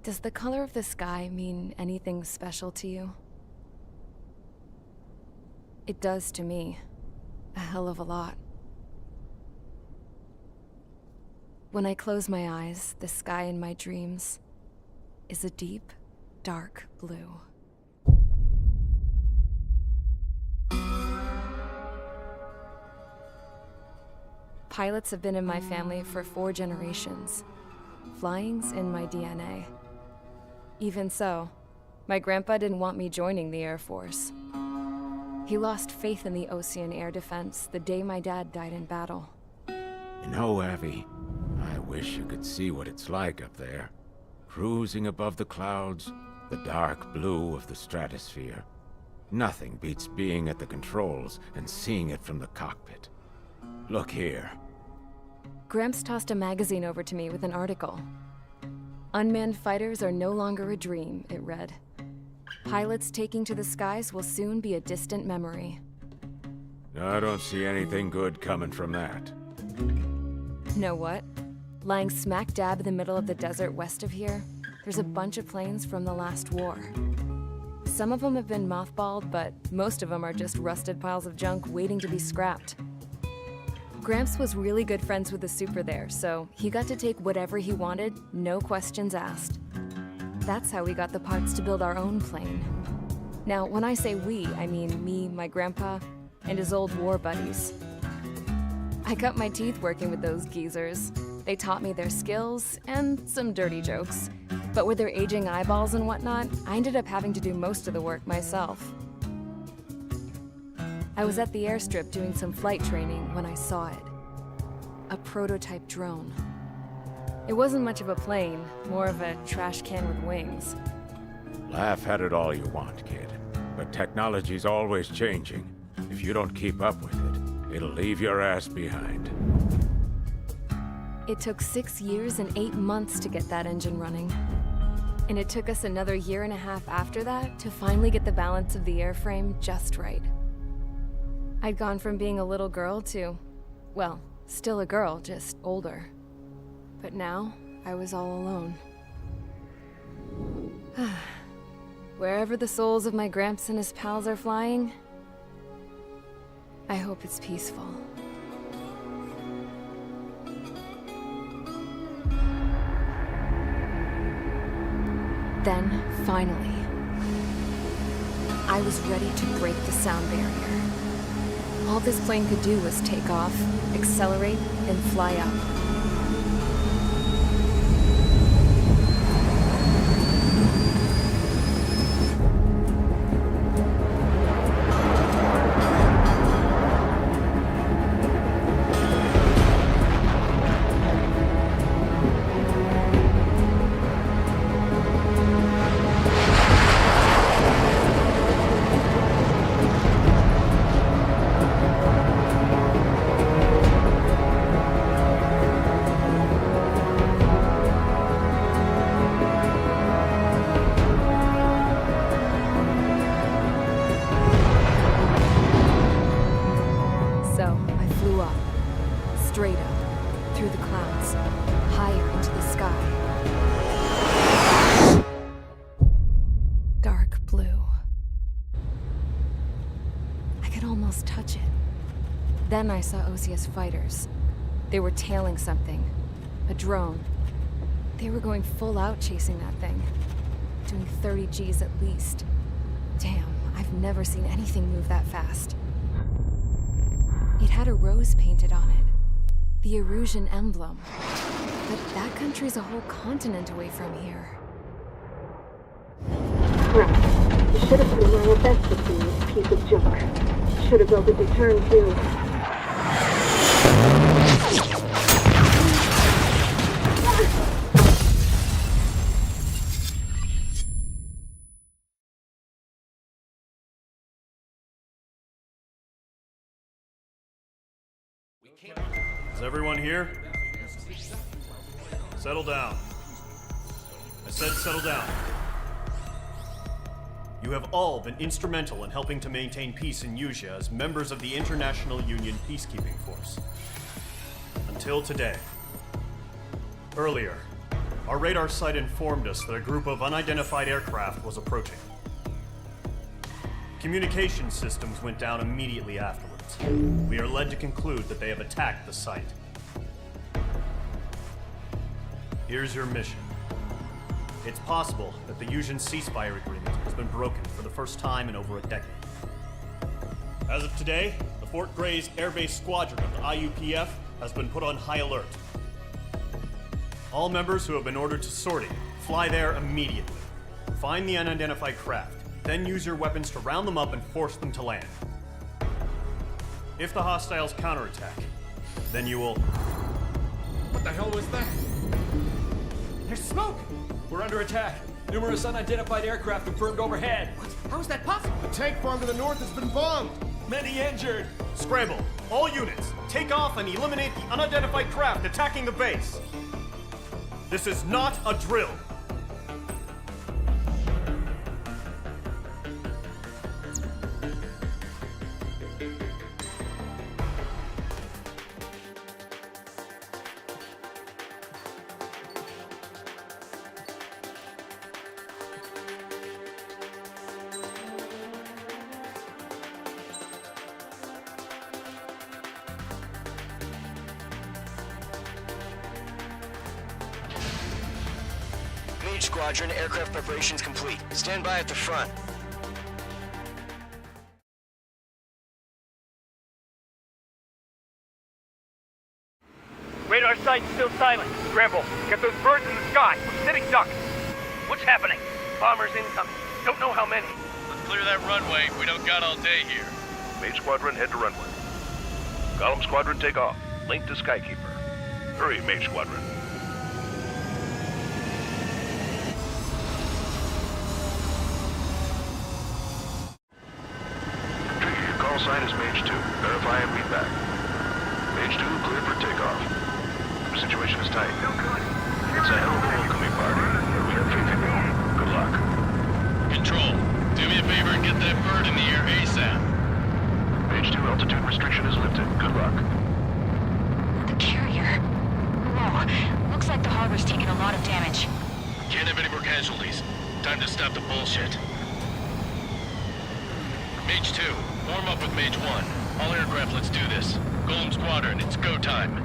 Does the color of the sky mean anything special to you? It does to me. A hell of a lot. When I close my eyes, the sky in my dreams is a deep, dark blue. Pilots have been in my family for 4 generations. Flying's in my DNA. Even so, my grandpa didn't want me joining the Air Force. He lost faith in the Ocean Air Defense the day my dad died in battle. You know, Abby, I wish you could see what it's like up there. Cruising above the clouds, the dark blue of the stratosphere. Nothing beats being at the controls and seeing it from the cockpit. Look here. Gramps tossed a magazine over to me with an article. Unmanned fighters are no longer a dream, it read. Pilots taking to the skies will soon be a distant memory. I don't see anything good coming from that. Know what? Lying smack dab in the middle of the desert west of here, there's a bunch of planes from the last war. Some of them have been mothballed, but most of them are just rusted piles of junk waiting to be scrapped. Gramps was really good friends with the super there, so he got to take whatever he wanted, no questions asked. That's how we got the parts to build our own plane. Now, when I say we, I mean me, my grandpa, and his old war buddies. I cut my teeth working with those geezers. They taught me their skills and some dirty jokes. But with their aging eyeballs and whatnot, I ended up having to do most of the work myself. I was at the airstrip doing some flight training when I saw it. A prototype drone. It wasn't much of a plane, more of a trash can with wings. Laugh at it all you want, kid. But technology's always changing. If you don't keep up with it, it'll leave your ass behind. It took 6 years and 8 months to get that engine running. And it took us another 1.5 years after that to finally get the balance of the airframe just right. I'd gone from being a little girl to, well, still a girl, just older. But now, I was all alone. Wherever the souls of my Gramps and his pals are flying, I hope it's peaceful. Then, finally, I was ready to break the sound barrier. All this plane could do was take off, accelerate, and fly up. Straight up, through the clouds, higher into the sky. Dark blue. I could almost touch it. Then I saw OCS fighters. They were tailing something. A drone. They were going full out chasing that thing. Doing 30 Gs at least. Damn, I've never seen anything move that fast. It had a rose painted on it. The Erusian emblem. But that country's a whole continent away from here. Right. You should have been my best with this piece of junk. Should have built a deterrent too. Is everyone here? Settle down. I said settle down. You have all been instrumental in helping to maintain peace in Usea as members of the International Union Peacekeeping Force. Until today. Earlier, Our radar site informed us that a group of unidentified aircraft was approaching. Communication systems went down immediately afterwards. We are led to conclude that they have attacked the site. Here's your mission. It's possible that the Yuuzhan ceasefire agreement has been broken for the first time in over a decade. As of today, the Fort Grays Air Base Squadron of the IUPF has been put on high alert. All members who have been ordered to sortie, fly there immediately. Find the unidentified craft, then use your weapons to round them up and force them to land. If the hostiles counterattack, then you will... What the hell was that? There's smoke! We're under attack. Numerous unidentified aircraft confirmed overhead. What? How is that possible? The tank farm to the north has been bombed! Many injured. Scramble! All units, take off and eliminate the unidentified craft attacking the base! This is not a drill! Mage Squadron, aircraft preparations complete. Stand by at the front. Radar site still silent. Scramble. Get those birds in the sky. We're sitting ducks. What's happening? Bombers incoming. Don't know how many. Let's clear that runway. We don't got all day here. Mage Squadron, head to runway. Column Squadron, take off. Link to Skykeeper. Hurry, Mage Squadron. Trigger, your call sign is Mage 2. Verify and read back. Mage 2, clear for takeoff. The situation is tight. It's a hell of a welcoming party. We have faith in you. Good luck. Control, do me a favor and get that bird in the air ASAP. Mage 2, altitude restriction is lifted. Good luck. The carrier. Whoa. Looks like the harbor's taken a lot of damage. Can't have any more casualties. Time to stop the bullshit. Mage 2, warm up with Mage 1. All aircraft, let's do this. Golem Squadron, it's go time.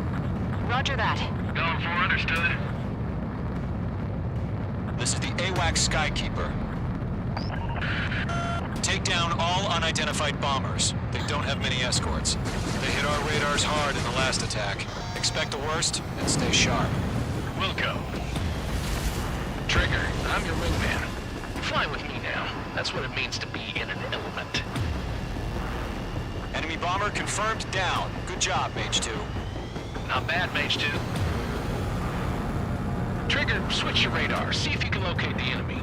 Roger that. Going for understood. This is the AWAC Skykeeper. Take down all unidentified bombers. They don't have many escorts. They hit our radars hard in the last attack. Expect the worst and stay sharp. Wilco. Trigger, I'm your wingman. Fly with me now. That's what it means to be in an element. Enemy bomber confirmed down. Good job, Mage 2. Not bad, Mage 2. Trigger, switch your radar. See if you can locate the enemy.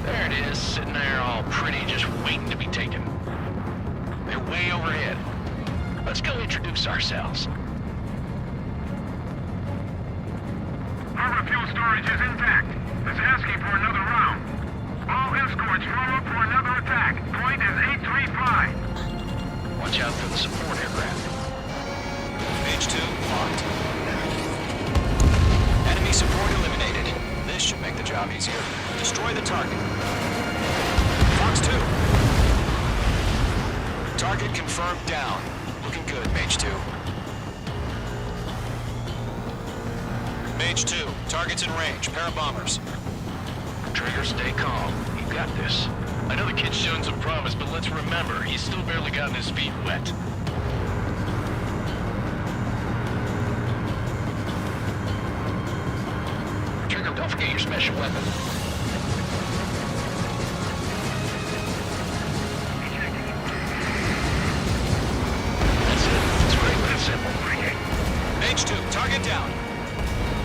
There it is, sitting there all pretty, just waiting to be taken. They're way overhead. Let's go introduce ourselves. Harbor fuel storage is intact. It's asking for another round. All escorts form up for another attack. Point is 835. Watch out for the support aircraft. Mage 2, locked. Enemy support eliminated. This should make the job easier. Destroy the target. Fox 2. Target confirmed down. Looking good, Mage 2. Mage 2, target's in range. Pair of bombers. Trigger, stay calm. You got this. I know the kid's shown some promise, but let's remember, he's still barely gotten his feet wet. Trigger, don't forget your special weapon. That's it. It's great, but it's simple. Mage 2, target down.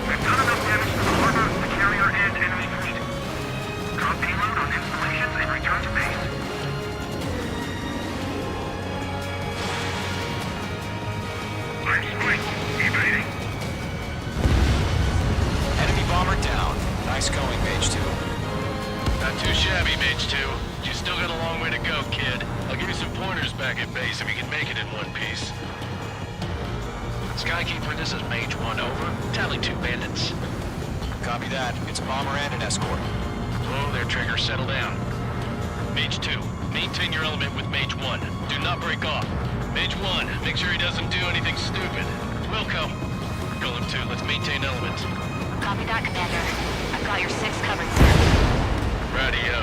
We've done enough damage to the harbor, the carrier, and enemy fleet. Drop payload on installations and return to base. I'm Spike. Evading. Enemy bomber down. Nice going, Mage 2. This is Mage 1, over. Tally 2 bandits. Copy that. It's a bomber and an escort. Whoa there, Trigger. Settle down. Mage 2, maintain your element with Mage 1. Do not break off. Mage 1, make sure he doesn't do anything stupid. Wilco. Golem 2, let's maintain element. Copy that, Commander. I've got your 6 covered, sir. Radio.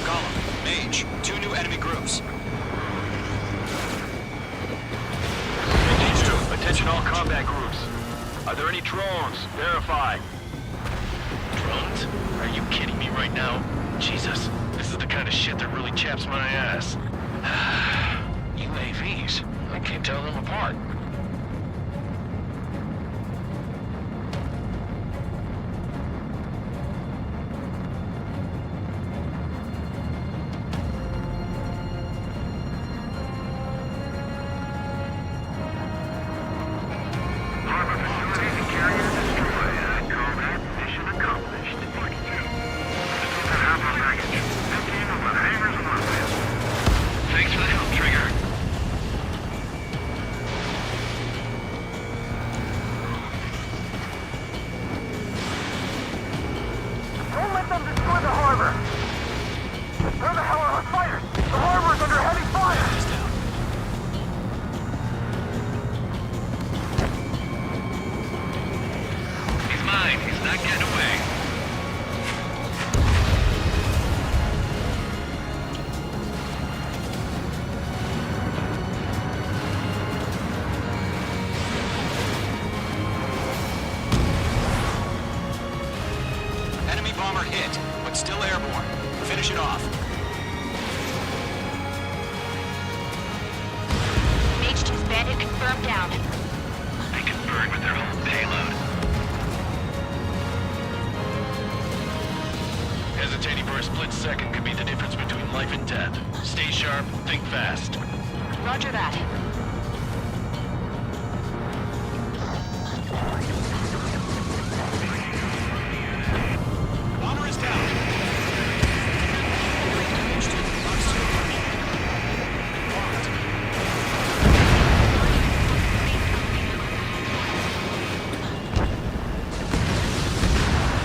Column, Mage, 2 new enemy groups. Mage 2, attention all combat groups. Are there any drones? Verify. Drones? Are you kidding me right now? Jesus, this is the kind of shit that really chaps my ass. UAVs. I can't tell them apart. Harbor facilities and carrier destroyed. Combat mission accomplished. Half our package. 15 of the hangars and runways. Thanks for the help, Trigger. Don't let them destroy the harbor! Where the hell are our fighters? The harbor's under heavy fire! He's mine. He's not getting away. Enemy bomber hit, but still airborne. Finish it off. Mage 2's bandit confirmed down. They can burn with their whole payload. Hesitating for a split second could be the difference between life and death. Stay sharp, think fast. Roger that. Bomber is down.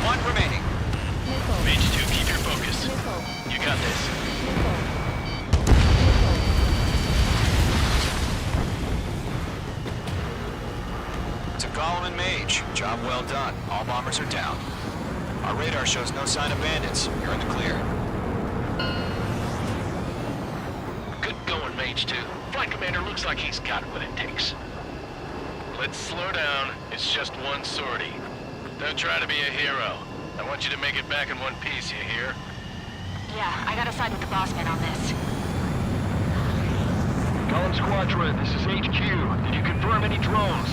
One remaining. Mage 2, keep your focus. You got this. To Golem and Mage, job well done. All bombers are down. Our radar shows no sign of bandits. You're in the clear. Good going, Mage 2. Flight Commander looks like he's got what it takes. Let's slow down. It's just one sortie. Don't try to be a hero. I want you to make it back in one piece, you hear? Yeah, I gotta side with the boss man on this. Column Squadron, this is HQ. Did you confirm any drones?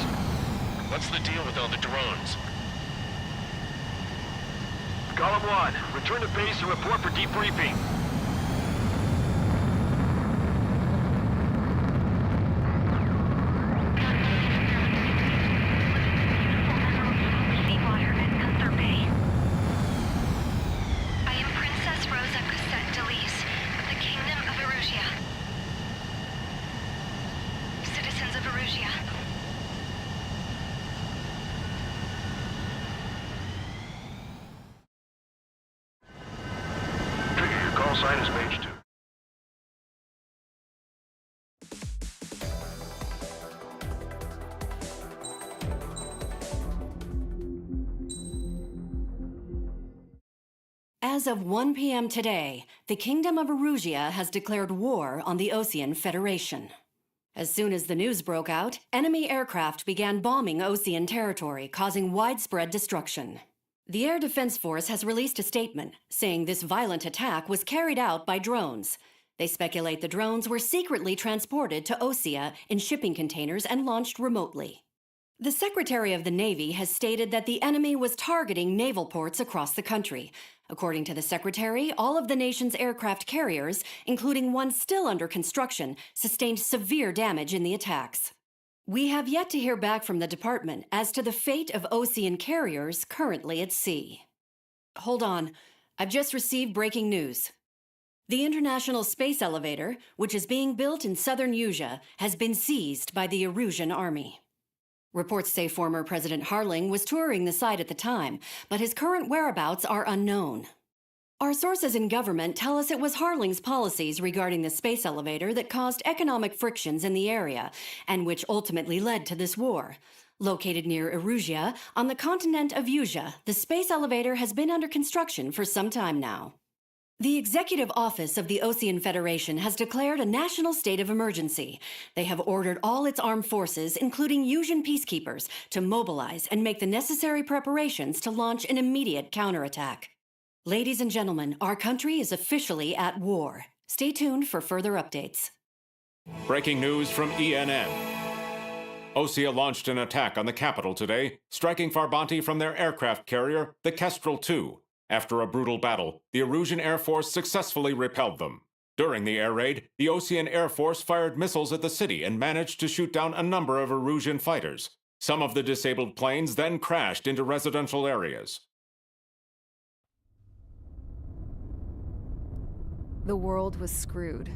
What's the deal with all the drones? Column 1, return to base and report for debriefing. Seawater at Gunther Bay. I am Princess Rosa Cosette Delise of the Kingdom of Erusia. Citizens of Erusia. Trigger, your call sign is Mage 2. As of 1 p.m. today, the Kingdom of Erusia has declared war on the Osean Federation. As soon as the news broke out, enemy aircraft began bombing Osean territory, causing widespread destruction. The Air Defense Force has released a statement saying this violent attack was carried out by drones. They speculate the drones were secretly transported to Osea in shipping containers and launched remotely. The Secretary of the Navy has stated that the enemy was targeting naval ports across the country. According to the Secretary, all of the nation's aircraft carriers, including one still under construction, sustained severe damage in the attacks. We have yet to hear back from the department as to the fate of Osean carriers currently at sea. Hold on. I've just received breaking news. The International Space Elevator, which is being built in southern Usea, has been seized by the Erusian army. Reports say former President Harling was touring the site at the time, but his current whereabouts are unknown. Our sources in government tell us it was Harling's policies regarding the space elevator that caused economic frictions in the area, and which ultimately led to this war. Located near Erusia, on the continent of Usea, the space elevator has been under construction for some time now. The Executive Office of the Ocean Federation has declared a national state of emergency. They have ordered all its armed forces, including Usian peacekeepers, to mobilize and make the necessary preparations to launch an immediate counterattack. Ladies and gentlemen, our country is officially at war. Stay tuned for further updates. Breaking news from ENN. Osea launched an attack on the capital today, striking Farbanti from their aircraft carrier, the Kestrel II. After a brutal battle, the Erusian Air Force successfully repelled them. During the air raid, the Osean Air Force fired missiles at the city and managed to shoot down a number of Erusian fighters. Some of the disabled planes then crashed into residential areas. The world was screwed.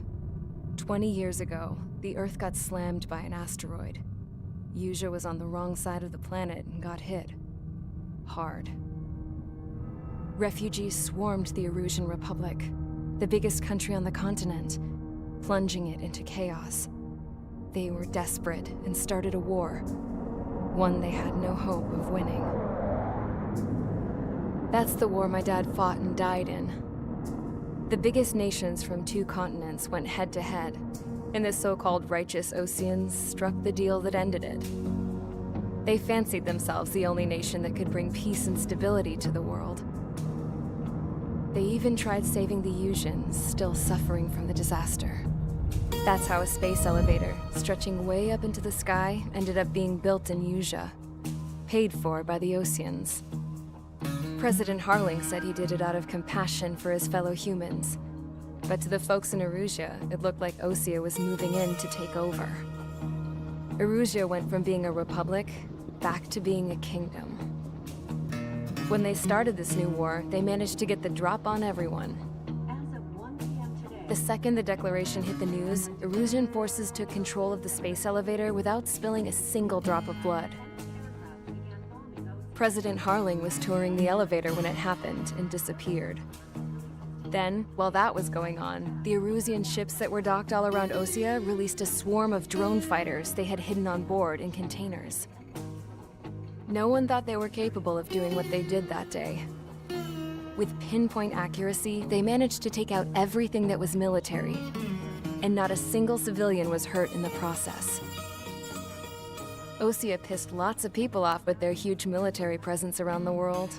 20 years ago, the Earth got slammed by an asteroid. Usea was on the wrong side of the planet and got hit. Hard. Refugees swarmed the Erusian Republic, the biggest country on the continent, plunging it into chaos. They were desperate and started a war, one they had no hope of winning. That's the war my dad fought and died in. The biggest nations from 2 continents went head-to-head, and the so-called righteous Oseans struck the deal that ended it. They fancied themselves the only nation that could bring peace and stability to the world. They even tried saving the Usians, still suffering from the disaster. That's how a space elevator, stretching way up into the sky, ended up being built in Usea, paid for by the Oseans. President Harling said he did it out of compassion for his fellow humans. But to the folks in Erusia, it looked like Osea was moving in to take over. Erusia went from being a republic back to being a kingdom. When they started this new war, they managed to get the drop on everyone. The second the declaration hit the news, Erusian forces took control of the space elevator without spilling a single drop of blood. President Harling was touring the elevator when it happened and disappeared. Then, while that was going on, the Erusian ships that were docked all around Osea released a swarm of drone fighters they had hidden on board in containers. No one thought they were capable of doing what they did that day. With pinpoint accuracy, they managed to take out everything that was military, and not a single civilian was hurt in the process. Osea pissed lots of people off with their huge military presence around the world.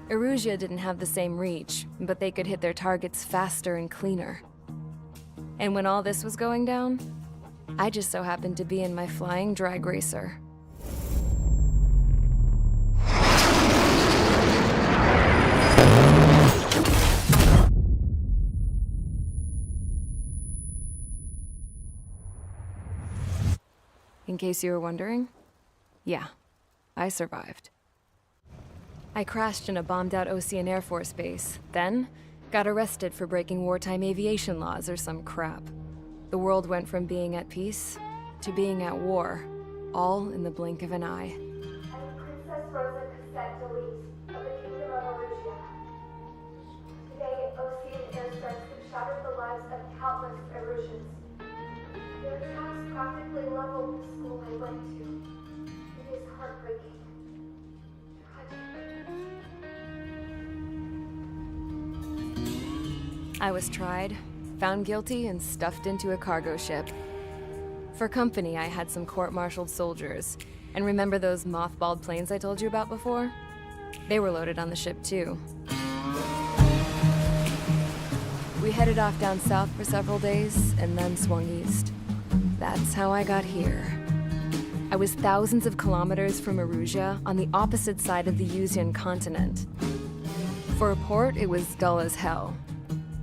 Erusia didn't have the same reach, but they could hit their targets faster and cleaner. And when all this was going down, I just so happened to be in my flying drag racer. In case you were wondering, yeah, I survived. I crashed in a bombed-out Osean Air Force base, then got arrested for breaking wartime aviation laws or some crap. The world went from being at peace to being at war, all in the blink of an eye. Princess Rosa Cassette Delete of the Kingdom of Erusia. Today, Osean airstrikes have shattered the lives of countless Erusians. Their attacks practically leveled the school I went to. It is heartbreaking. I was tried, found guilty, and stuffed into a cargo ship. For company, I had some court-martialed soldiers. And remember those mothballed planes I told you about before? They were loaded on the ship, too. We headed off down south for several days, and then swung east. That's how I got here. I was thousands of kilometers from Erusia, on the opposite side of the Usian continent. For a port, it was dull as hell.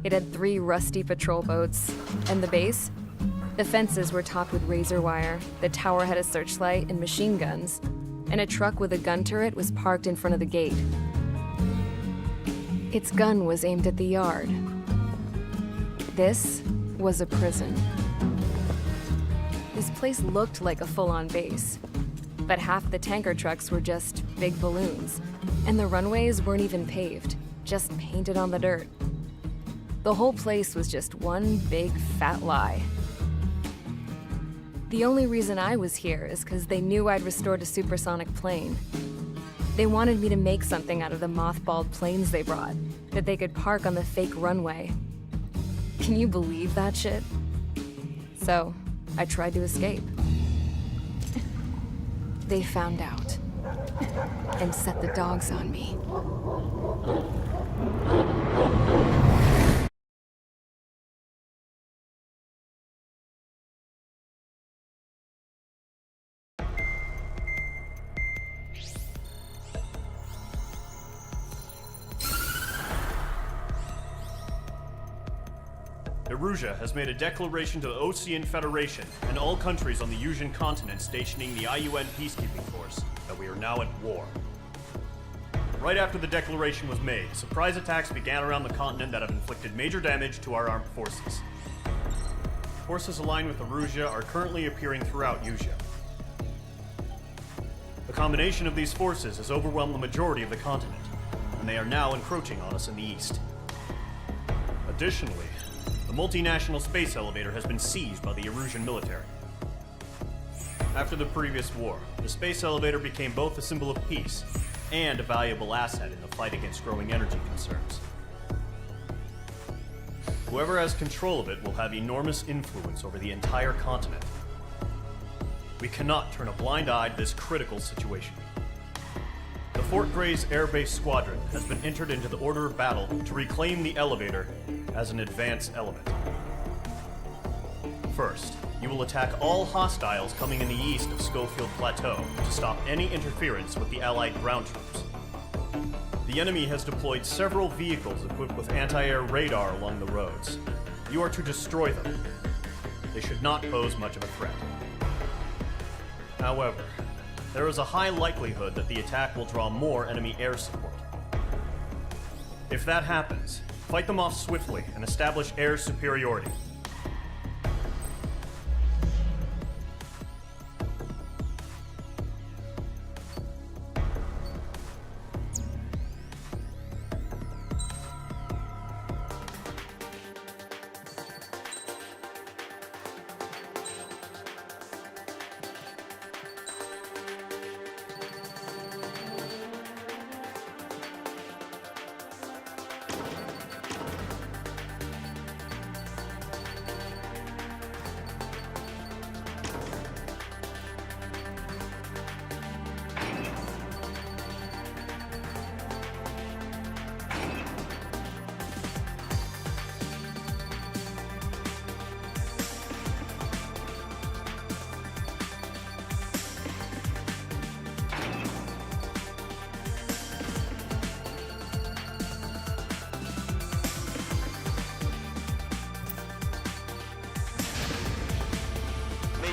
It had 3 rusty patrol boats. And the base? The fences were topped with razor wire, the tower had a searchlight and machine guns, and a truck with a gun turret was parked in front of the gate. Its gun was aimed at the yard. This was a prison. This place looked like a full-on base, but half the tanker trucks were just big balloons, and the runways weren't even paved, just painted on the dirt. The whole place was just one big fat lie. The only reason I was here is because they knew I'd restored a supersonic plane. They wanted me to make something out of the mothballed planes they brought, that they could park on the fake runway. Can you believe that shit? So, I tried to escape. They found out and set the dogs on me. Erusia has made a declaration to the Ocean Federation and all countries on the Yusian continent stationing the IUN peacekeeping force that we are now at war. Right after the declaration was made, surprise attacks began around the continent that have inflicted major damage to our armed forces. Forces aligned with Erusia are currently appearing throughout Yusia. The combination of these forces has overwhelmed the majority of the continent, and they are now encroaching on us in the east. Additionally, the multinational space elevator has been seized by the Erusian military. After the previous war, the space elevator became both a symbol of peace and a valuable asset in the fight against growing energy concerns. Whoever has control of it will have enormous influence over the entire continent. We cannot turn a blind eye to this critical situation. The Fort Gray's Air Base Squadron has been entered into the order of battle to reclaim the elevator as an advance element. First, you will attack all hostiles coming in the east of Schofield Plateau to stop any interference with the Allied ground troops. The enemy has deployed several vehicles equipped with anti-air radar along the roads. You are to destroy them. They should not pose much of a threat. However, there is a high likelihood that the attack will draw more enemy air support. If that happens, fight them off swiftly and establish air superiority.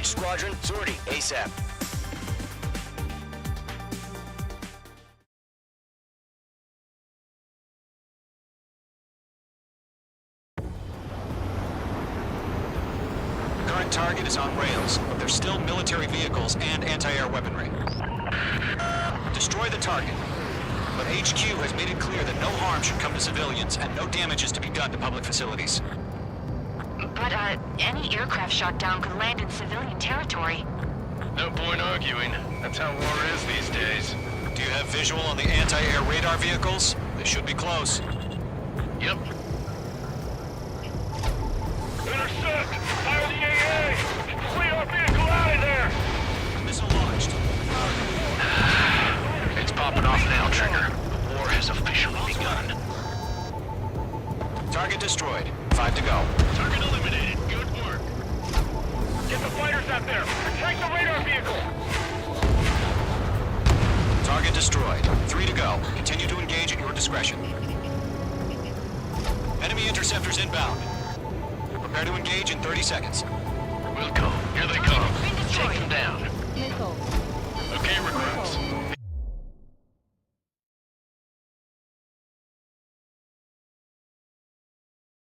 Squadron, sortie, ASAP. Current target is on rails, but there's still military vehicles and anti-air weaponry. Destroy the target, but HQ has made it clear that no harm should come to civilians and no damage is to be done to public facilities. But, any aircraft shot down could land in civilian territory. No point arguing. That's how war is these days. Do you have visual on the anti-air radar vehicles? They should be close. Yep. Intercept! Fire the AA! Flee our vehicle out of there! Missile launched. It's popping off now, Trigger. The war has officially begun. Target destroyed. 5 to go. Target eliminated. Good work. Get the fighters out there! Protect the radar vehicle! Target destroyed. 3 to go. Continue to engage at your discretion. Enemy interceptors inbound. Prepare to engage in 30 seconds. We'll go. Here they come. Take them down. Nickel. Okay, recruits.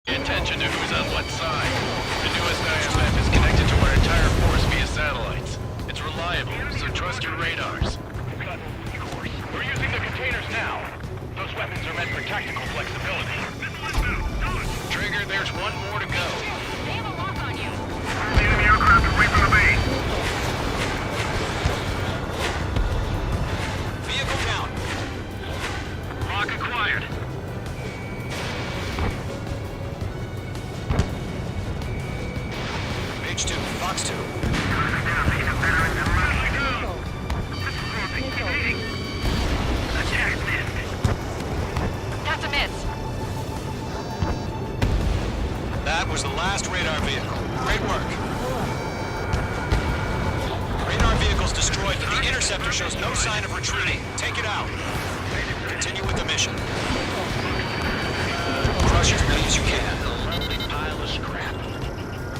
Intense. attention to who's on what side. The newest IFF is connected to our entire force via satellites. It's reliable, so trust your radars. We're using the containers now. Those weapons are meant for tactical flexibility. Trigger, there's one more to go. They have a lock on you. The enemy aircraft away from the base. Vehicle down. Lock acquired. Mage 2, Fox 2. That's a miss. That was the last radar vehicle. Great work. Radar vehicle's destroyed, but the interceptor shows no sign of retreating. Take it out. Continue with the mission. Crush as many as you can. Lovely pile of scrap.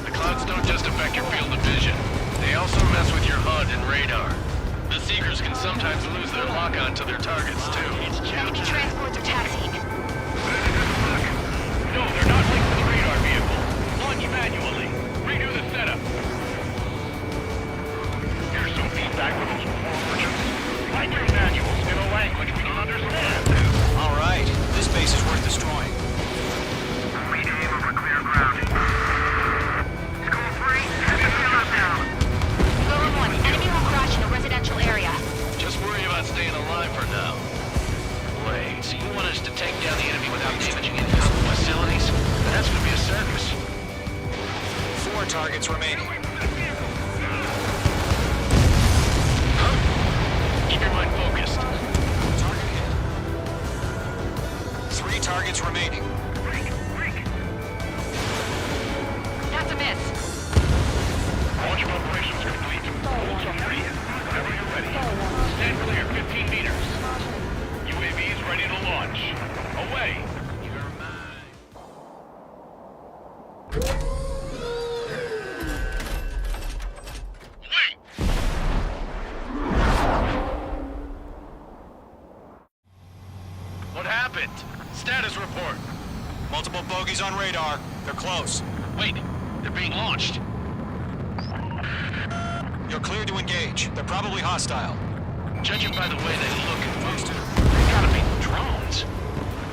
The clouds don't just affect your field of vision. They also mess with your HUD and radar. The Seekers can sometimes lose their lock-on to their targets, too. Enemy transports are taxiing. No, they're not linked to the radar vehicle. Launch manually. Redo the setup. Here's some feedback for those forwards. Write your manuals in a language we can understand. All right. This base is worth destroying. We aim over clear ground. School 3, heavy field up now. Golem 1, enemy will crash in a residential area. Just worry about staying alive for now. Wait, so you want us to take down the enemy without damaging any other facilities? That's gonna be a circus. 4 targets remaining. Huh? Keep your mind focused. Target hit. 3 targets remaining. That's a miss. Launch operations complete. Hold summary. Whenever you're ready. Stand clear 15 meters. UAVs ready to launch. Away. What happened? Status report. Multiple bogies on radar. They're close. Wait, they're being launched. You're cleared to engage. They're probably hostile. Judging by the way they look and move, they gotta be drones.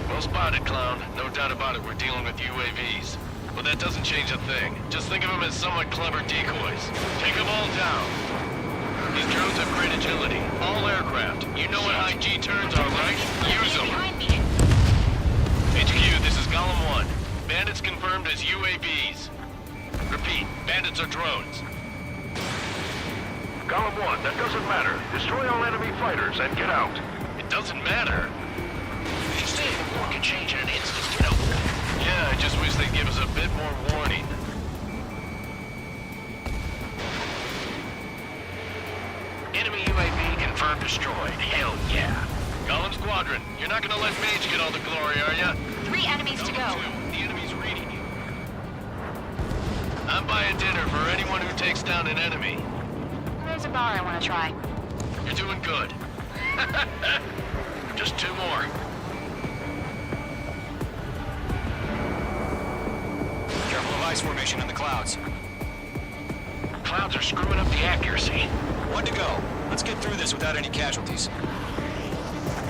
Well spotted, clown. No doubt about it, we're dealing with UAVs. But that doesn't change a thing. Just think of them as somewhat clever decoys. Take them all down. These drones have great agility. All aircraft. You know what high G turns are, right? Use them. Behind me. HQ, this is Golem 1. Bandits confirmed as UAVs. Repeat, bandits are drones. Golem 1, that doesn't matter. Destroy all enemy fighters and get out. It doesn't matter. These days, the war can change in an instant, you know. Yeah, I just wish they'd give us a bit more warning. Enemy UAV confirmed destroyed. Hell yeah. Golem Squadron, you're not gonna let Mage get all the glory, are ya? 3 enemies to go. Golem 2, the enemy's reading you. I'm buying dinner for anyone who takes down an enemy. There's a bar I want to try. You're doing good. Just 2 more. Careful of ice formation in the clouds. Clouds are screwing up the accuracy. 1 to go. Let's get through this without any casualties.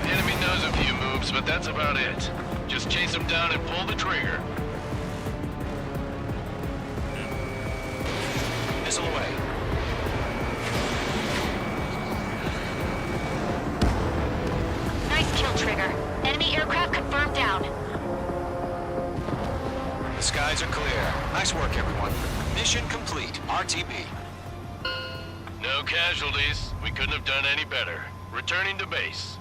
The enemy knows a few moves, but that's about it. Just chase them down and pull the trigger. Missile away. Nice kill, Trigger. Enemy aircraft confirmed down. The skies are clear. Nice work, everyone. Mission complete. RTB. No casualties. We couldn't have done any better. Returning to base.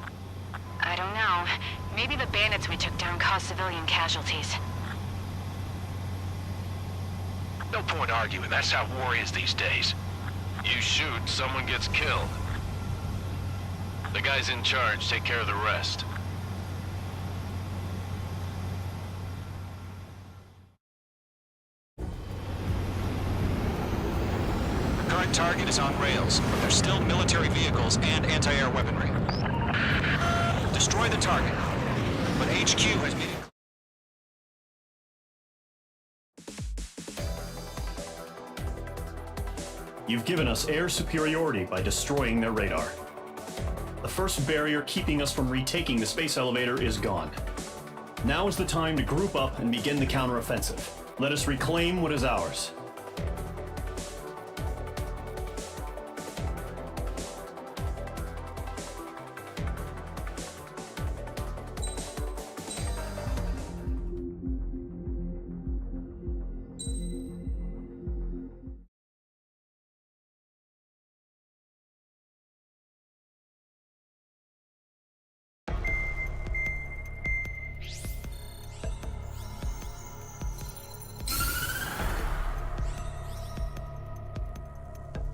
I don't know. Maybe the bandits we took down caused civilian casualties. No point arguing. That's how war is these days. You shoot, someone gets killed. The guys in charge take care of the rest. The current target is on rails, but there's still military vehicles and anti-air weaponry. Destroy the target, but HQ has made it You've given us air superiority by destroying their radar. The first barrier keeping us from retaking the space elevator is gone. Now is the time to group up and begin the counteroffensive. Let us reclaim what is ours.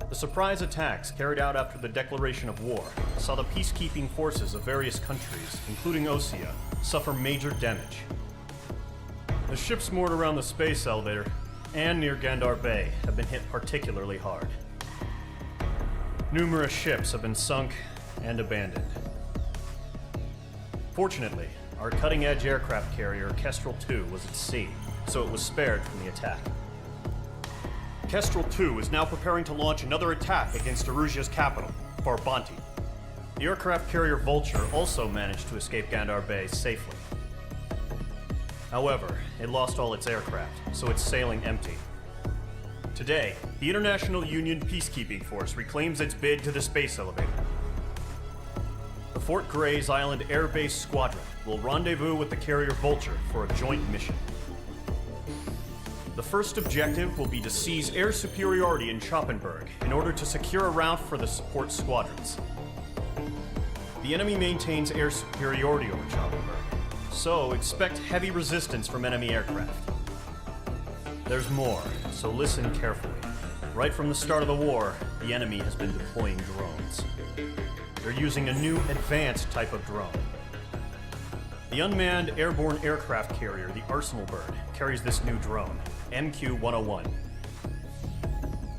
The surprise attacks carried out after the declaration of war saw the peacekeeping forces of various countries, including Osea, suffer major damage. The ships moored around the space elevator and near Gandar Bay have been hit particularly hard. Numerous ships have been sunk and abandoned. Fortunately, our cutting-edge aircraft carrier Kestrel 2 was at sea, so it was spared from the attack. Kestrel 2 is now preparing to launch another attack against Erusia's capital, Farbanti. The aircraft carrier Vulture also managed to escape Gandar Bay safely. However, it lost all its aircraft, so it's sailing empty. Today, the International Union Peacekeeping Force reclaims its bid to the space elevator. The Fort Grays Island Air Base Squadron will rendezvous with the carrier Vulture for a joint mission. The first objective will be to seize air superiority in Schoppenberg in order to secure a route for the support squadrons. The enemy maintains air superiority over Schoppenberg, so expect heavy resistance from enemy aircraft. There's more, so listen carefully. Right from the start of the war, the enemy has been deploying drones. They're using a new advanced type of drone. The unmanned airborne aircraft carrier, the Arsenal Bird, carries this new drone, MQ-101.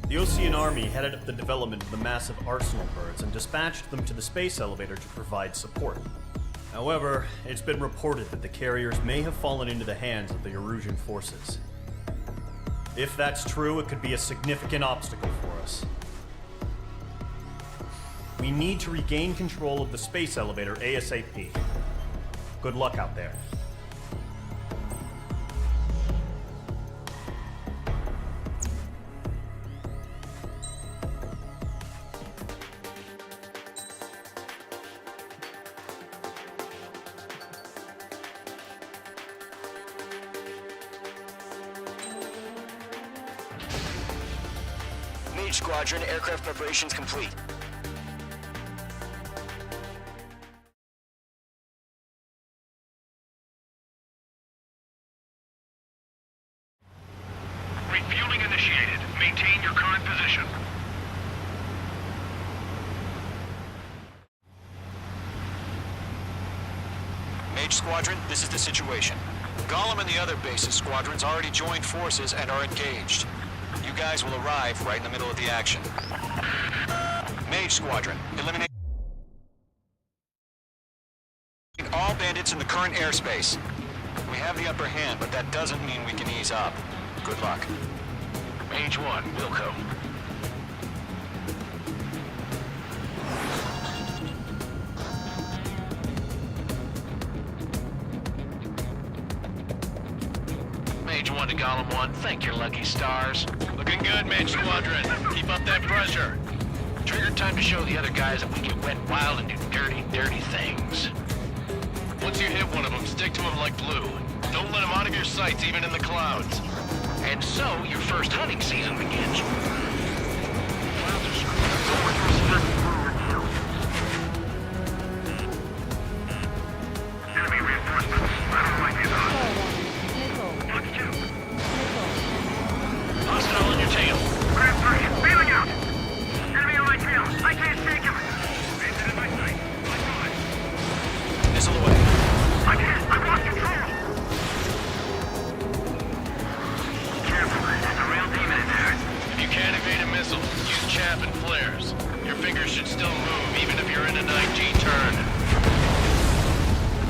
The Osean Army headed up the development of the massive Arsenal Birds and dispatched them to the space elevator to provide support. However, it's been reported that the carriers may have fallen into the hands of the Erusian forces. If that's true, it could be a significant obstacle for us. We need to regain control of the space elevator ASAP. Good luck out there. Mage Squadron, aircraft preparations complete. Refueling initiated. Maintain your current position. Mage Squadron, this is the situation. Gollum and the other base's squadrons already joined forces and are engaged. You guys will arrive right in the middle of the action. Mage Squadron, eliminate all bandits in the current airspace. We have the upper hand, but that doesn't mean we can ease up. Good luck. Mage 1, Wilco. Mage 1 to Gollum 1, thank your lucky stars. Looking good, Mage Squadron. Keep up that pressure. Trigger time to show the other guys that we get wet wild and do dirty, dirty things. Once you hit one of them, stick to him like glue. Don't let him out of your sights, even in the clouds. And so, your first hunting season begins. Clouds are Enemy reinforcements. I don't like these odds. Watch 2. hostile on your tail. Grab 3. Bailing out. Enemy on my tail. I can't take him. Bandit in my sight. Missile away. I can't. I've lost control. Careful. There's a real demon in there. If you can't evade a missile, use chaff and flares. Your fingers should still move, even if you're in an IG turn.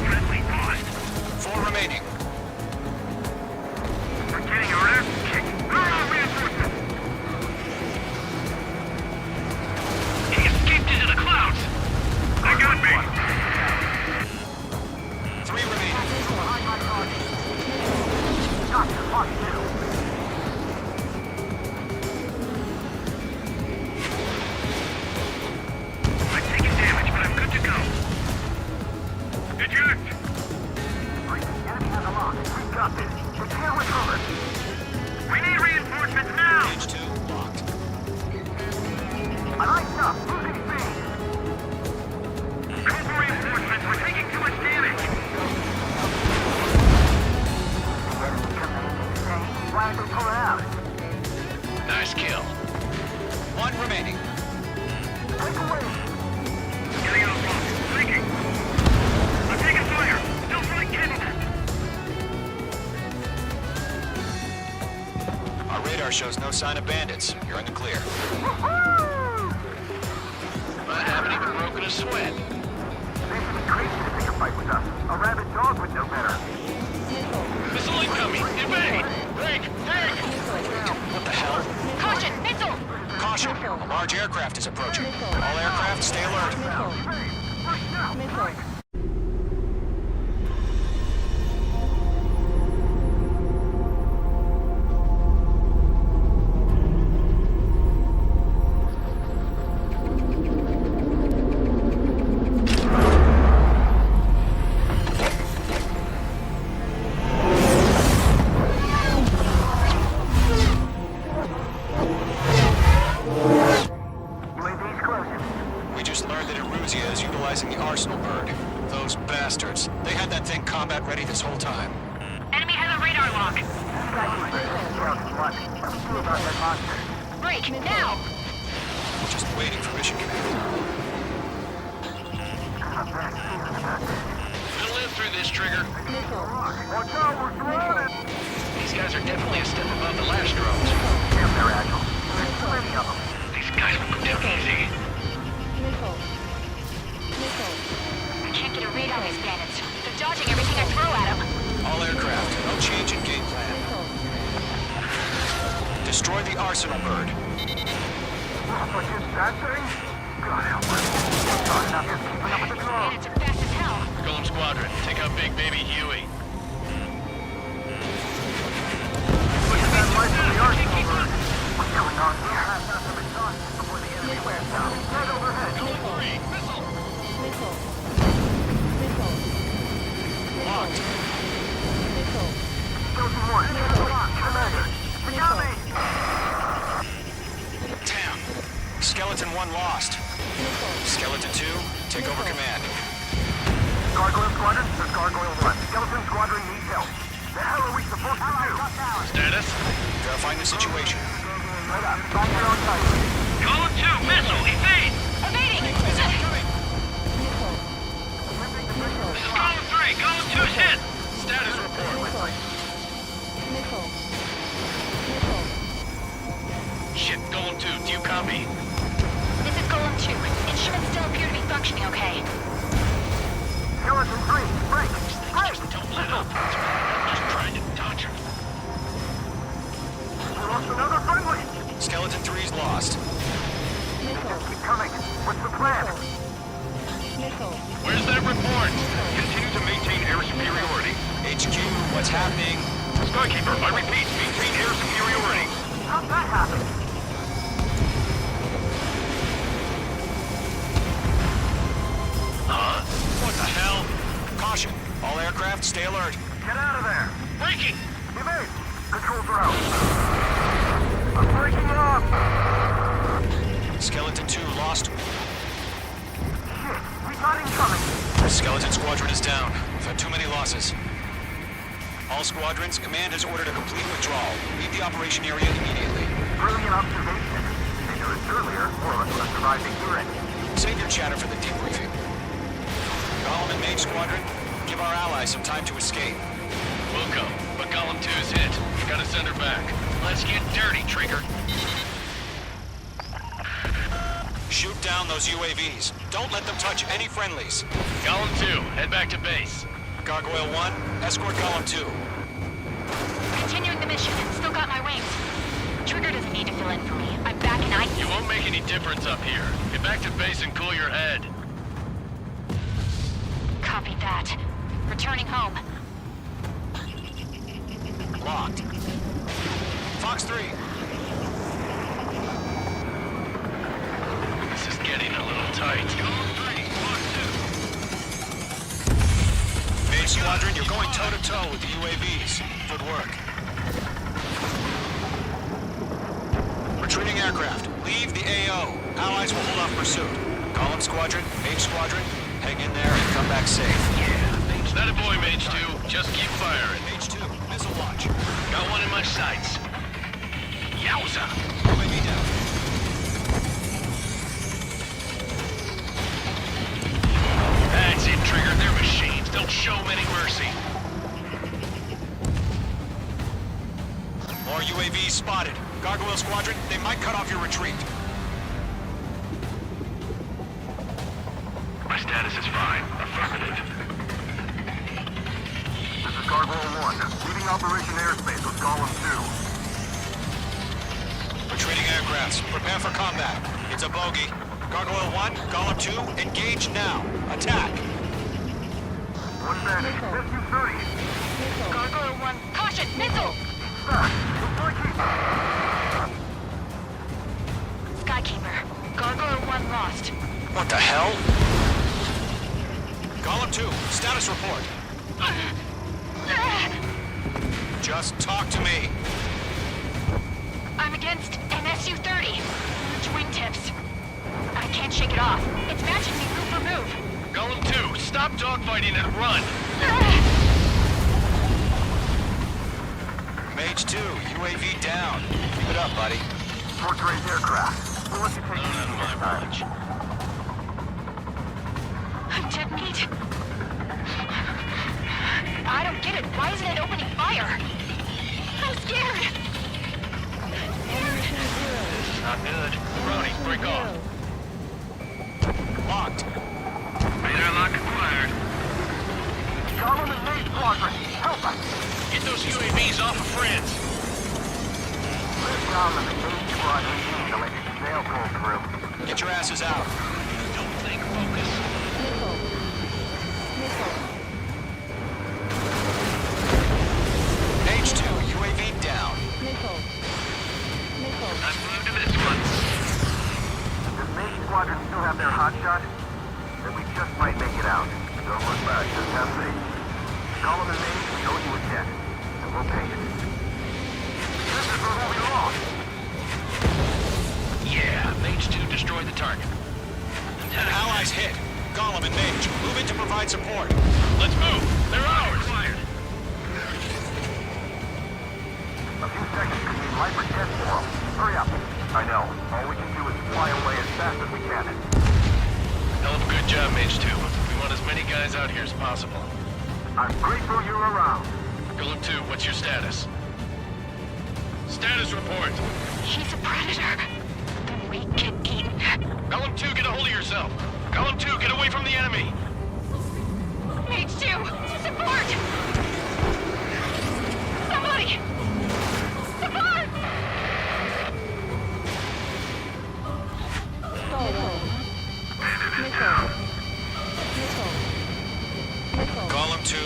Friendly paused. 4 remaining. We're getting our ass kicked. Where are our reinforcements? Nice kill. One remaining. Getting out of pocket. Leaking. I'm taking fire. Still flight capable. Our radar shows no sign of bandits. You're in the clear. I haven't even broken a sweat. They should be crazy to pick a fight with us. A rabid dog would know better. Missile incoming! Evade! Break! Break! What the hell? Caution! Missile! Caution! A large aircraft is approaching. All aircraft, stay alert. UAV's closing. We just learned that Eruzia is utilizing the Arsenal bird. Those bastards. They had that thing combat ready this whole time. Enemy has a radar lock. Break, now! Just waiting for mission command. We'll live through this, Trigger. Watch out, we're surrounded. These guys are definitely a step above the last drones. Damn, they're agile. There's too many of them. These guys will go down easy. I can't get a read on these bandits. They're dodging everything I throw at them. All aircraft, no change in game plan. Destroy the Arsenal bird. What is that thing? God help us. Not enough is keeping up with the drone. Bandits are fast as hell. Golem Squadron, take out Big Baby Huey. Pushing that light from the Arsenal bird. What's going on here? Before the enemy wears down. Right overhead. Locked. Skeleton 1, Commander. We got me! Damn. Skeleton 1 lost. Skeleton 2, take over command. Gargoyle Squadron, there's Gargoyle 1. Skeleton Squadron needs help. The hell are we supposed to do? Status? Verifying the situation. Right up. Back here on site. Column 2, missile, evade! Evading! This is Column 3, Column 2's hit! Status report. Shit, Column 2, do you copy? This is Golem 2. Instruments still appear to be functioning okay. Skeleton 3, break! Just don't let up. I'm just trying to dodge her. We lost another friendly! Skeleton 3's lost. Keep coming. What's the plan? Where's that report? Continue to maintain air superiority. HQ, what's happening? Skykeeper, I repeat, maintain air superiority. How'd that happen? Huh? What the hell? Caution. All aircraft, stay alert. Get out of there! Breaking! Evade! Controls are out. I'm breaking it off! Skeleton 2 lost. Shit, we got incoming! Skeleton Squadron is down. We've had too many losses. All squadrons, command has ordered a complete withdrawal. Leave the operation area immediately. Brilliant observation. If they knew it earlier, more of us would have survived the hearing. Save your chatter for the debriefing. Golem and Mage Squadron, give our allies some time to escape. We'll go, but Column 2's hit. Gotta send her back. Let's get dirty, Trigger. Shoot down those UAVs. Don't let them touch any friendlies. Column 2, head back to base. Gargoyle 1, escort Golem 2. Continuing the mission. Still got my wings. Trigger doesn't need to fill in for me. I'm back and You won't make any difference up here. Get back to base and cool your head. Copy that. Returning home. Locked. Fox 3. This is getting a little tight. Mage Squadron, you're going toe-to-toe with the UAVs. Good work. Retreating aircraft. Leave the AO. Allies will hold off pursuit. Column Squadron, Mage Squadron, hang in there and come back safe. Yeah, that a boy, Mage 2. Just keep firing. Mage 2, missile launch. Got one in my my sights. Yowza! UAV down. That's it, Trigger. They're machines. Don't show them any mercy. More UAVs spotted. Gargoyle Squadron, they might cut off your retreat. My status is fine. Affirmative. This is Gargoyle 1. Leaving Operation Airspace with Column 2. Retreating aircrafts. Prepare for combat. It's a bogey. Gargoyle 1, Column 2, engage now. Attack. One bandit. 50-30. Gargoyle 1, caution, missile! Skykeeper, Gargoyle 1 lost. What the hell? Column 2, status report. Just talk to me. I'm against an Su-30. Huge wingtips. I can't shake it off. It's matching me move for move. Golem 2, stop dogfighting and run! Mage 2, UAV down. Keep it up, buddy. Fourth-grade aircraft. We'll let you take None it of my knowledge. Dead meat. I don't get it. Why isn't it opening fire? I'm scared. This is not good. Brownie, break off. Locked. Radar lock acquired. Column and Main Squadron, help us! Get those UAVs off of friends. This column and Main Squadron to let your sail pull through. Get your asses out. Don't think, focus. Mage 2, UAV down. I'm glued to this one. Does Main Squadron still have their hotshot? Then we just might make it out. Don't look back, just have faith. Column and Main, we owe you a debt. And we'll pay it. This is for what we lost. Yeah, Mage 2 destroyed the target. Allies hit. Golem and Mage, move in to provide support. Let's move. They're ours. A few seconds could mean life or death for them. Hurry up. I know. All we can do is fly away as fast as we can. Hell of a good job, Mage 2. We want as many guys out here as possible. I'm grateful you're around. Golem 2, what's your status? Status report. He's a predator. Then we get eaten. Golem 2, get a hold of yourself. Golem 2, get away from the enemy. Mage 2, support! Somebody! Support! Column 2,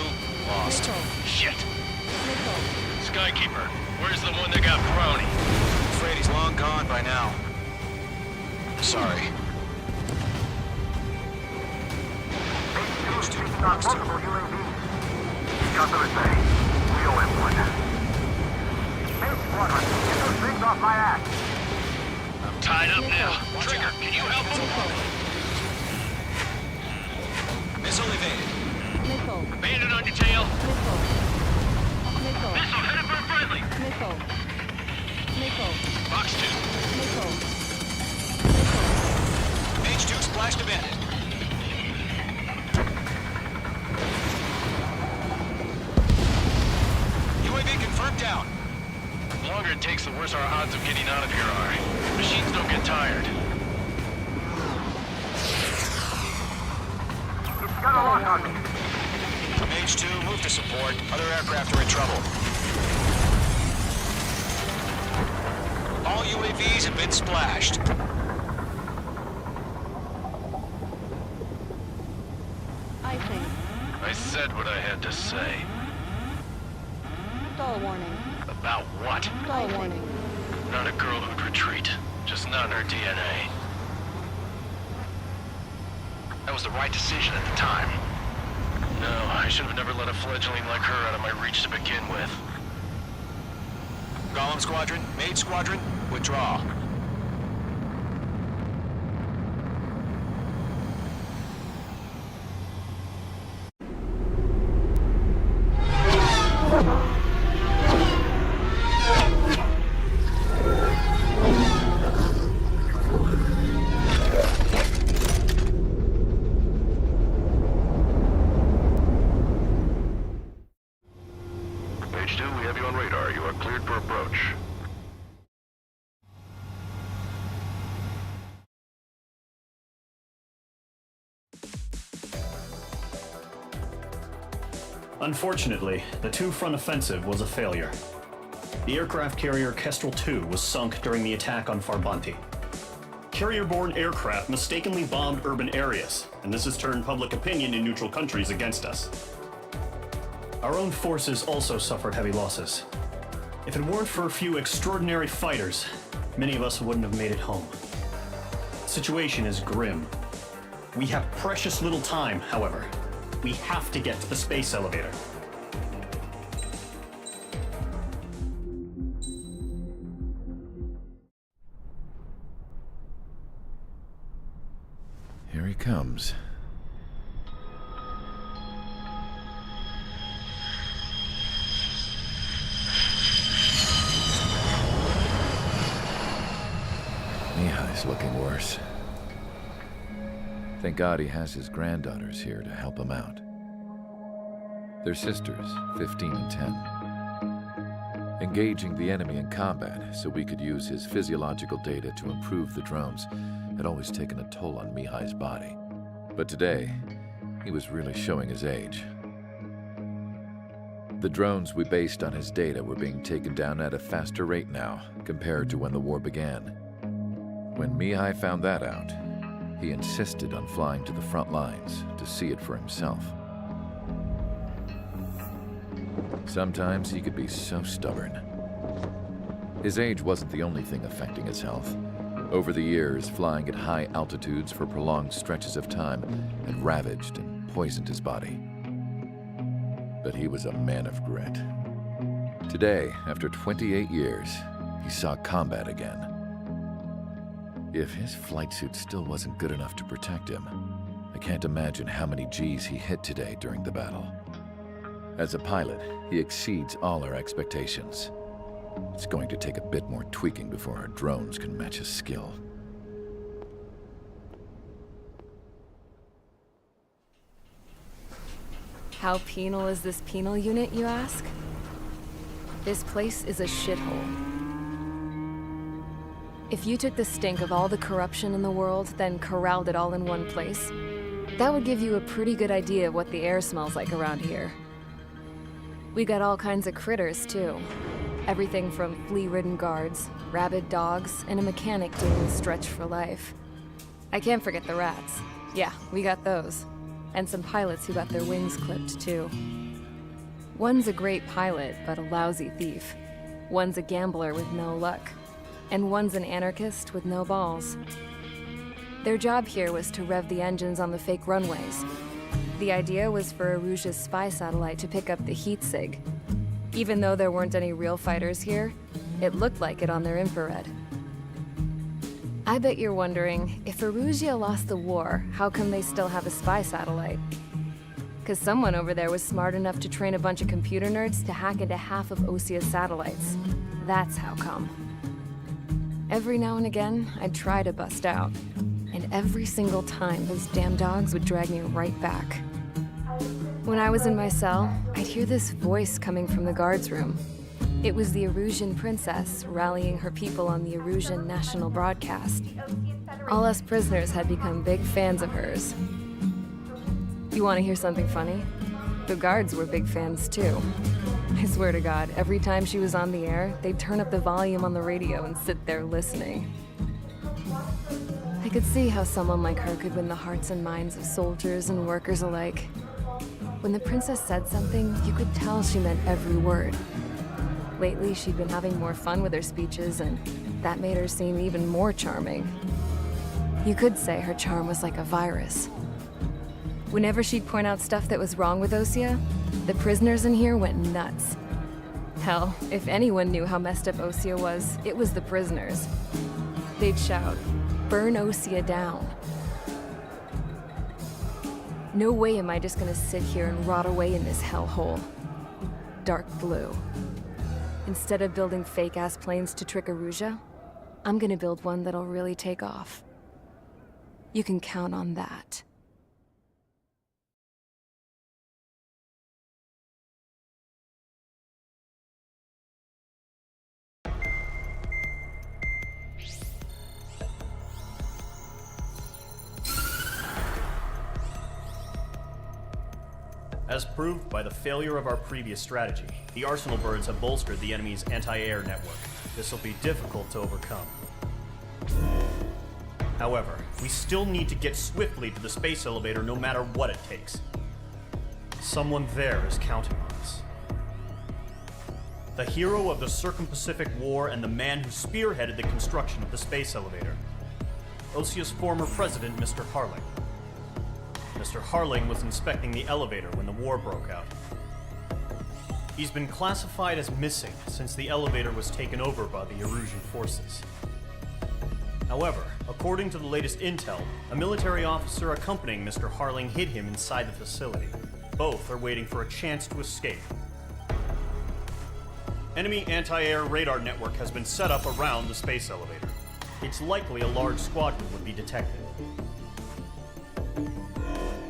lost. Shit. Skykeeper, where's the one that got Brownie? Afraid he's long gone by now. Sorry. Mage 2 taking on multiple UAVs. Got them at bay. We owe him one. Main Squadron, get those things off my ass. I'm tied up now. Trigger, can you help him? Missile evaded. Bandit on your tail. Missile headed for a friendly. Box 2. Mage 2 splashed a bandit. UAV confirmed down. The longer it takes, the worse our odds of getting out of here are. Machines don't get tired. It's got a lock on me. Mage 2, move to support. Other aircraft are in trouble. All UAVs have been splashed. I said what I had to say. Stall warning. About what? Stall warning. Not a girl who'd retreat. Just not in her DNA. That was the right decision at the time. No, I should have never let a fledgling like her out of my reach to begin with. Golem Squadron, Mage Squadron, withdraw. approach. Unfortunately, the two-front offensive was a failure. The aircraft carrier Kestrel II was sunk during the attack on Farbanti. Carrier-borne aircraft mistakenly bombed urban areas, and this has turned public opinion in neutral countries against us. Our own forces also suffered heavy losses. If it weren't for a few extraordinary fighters, many of us wouldn't have made it home. The situation is grim. We have precious little time, however. We have to get to the space elevator. Here he comes. Mihai's looking worse. Thank God he has his granddaughters here to help him out. They're sisters, 15 and 10. Engaging the enemy in combat so we could use his physiological data to improve the drones had always taken a toll on Mihai's body. But today, he was really showing his age. The drones we based on his data were being taken down at a faster rate now compared to when the war began. When Mihai found that out, he insisted on flying to the front lines to see it for himself. Sometimes he could be so stubborn. His age wasn't the only thing affecting his health. Over the years, flying at high altitudes for prolonged stretches of time had ravaged and poisoned his body. But he was a man of grit. Today, after 28 years, he saw combat again. If his flight suit still wasn't good enough to protect him, I can't imagine how many Gs he hit today during the battle. As a pilot, he exceeds all our expectations. It's going to take a bit more tweaking before our drones can match his skill. How penal is this penal unit, you ask? This place is a shithole. If you took the stink of all the corruption in the world, then corralled it all in one place, that would give you a pretty good idea of what the air smells like around here. We got all kinds of critters, too. Everything from flea-ridden guards, rabid dogs, and a mechanic doing the stretch for life. I can't forget the rats. Yeah, we got those. And some pilots who got their wings clipped, too. One's a great pilot, but a lousy thief. One's a gambler with no luck. And one's an anarchist with no balls. Their job here was to rev the engines on the fake runways. The idea was for Aruja's spy satellite to pick up the heat sig. Even though there weren't any real fighters here, it looked like it on their infrared. I bet you're wondering, if Aruja lost the war, how come they still have a spy satellite? 'Cause someone over there was smart enough to train a bunch of computer nerds to hack into half of Osia's satellites. That's how come. Every now and again, I'd try to bust out. And every single time, those damn dogs would drag me right back. When I was in my cell, I'd hear this voice coming from the guards room. It was the Arusian princess rallying her people on the Arusian national broadcast. All us prisoners had become big fans of hers. You want to hear something funny? The guards were big fans too. I swear to God, every time she was on the air, they'd turn up the volume on the radio and sit there listening. I could see how someone like her could win the hearts and minds of soldiers and workers alike. When the princess said something, you could tell she meant every word. Lately, she'd been having more fun with her speeches, and that made her seem even more charming. You could say her charm was like a virus. Whenever she'd point out stuff that was wrong with Osia, the prisoners in here went nuts. Hell, if anyone knew how messed up Osia was, it was the prisoners. They'd shout, "Burn Osia down." No way am I just gonna sit here and rot away in this hellhole. Dark blue. Instead of building fake-ass planes to trick Aruja, I'm gonna build one that'll really take off. You can count on that. As proved by the failure of our previous strategy, the Arsenal birds have bolstered the enemy's anti-air network. This will be difficult to overcome. However, we still need to get swiftly to the space elevator no matter what it takes. Someone there is counting on us. The hero of the Circum-Pacific War and the man who spearheaded the construction of the space elevator. Osia's former president, Mr. Harling. Mr. Harling was inspecting the elevator when the war broke out. He's been classified as missing since the elevator was taken over by the Erusian forces. However, according to the latest intel, a military officer accompanying Mr. Harling hid him inside the facility. Both are waiting for a chance to escape. Enemy anti-air radar network has been set up around the space elevator. It's likely a large squadron would be detected.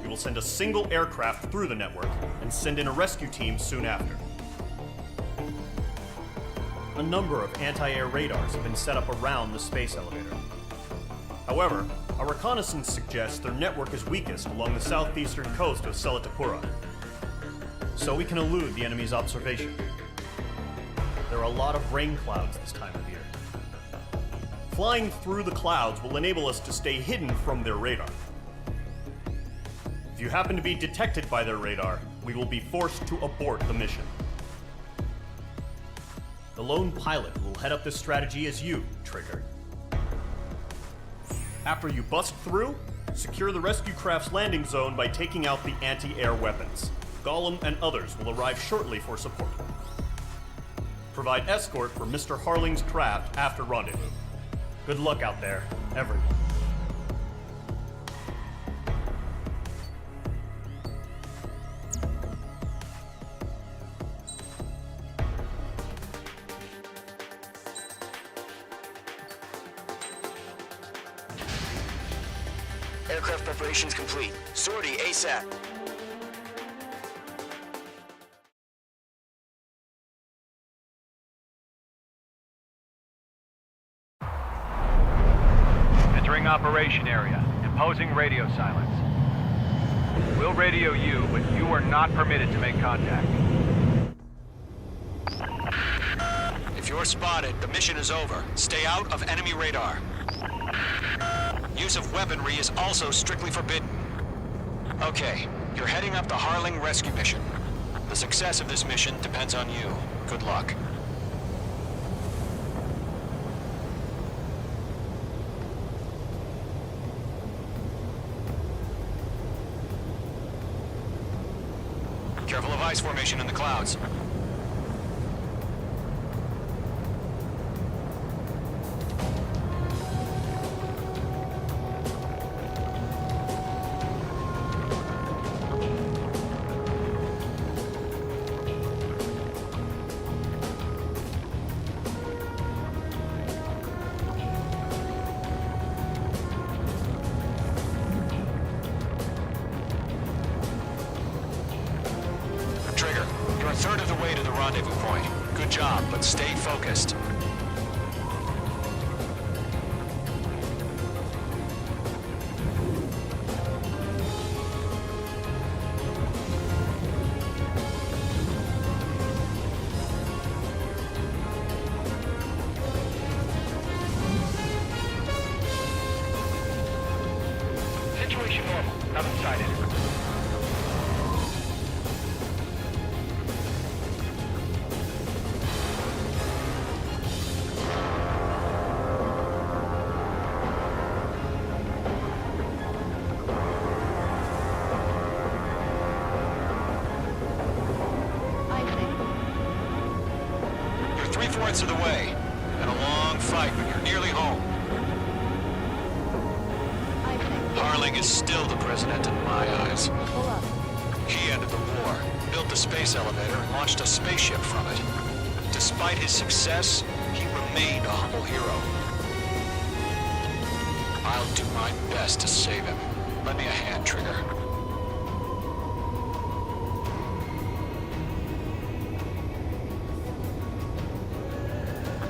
We will send a single aircraft through the network and send in a rescue team soon after. A number of anti-air radars have been set up around the space elevator. However, our reconnaissance suggests their network is weakest along the southeastern coast of Selatapura, so we can elude the enemy's observation. There are a lot of rain clouds this time of year. Flying through the clouds will enable us to stay hidden from their radar. If you happen to be detected by their radar, we will be forced to abort the mission. The lone pilot will head up this strategy as you, Trigger. After you bust through, secure the rescue craft's landing zone by taking out the anti-air weapons. Gollum and others will arrive shortly for support. Provide escort for Mr. Harling's craft after rendezvous. Good luck out there, everyone. Aircraft preparations complete. Sortie ASAP. Entering operation area. Imposing radio silence. We'll radio you, but you are not permitted to make contact. If you're spotted, the mission is over. Stay out of enemy radar. Use of weaponry is also strictly forbidden. Okay, you're heading up the Harling rescue mission. The success of this mission depends on you. Good luck. Careful of ice formation in the clouds. You're a third of the way to the rendezvous point. Good job, but stay focused. Situation normal. Nothing sighted. Of the way. Been a long fight, but you're nearly home. Harling is still the president in my eyes. He ended the war, built the space elevator, and launched a spaceship from it. Despite his success, he remained a humble hero. I'll do my best to save him. Lend me a hand, Trigger.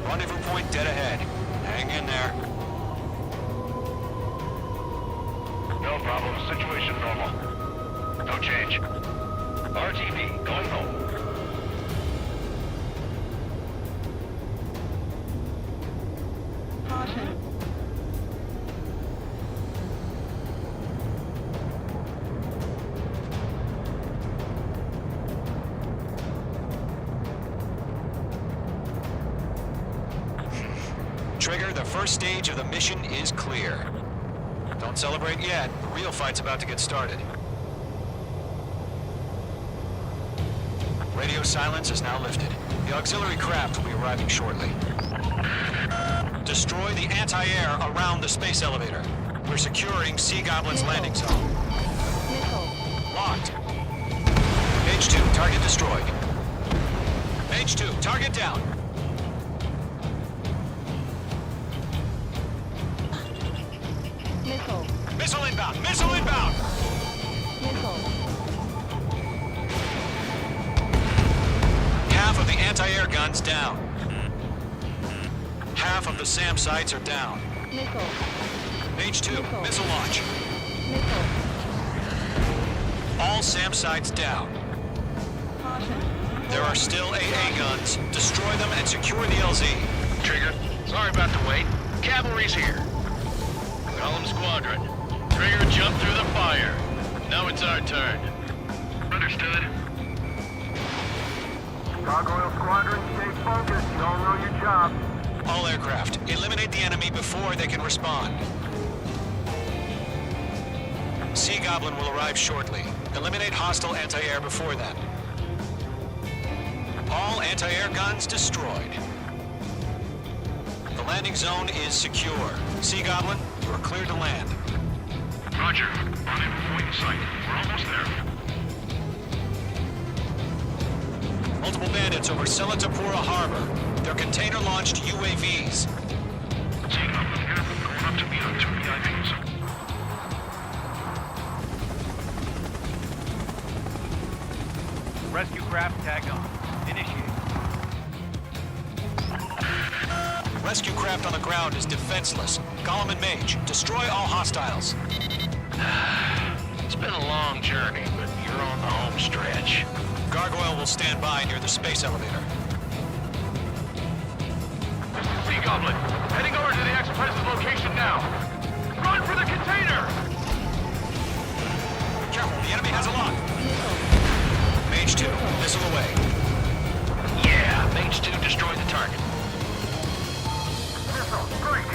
Rendezvous point dead ahead. Hang in there. No problem. Situation normal. No change. RTB, going home. Trigger, the first stage of the mission is clear. Don't celebrate yet. The real fight's about to get started. Radio silence is now lifted. The auxiliary craft will be arriving shortly. Destroy the anti-air around the space elevator. We're securing Sea Goblin's landing zone. Locked. Page 2, target destroyed. Page 2, target down. Missile inbound! Missile inbound! Half of the anti-air guns down. Half of the SAM sites are down. Page 2, missile launch. All SAM sites down. There are still AA guns. Destroy them and secure the LZ. Trigger, sorry about the wait. Cavalry's here. Column Squadron. Trigger jumped through the fire. Now it's our turn. Understood. Gargoyle Squadron, stay focused. You all know your job. All aircraft, eliminate the enemy before they can respond. Sea Goblin will arrive shortly. Eliminate hostile anti-air before then. All anti-air guns destroyed. The landing zone is secure. Sea Goblin, you are cleared to land. Roger. On in point in sight. We're almost there. Multiple bandits over Selatapura Harbor. They're container-launched UAVs. Sea Goblin here. Going up to meet on 2 VIPs. Rescue craft tagged on. Initiate. Rescue craft on the ground is defenseless. Gollum and Mage, destroy all hostiles. It's been a long journey, but you're on the home stretch. Gargoyle will stand by near the space elevator. Sea Goblin, heading over to the Express's location now. Run for the container! Careful, the enemy has a lock. Mage 2, missile away. Yeah, Mage 2 destroyed the target. Missile, strike!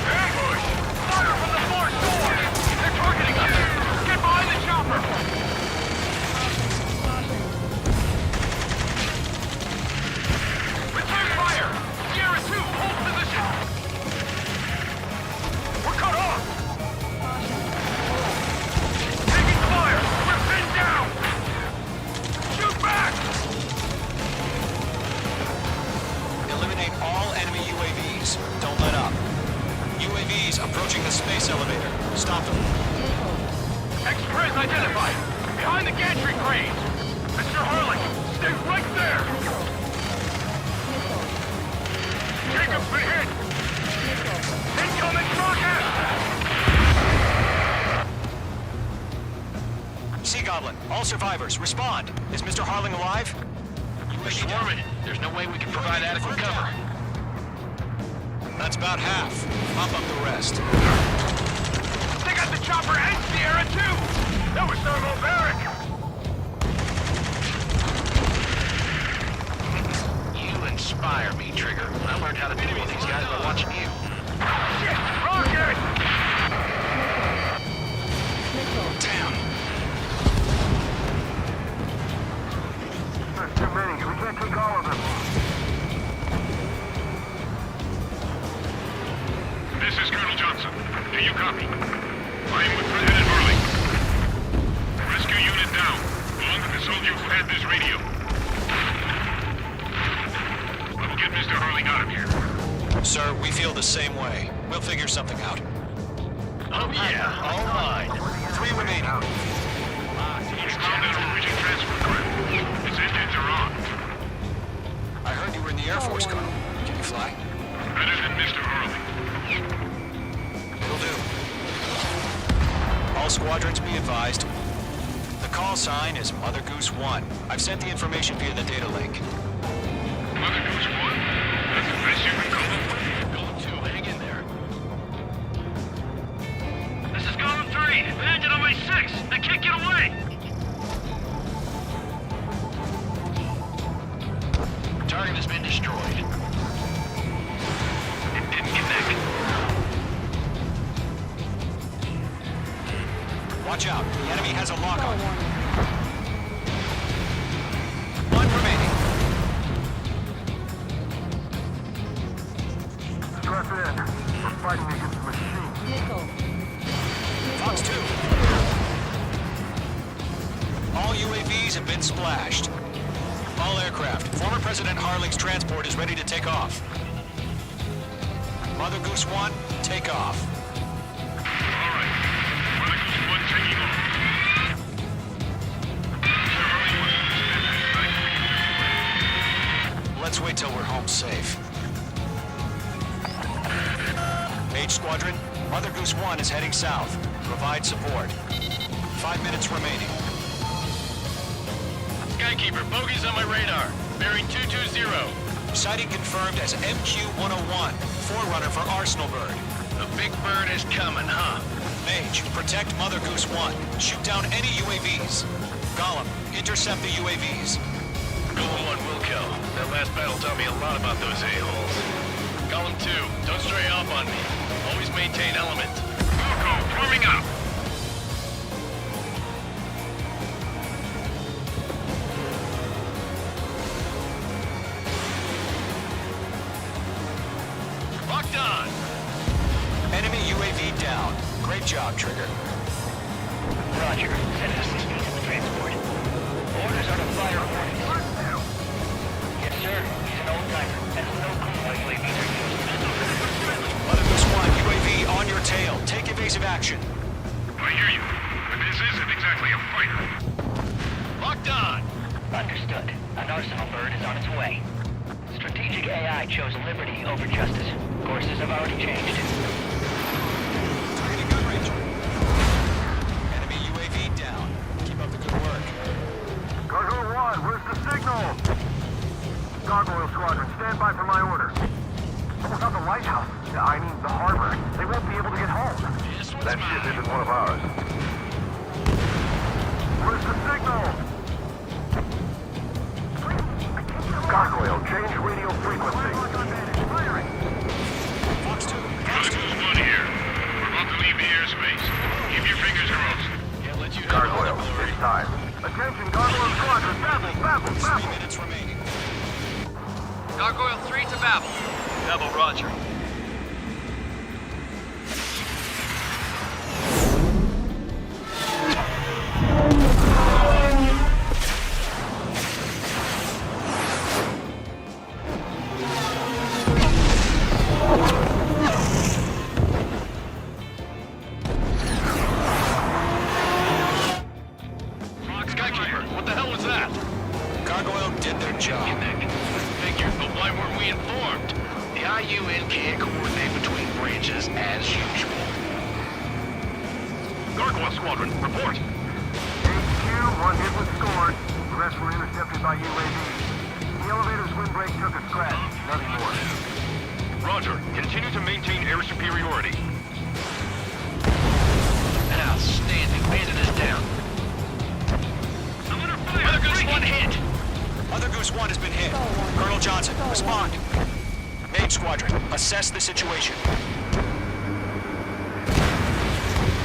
Ambush! Fire from the fort door! They're targeting us! Get behind the chopper! Return fire! Sierra 2, hold position! We're cut off! Taking fire! We're pinned down! Shoot back! Eliminate all enemy UAVs. Don't let up. UAVs approaching the space elevator. Stop them. Express identified! Behind the gantry crane! Mr. Harley, stay right there! Jacob's been hit! Incoming rocket! Sea Goblin, all survivors, respond. Is Mr. Harling alive? We're swarming. There's no way we can provide adequate cover. That's about half. Mop up the rest. They got the chopper and Sierra too! That was thermobaric! You inspire me, Trigger. I learned how to deal with these guys by watching you. Shit! Rocket! Damn. There's too many. We can't take all of them. This is Colonel Johnson. Do you copy? I am with Lieutenant Hurley. Rescue unit down. Belong to the soldier who had this radio. We'll get Mr. Hurley out of here. Sir, we feel the same way. We'll figure something out. Oh yeah, all mine. 3 remaining. He's found that Norwegian transfer craft. Its engines are on. I heard you were in the Air Force, Colonel. Can you fly? Better than Mr. Hurley. It'll do. sign is Mother Goose 1. I've sent the information via the data link. Mother Goose 1? That's the best you can call it? Golem 2, hang in there. This is Golem 3. Landed on my 6. I can't get away. Target has been destroyed. It didn't connect. Watch out. The enemy has a lock on. One remaining. Strap in. We're fighting against the machine. Fox 2. All UAVs have been splashed. All aircraft. Former President Harling's transport is ready to take off. Mother Goose 1, take off. All right. Mother Goose 1 taking off. Let's wait till we're home safe. Mage Squadron, Mother Goose 1 is heading south. Provide support. 5 minutes remaining. Skykeeper, bogeys on my radar. Bearing 220. Sighting confirmed as MQ-101, forerunner for Arsenal Bird. The big bird is coming, huh? Mage, protect Mother Goose 1. Shoot down any UAVs. Golem, intercept the UAVs. Golem 1 will kill. That last battle taught me a lot about those a-holes. Golem 2, don't stray off on me. Always maintain element. Wilco, forming up. Locked on. Enemy UAV down. Great job, Trigger. Roger. Send assistance to the transport. Orders are to fire warnings. Yes, sir. He's an old-timer. Has no clue how UAVs are used. Mother Goose 1, UAV on your tail. Take evasive action. I hear you, but this isn't exactly a fighter. Locked on. Understood. An Arsenal Bird is on its way. Strategic AI chose liberty over justice. Courses have already changed. Targeting gun range. Enemy UAV down. Keep up the good work. Gargoyle 1, where's the signal? Gargoyle Squadron, stand by for my order. Someone's on the lighthouse. I mean, the harbor. They won't be able to get home. That ship isn't one of ours. Where's the signal? Gargoyle, change radio frequency. Fox 2. Fox 2 1 here. We're about to leave the airspace. Keep your fingers crossed. Can't let you have Gargoyle, all the glory. it's time. Attention, Gargoyle Squadron, babble, babble, 3 babble. minutes remaining. Gargoyle 3 to Babel. Babel, roger. Skykeeper, what the hell was that? Gargoyle did their job. Figures, but why weren't we informed? The IUN can't coordinate between branches as usual. Gargoyle Squadron, report. HQ, one hit was scored. The rest were intercepted by UAVs. The elevator's windbreak took a scratch. Nothing more. Roger. Continue to maintain air superiority. Outstanding. Bandit is down. I'm under fire! Mother Goose 1 hit. Mother Goose 1 has been hit. Colonel Johnson, respond. Mage Squadron, assess the situation.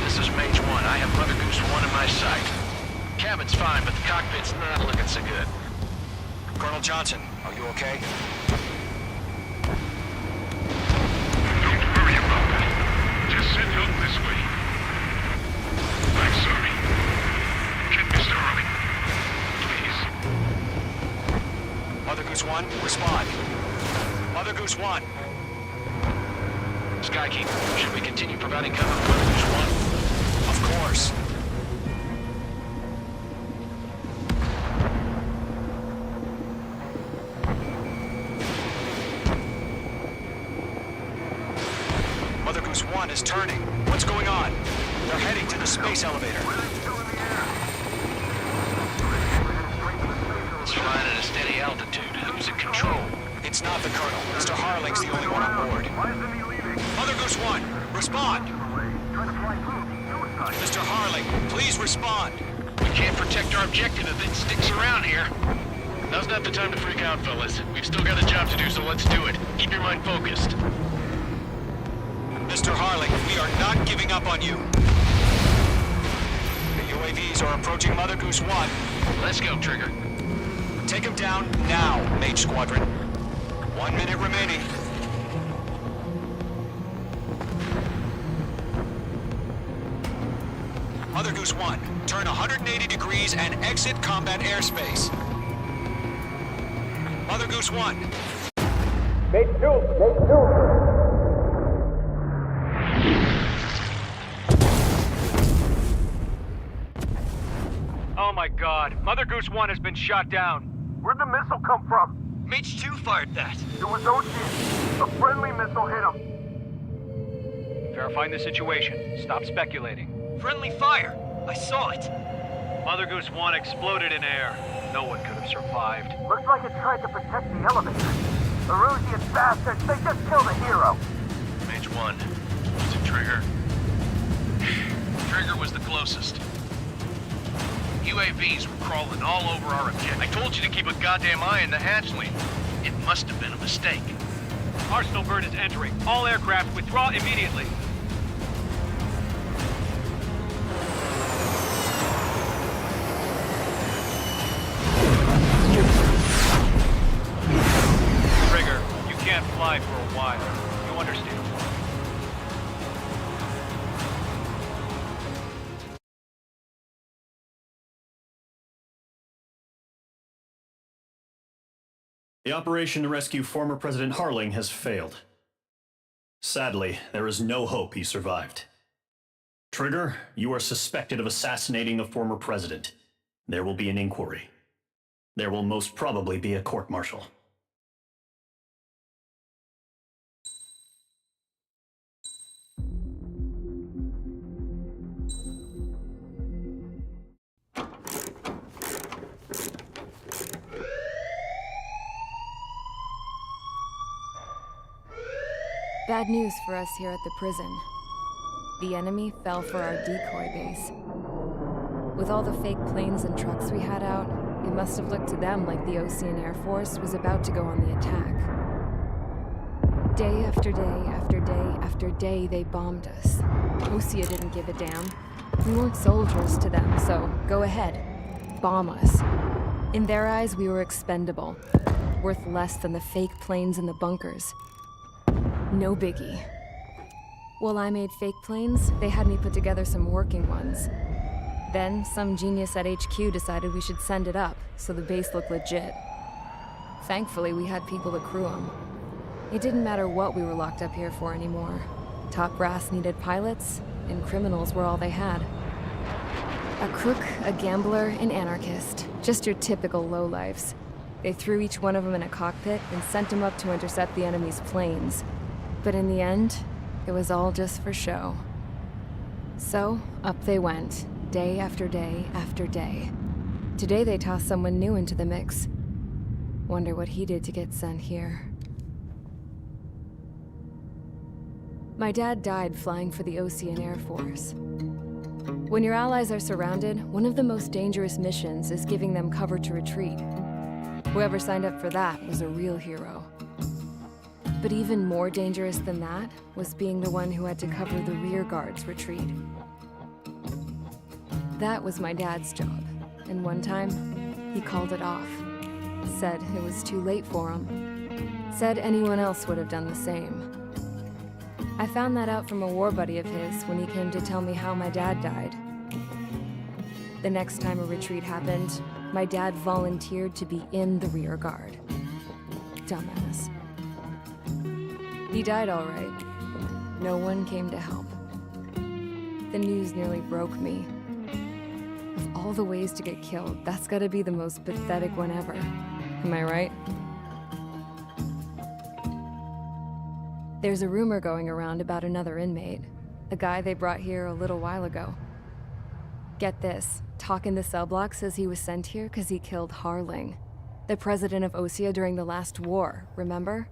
This is Mage 1. I have Mother Goose 1 in my sight. Cabin's fine, but the cockpit's not looking so good. Colonel Johnson, are you okay? Don't worry about that. Just send help this way. I'm sorry. Get Mr. Harley. Please. Mother Goose 1, respond. Mother Goose 1. Skykeeper, should we continue providing cover for Mother Goose 1? Of course. Mother Goose 1 is turning. What's going on? They're heading to the space elevator. Still in the air. altitude. Who's in control? It's not the Colonel. Mr. Harling's the only one on board. Mother Goose 1, respond! Mr. Harling, please respond! We can't protect our objective if it sticks around here. Now's not the time to freak out, fellas. We've still got a job to do, so let's do it. Keep your mind focused. Mr. Harling, we are not giving up on you. The UAVs are approaching Mother Goose 1. Let's go, Trigger. Take him down now, Mage Squadron. 1 minute remaining. Mother Goose 1, turn 180 degrees and exit combat airspace. Mother Goose 1. Mate 2, Mate 2. Oh my god, Mother Goose 1 has been shot down. Where'd the missile come from? Mage 2 fired that. It was Ocean. A friendly missile hit him. Verifying the situation. Stop speculating. Friendly fire. I saw it. Mother Goose 1 exploded in air. No one could have survived. Looks like it tried to protect the elevator. Erusian bastards, they just killed a hero. Mage 1. Is it Trigger? Trigger was the closest. UAVs were crawling all over our objective. I told you to keep a goddamn eye in the hatchling. It must have been a mistake. Arsenal bird is entering. All aircraft withdraw immediately. Trigger, you can't fly for a while. You understand? The operation to rescue former President Harling has failed. Sadly, there is no hope he survived. Trigger, you are suspected of assassinating the former president. There will be an inquiry. There will most probably be a court-martial. Bad news for us here at the prison. The enemy fell for our decoy base. With all the fake planes and trucks we had out, it must have looked to them like the Ocean Air Force was about to go on the attack. Day after day after day after day, they bombed us. Osea didn't give a damn. We weren't soldiers to them, so go ahead. Bomb us. In their eyes, we were expendable. Worth less than the fake planes in the bunkers. No biggie. While I made fake planes, they had me put together some working ones. Then, some genius at HQ decided we should send it up, so the base looked legit. Thankfully, we had people to crew them. It didn't matter what we were locked up here for anymore. Top brass needed pilots, and criminals were all they had. A crook, a gambler, an anarchist. Just your typical lowlifes. They threw each one of them in a cockpit and sent them up to intercept the enemy's planes. But in the end, it was all just for show. So, up they went, day after day after day. Today they tossed someone new into the mix. Wonder what he did to get sent here. My dad died flying for the Ocean Air Force. When your allies are surrounded, one of the most dangerous missions is giving them cover to retreat. Whoever signed up for that was a real hero. But even more dangerous than that was being the one who had to cover the rear guard's retreat. That was my dad's job, and one time, he called it off. Said it was too late for him. Said anyone else would have done the same. I found that out from a war buddy of his when he came to tell me how my dad died. The next time a retreat happened, my dad volunteered to be in the rear guard. Dumbass. He died all right. No one came to help. The news nearly broke me. Of all the ways to get killed, that's gotta be the most pathetic one ever. Am I right? There's a rumor going around about another inmate. A guy they brought here a little while ago. Get this, talk in the cell block says he was sent here because he killed Harling. The president of Osea during the last war, remember?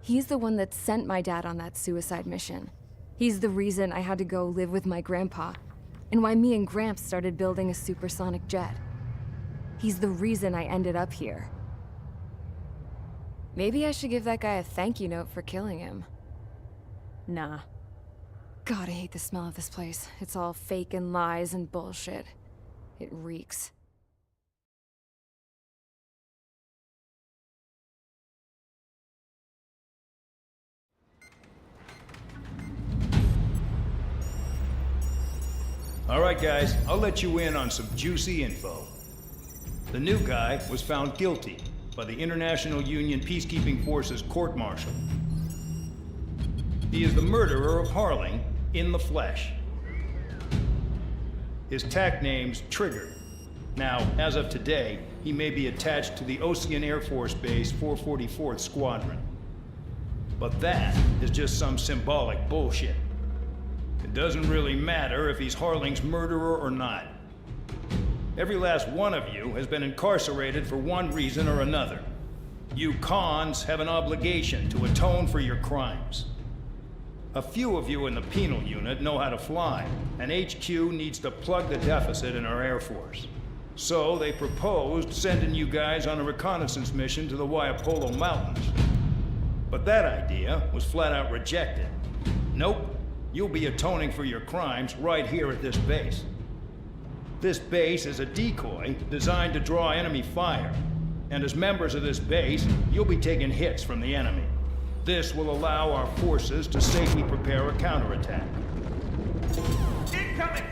He's the one that sent my dad on that suicide mission. He's the reason I had to go live with my grandpa, and why me and Gramps started building a supersonic jet. He's the reason I ended up here. Maybe I should give that guy a thank you note for killing him. Nah. God, I hate the smell of this place. It's all fake and lies and bullshit. It reeks. All right, guys, I'll let you in on some juicy info. The new guy was found guilty by the International Union Peacekeeping Forces court-martial. He is the murderer of Harling in the flesh. His tag name's Trigger. Now, as of today, he may be attached to the Ocean Air Force Base 444th Squadron. But that is just some symbolic bullshit. It doesn't really matter if he's Harling's murderer or not. Every last one of you has been incarcerated for one reason or another. You cons have an obligation to atone for your crimes. A few of you in the penal unit know how to fly, and HQ needs to plug the deficit in our Air Force. So they proposed sending you guys on a reconnaissance mission to the Waiapolo Mountains. But that idea was flat out rejected. Nope, you'll be atoning for your crimes right here at this base. This base is a decoy designed to draw enemy fire, and as members of this base, you'll be taking hits from the enemy. This will allow our forces to safely prepare a counterattack. Incoming!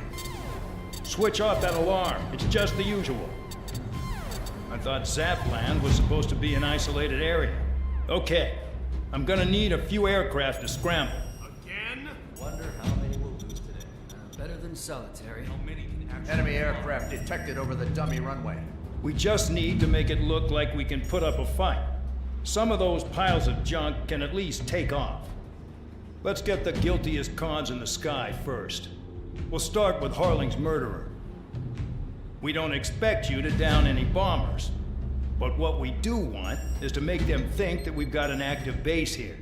Switch off that alarm. It's just the usual. I thought Zapland was supposed to be an isolated area. Okay, I'm gonna need a few aircraft to scramble. Again? Wonder how many we'll lose today. Better than solitary. How many can actually... Enemy aircraft detected over the dummy runway. We just need to make it look like we can put up a fight. Some of those piles of junk can at least take off. Let's get the guiltiest cons in the sky first. We'll start with Harling's murderer. We don't expect you to down any bombers, but what we do want is to make them think that we've got an active base here.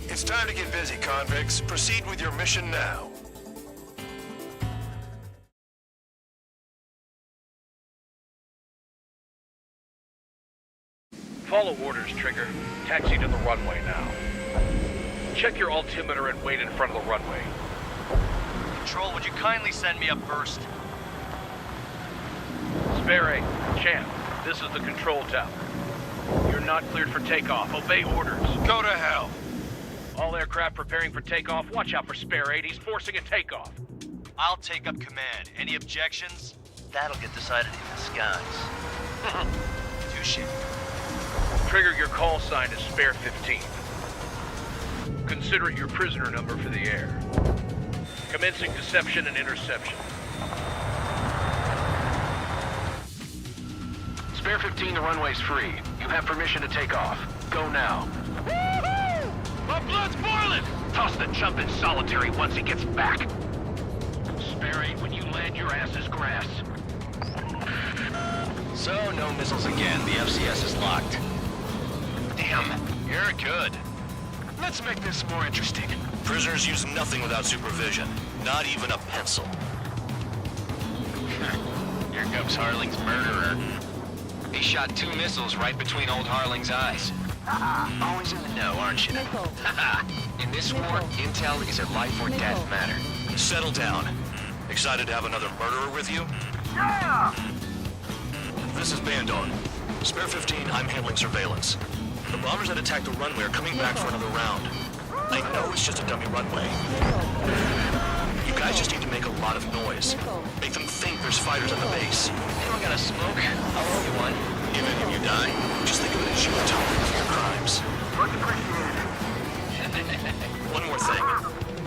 It's time to get busy, convicts. Proceed with your mission now. Follow orders, Trigger. Taxi to the runway now. Check your altimeter and wait in front of the runway. Control, would you kindly send me up first? Spare 8, Champ, this is the control tower. You're not cleared for takeoff. Obey orders. Go to hell. All aircraft preparing for takeoff. Watch out for Spare 8. He's forcing a takeoff. I'll take up command. Any objections? That'll get decided in the skies. Touche. Trigger, your call sign is Spare 15. Consider it your prisoner number for the air. Commencing deception and interception. Spare 15, the runway's free. You have permission to take off. Go now. My blood's boiling! Toss the jump in solitary once he gets back. Spare 8, when you land, your ass is grass. So, no missiles again. The FCS is locked. Damn, you're good. Let's make this more interesting. Prisoners use nothing without supervision. Not even a pencil. Here comes Harling's murderer. He shot 2 missiles right between old Harling's eyes. Always in the know, aren't you? In this war, intel is a life or death matter. Settle down. Excited to have another murderer with you? Yeah! This is Bandon. Spare 15, I'm handling surveillance. The bombers that attacked the runway are coming back for another round. I know it's just a dummy runway. You guys just need to make a lot of noise. Make them think there's fighters on the base. Anyone got a smoke? I'll roll you one. If any of you die, just think of it as you atoning for your crimes. Much appreciated. One more thing.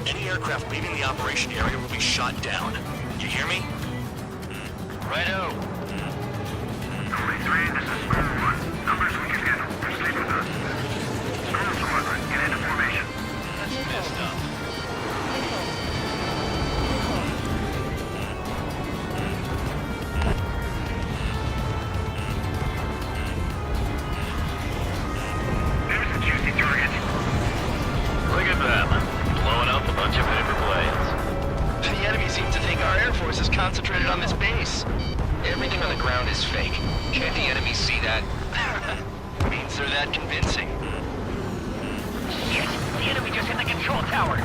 Any aircraft leaving the operation area will be shot down. You hear me? Righto. is fake. Can't the enemy see that? Means they're that convincing. Shit! The enemy just hit the control tower!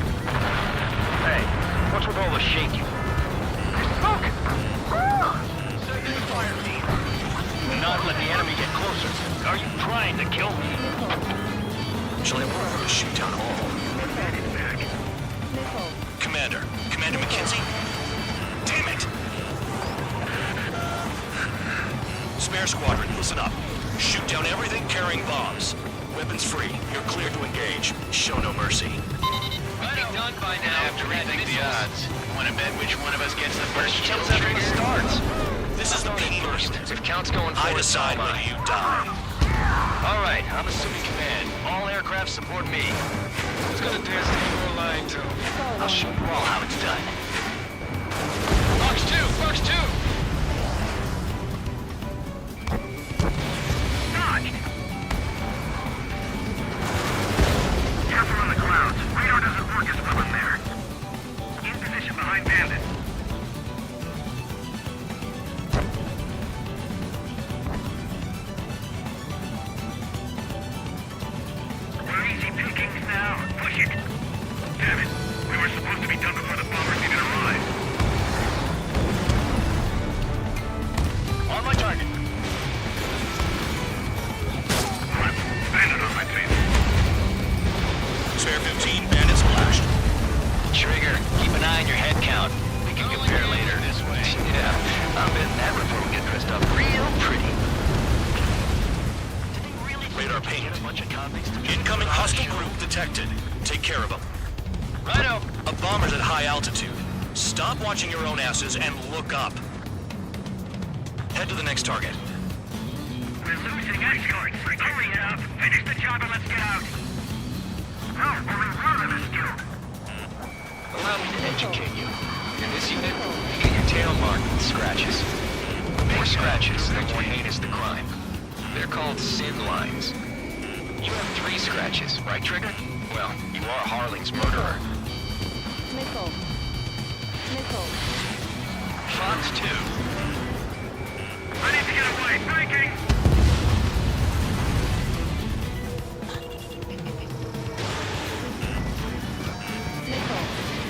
Hey, what's with all the shaking? There's smoke! Second fire team! Do not let the enemy get closer. Are you trying to kill me? Shall I order them to shoot down all? Commander McKenzie? Damn it! Spare squadron, listen up. Shoot down everything carrying bombs. Weapons free. You're cleared to engage. Show no mercy. Might be done by now. I have to rethink the odds. Want to bet which one of us gets the first kills after it starts? This is the first. If Count's going I forward, decide so am whether you die. All right, I'm assuming command. All aircraft support me. Who's gonna dance the eagle line too? I'll show you all how it's done. Fox 2! Fox 2! Dodge! Careful on the clouds. Radar doesn't work as well in there. In position behind Bandit. We're easy pickings now. Push it. Damn it. We were supposed to be done before the bombers even arrived. On my target. Bandit on my team. Spare 15, bandit splashed. Trigger, keep an eye on your head count. We can compare later this way. Yeah, I'm betting that before we get dressed up real pretty. Radar ping. Incoming hostile group detected. Take care of them. Righto. A bomber's at high altitude. Stop watching your own asses and look up. Head to the next target. We're losing escorts. Hurry up. Finish the job and let's get out. No, we're in front of this dude. Allow me to educate you. In this unit, you get your tail marked with scratches. The more scratches, the more heinous the crime. They're called sin lines. You have 3 scratches, right, Trigger? Well, you are Harling's murderer. Missile. Missile. Fox 2. Ready to get away. Breaking.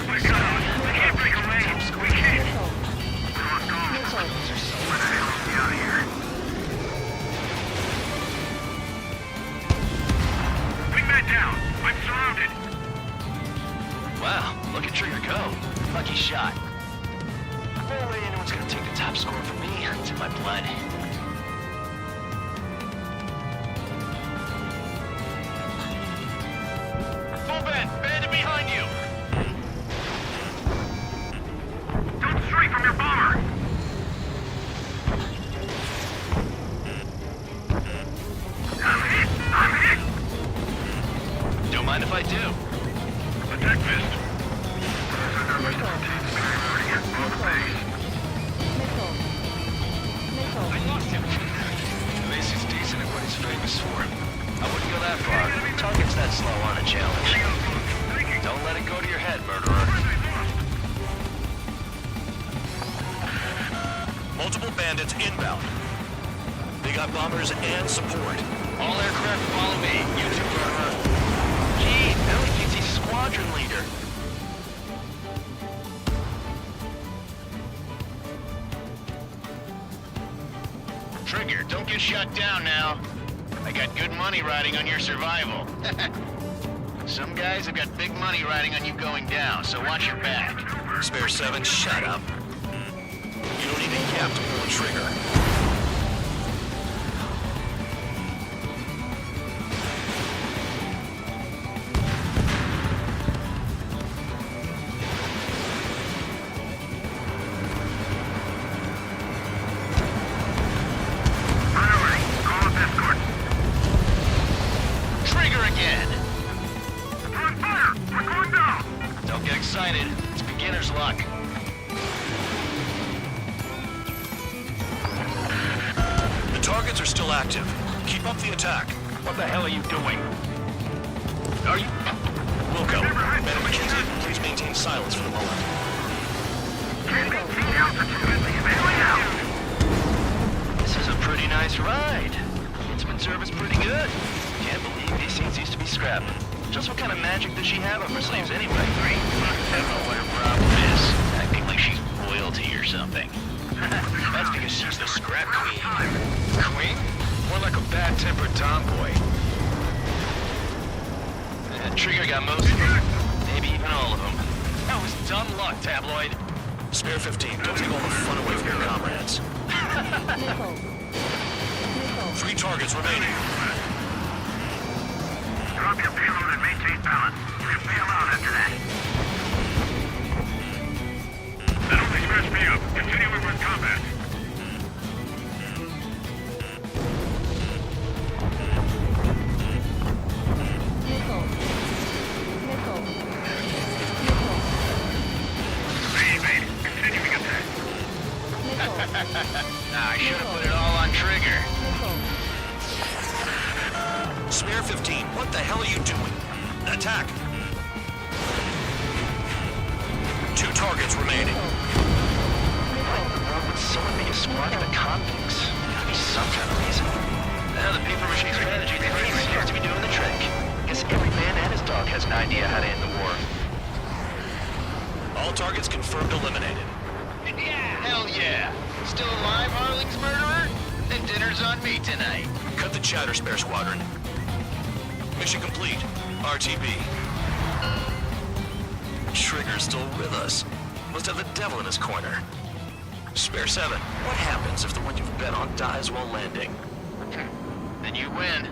We're cut off. We can't break away. We can't. Locked off. Where the hell is he out of here? Wingman down. I'm surrounded. Wow, look at Trigger go. Lucky shot. No way anyone's gonna take the top score from me. It's in my blood. Full bend. Bandit behind you. Don't stray from your bomber. I'm hit. Don't mind if I do. Attack missed. I lost him. At least he's decent at what he's famous for. I wouldn't go that far. Target's that slow on a challenge. Don't let it go to your head, murderer. Multiple bandits inbound. They got bombers and support. All aircraft follow me. You two, murderer. Gee, Billy thinks he's squadron leader. Trigger, don't get shut down now. I got good money riding on your survival. Some guys have got big money riding on you going down, so watch your back. Spare 7, shut up. You don't need a gap to pull a trigger. Trigger again! We're on fire! We're going down! Don't get excited. It's beginner's luck. The targets are still active. Keep up the attack. What the hell are you doing? Are you... Wilco, Madam McKenzie, please maintain silence for the moment. Can't maintain altitude. Bailing out. This nice ride. Instrument service pretty good. Can't believe these things used to be scrapped. Just what kind of magic does she have up her sleeves anyway? I don't know what her problem is. Acting like she's royalty or something. That's because she's the scrap queen. Queen? More like a bad-tempered tomboy. Trigger got most of them. Maybe even all of them. That was dumb luck, Tabloid. Spare 15, don't take all the fun away from your comrades. 3 targets remaining. Drop your payload and maintain balance. We'll bail out after that. That only scratched me up. Continuing with combat. Continuing attack. I should have put it all on Trigger. Spare 15, what the hell are you doing? Attack! 2 targets remaining. Why in the world would someone make a squadron of convicts? Gotta be some kind of reason. Now the paper mache strategy theory seems to be doing the trick. Guess every man and his dog has an idea how to end the war. All targets confirmed eliminated. Yeah! Hell yeah! Still alive, Harling's murderer? Then dinner's on me tonight. Cut the chatter, Spare Squadron. Mission complete. RTB. Trigger's still with us. Must have the devil in his corner. Spare 7, what happens if the one you've bet on dies while landing? Then you win.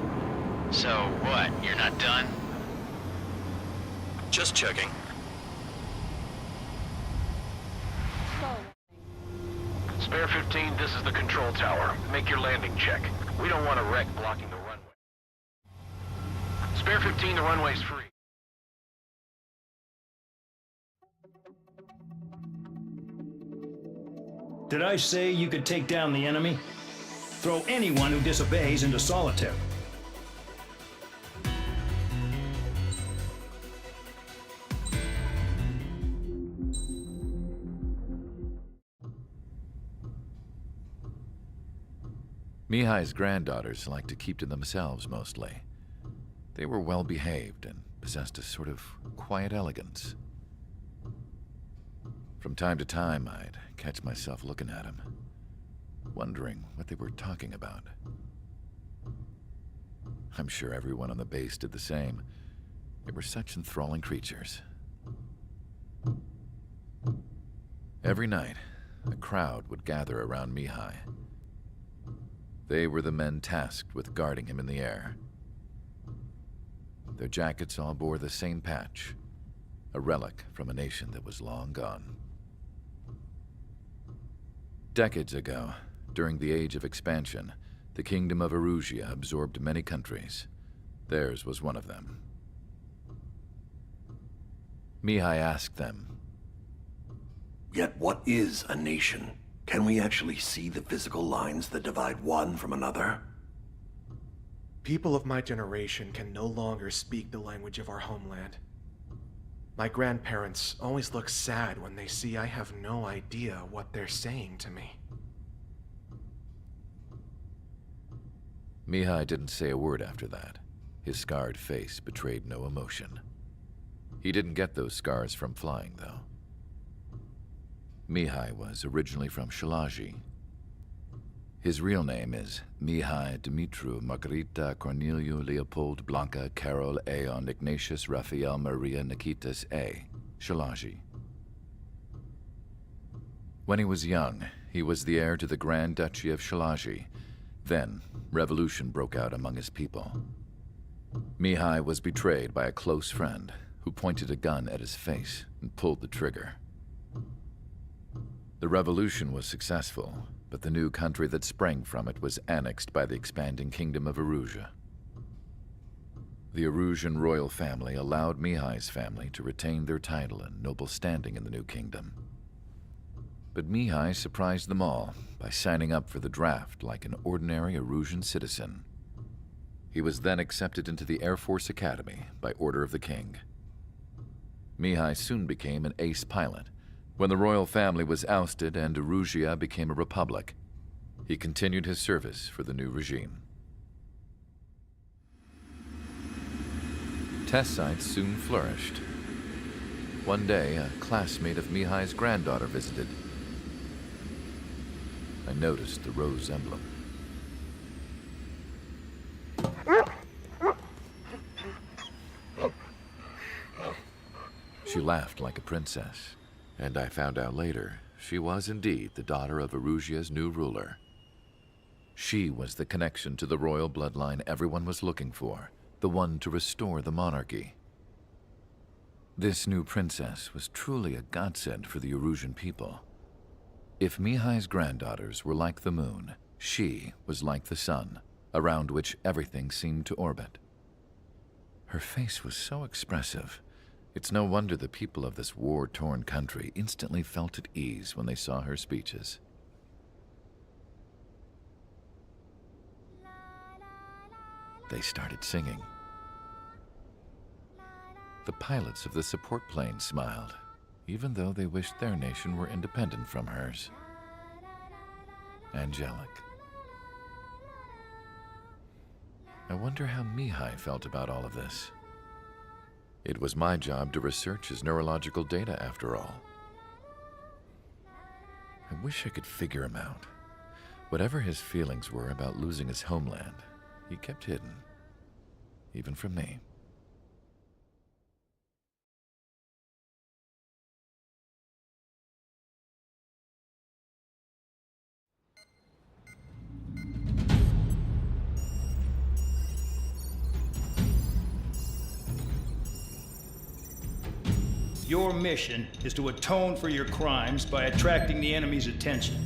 So what, you're not done? Just checking. Spare 15, this is the control tower. Make your landing check. We don't want a wreck blocking the runway. Spare 15, the runway's free. Did I say you could take down the enemy? Throw anyone who disobeys into solitary. Mihai's granddaughters liked to keep to themselves mostly. They were well behaved and possessed a sort of quiet elegance. From time to time, I'd catch myself looking at them, wondering what they were talking about. I'm sure everyone on the base did the same. They were such enthralling creatures. Every night, a crowd would gather around Mihai. They were the men tasked with guarding him in the air. Their jackets all bore the same patch, a relic from a nation that was long gone. Decades ago, during the Age of Expansion, the Kingdom of Erusia absorbed many countries. Theirs was one of them. Mihai asked them, "Yet what is a nation? Can we actually see the physical lines that divide one from another?" People of my generation can no longer speak the language of our homeland. My grandparents always look sad when they see I have no idea what they're saying to me. Mihai didn't say a word after that. His scarred face betrayed no emotion. He didn't get those scars from flying, though. Mihai was originally from Shalaji. His real name is Mihai Dumitru Margarita Corneliu Leopold Blanca Carol Aeon Ignatius Raphael Maria Nikitas A. Shalaji. When he was young, he was the heir to the Grand Duchy of Shalaji. Then, revolution broke out among his people. Mihai was betrayed by a close friend who pointed a gun at his face and pulled the trigger. The revolution was successful, but the new country that sprang from it was annexed by the expanding Kingdom of Erusia. The Erusian royal family allowed Mihai's family to retain their title and noble standing in the new kingdom. But Mihai surprised them all by signing up for the draft like an ordinary Erusian citizen. He was then accepted into the Air Force Academy by order of the king. Mihai soon became an ace pilot. When the royal family was ousted and Erusia became a republic, He continued his service for the new regime. Test sites soon flourished. One day, a classmate of Mihai's granddaughter visited. I noticed the rose emblem. She laughed like a princess, and I found out later she was indeed the daughter of Erusia's new ruler. She was the connection to the royal bloodline everyone was looking for, the one to restore the monarchy. This new princess was truly a godsend for the Erusian people. If Mihai's granddaughters were like the moon, she was like the sun, around which everything seemed to orbit. Her face was so expressive. It's no wonder the people of this war-torn country instantly felt at ease when they saw her speeches. They started singing. The pilots of the support plane smiled, even though they wished their nation were independent from hers. Angelic. I wonder how Mihai felt about all of this. It was my job to research his neurological data, after all. I wish I could figure him out. Whatever his feelings were about losing his homeland, he kept hidden, even from me. Your mission is to atone for your crimes by attracting the enemy's attention.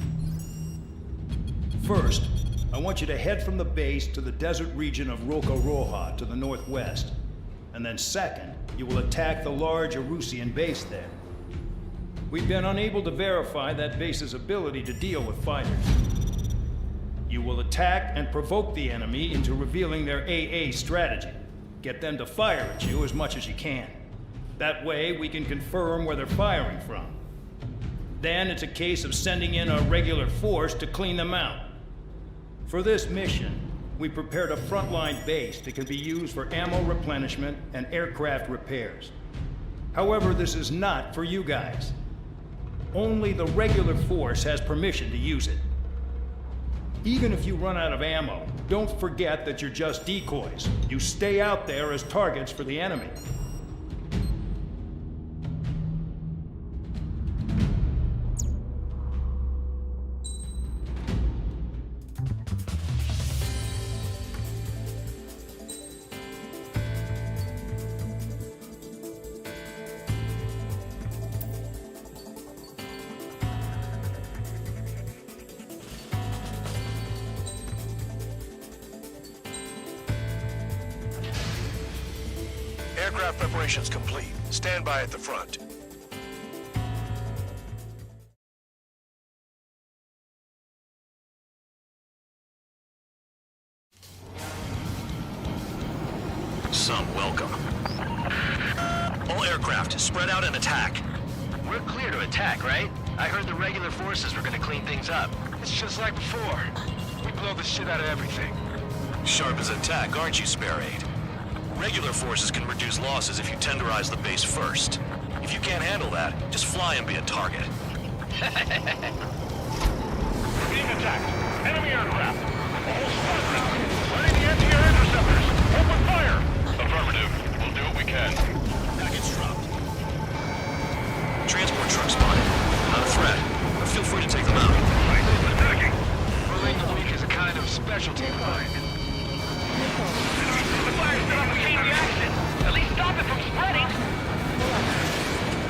First, I want you to head from the base to the desert region of Roca-Roja to the northwest. And then second, you will attack the large Erusian base there. We've been unable to verify that base's ability to deal with fighters. You will attack and provoke the enemy into revealing their AA strategy. Get them to fire at you as much as you can. That way, we can confirm where they're firing from. Then it's a case of sending in a regular force to clean them out. For this mission, we prepared a frontline base that can be used for ammo replenishment and aircraft repairs. However, this is not for you guys. Only the regular force has permission to use it. Even if you run out of ammo, don't forget that you're just decoys. You stay out there as targets for the enemy. Aircraft preparations complete. Stand by at the front. Some welcome. All aircraft, spread out and attack. We're clear to attack, right? I heard the regular forces were gonna clean things up. It's just like before. We blow the shit out of everything. Sharp as attack, aren't you, Spare Aid? Regular forces can reduce losses if you tenderize the base first. If you can't handle that, just fly and be a target. Being attacked. Enemy aircraft. A whole squadron. Ready the anti-air interceptors. Open fire. Affirmative. We'll do what we can. Package dropped. Transport truck spotted. Not a threat, but feel free to take them out. Attacking. Rolling the leak is a kind of specialty of mine. The fire's set off a chain reaction. At least stop it from spreading.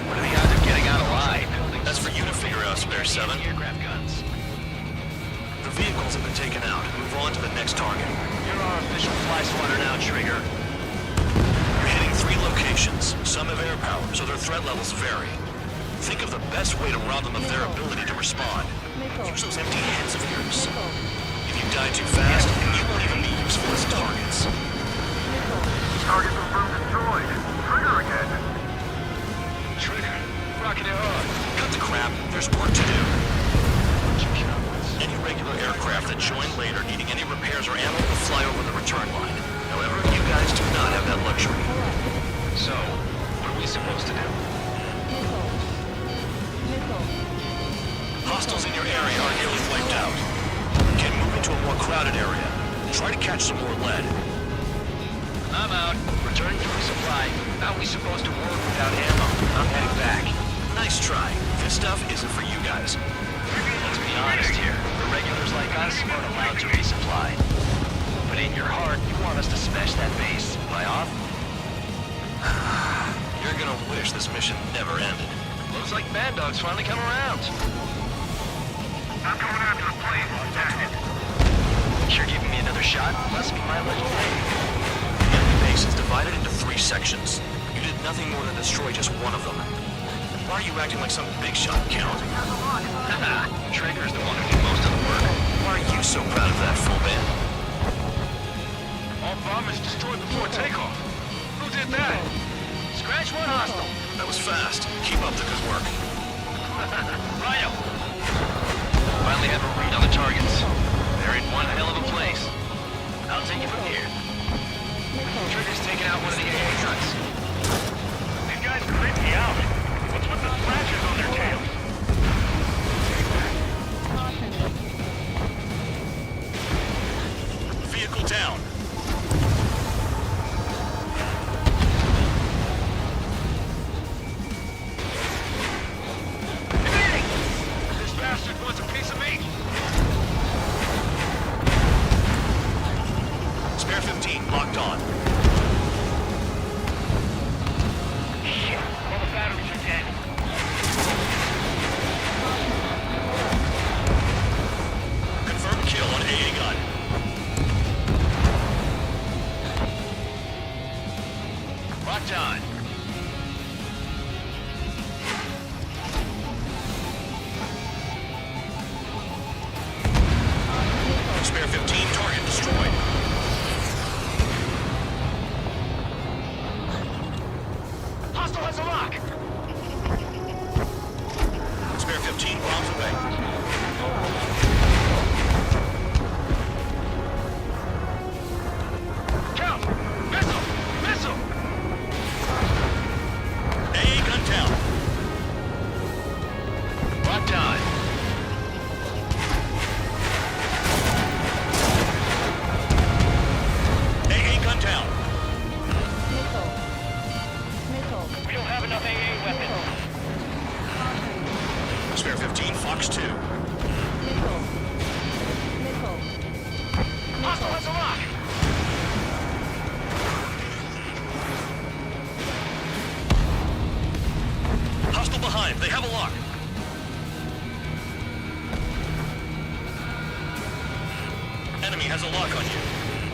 What are the odds of getting out alive? That's for you to figure out, Spare 7. Aircraft guns. The vehicles have been taken out. Move on to the next target. You're our official fly swatter now, Trigger. You're hitting 3 locations. Some have air power, so their threat levels vary. Think of the best way to rob them of their ability to respond. Use those empty heads of yours. If you die too fast, you won't even be useful as targets. Target confirmed destroyed. Trigger again. Trigger. Rocking it hard. Cut the crap. There's work to do. Any regular aircraft that Try to catch some more lead. I'm out. Returning to resupply. How are we supposed to work without ammo? I'm heading back. Nice try. This stuff isn't for you guys. Let's be honest here. The regulars like us aren't allowed to resupply. But in your heart, you want us to smash that base. Am I off? You're gonna wish this mission never ended. Looks like Bad Dog's finally come around. I'm going after the plane. Attack it. You're giving me another shot? Must be my lucky day. The enemy base is divided into 3 sections. You did nothing more than destroy just one of them. Why are you acting like some big shot, Count? Haha, Trigger's the one who did most of the work. Why are you so proud of that, full band? All bombers destroyed before takeoff. Who did that? Scratch one hostile. That was fast. Keep up the good work. Rhino! Finally have a read on the targets. They're in one hell of a place. I'll take it from here. Trigger's taking out one of the AA guns. These guys creep me out. What's with the scratches on their tails? Vehicle down. This bastard wants a piece of me. Spare 15 locked on. Shit, all the batteries are dead. Confirmed kill on AA gun. Locked on. Spare 15 target destroyed. Hostile has a lock. Spare 15 bombs away. Count! Missile! Missile! AA gun down. Locked on. AA gun down. We don't have enough AA weapons. Spare 15 Fox 2. Hostile has a lock. Hostile behind. They have a lock. Enemy has a lock on you.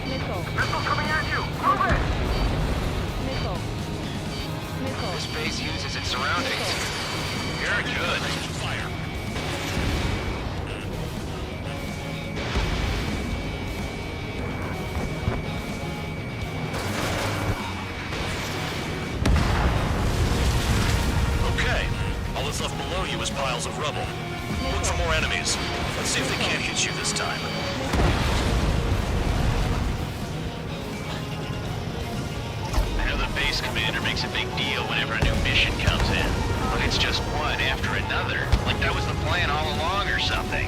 Missile coming at you! Move it! This base uses its surroundings. You're good. Fire. Okay. All that's left below you is piles of rubble. Look for more enemies. Let's see if they can't hit you this time. I know the base commander makes a big deal whenever a new mission comes in, but it's just one after another. Like that was the plan all along or something.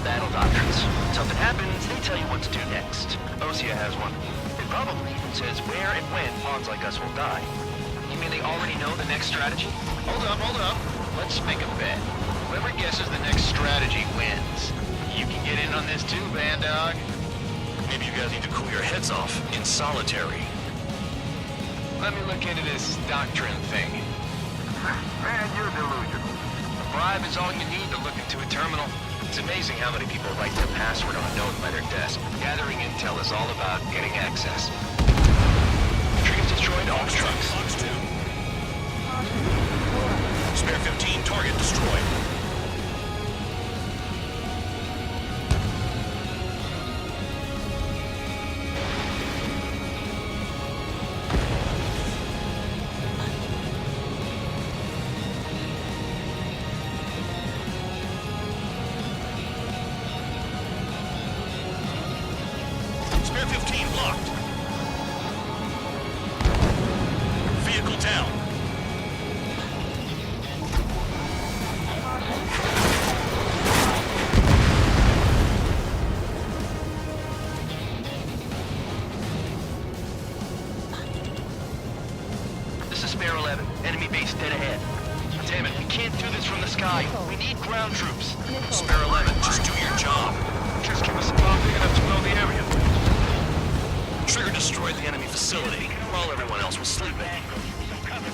Battle doctrines. Something happens, they tell you what to do next. Osea has one. It probably even says where and when pawns like us will die. You mean they already know the next strategy? Hold up. Let's make a bet. Whoever guesses the next strategy wins. You can get in on this too, Band Dog. Maybe you guys need to cool your heads off in solitary. Let me look into this doctrine thing. Man, you're delusional. A bribe is all you need to look into a terminal. It's amazing how many people write their password on a note by their desk. Gathering intel is all about getting access. Trigger's destroyed all trucks. Fox 2. Spare 15 target destroyed. Spare 15 blocked. Vehicle down. Spare 11. Enemy base dead ahead. Damn it, we can't do this from the sky. We need ground troops. Spare 11, just do your job. Just give us a bomb big enough to blow the area. Trigger destroyed the enemy facility while everyone else was sleeping.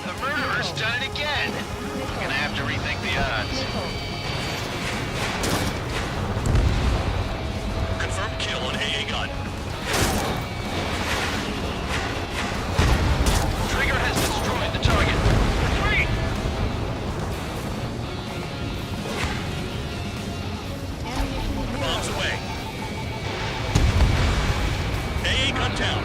The murderer's done it again. We're gonna have to rethink the odds. Confirmed kill on AA gun. Trigger has destroyed the target. Retreat! Bombs away. AA gun down.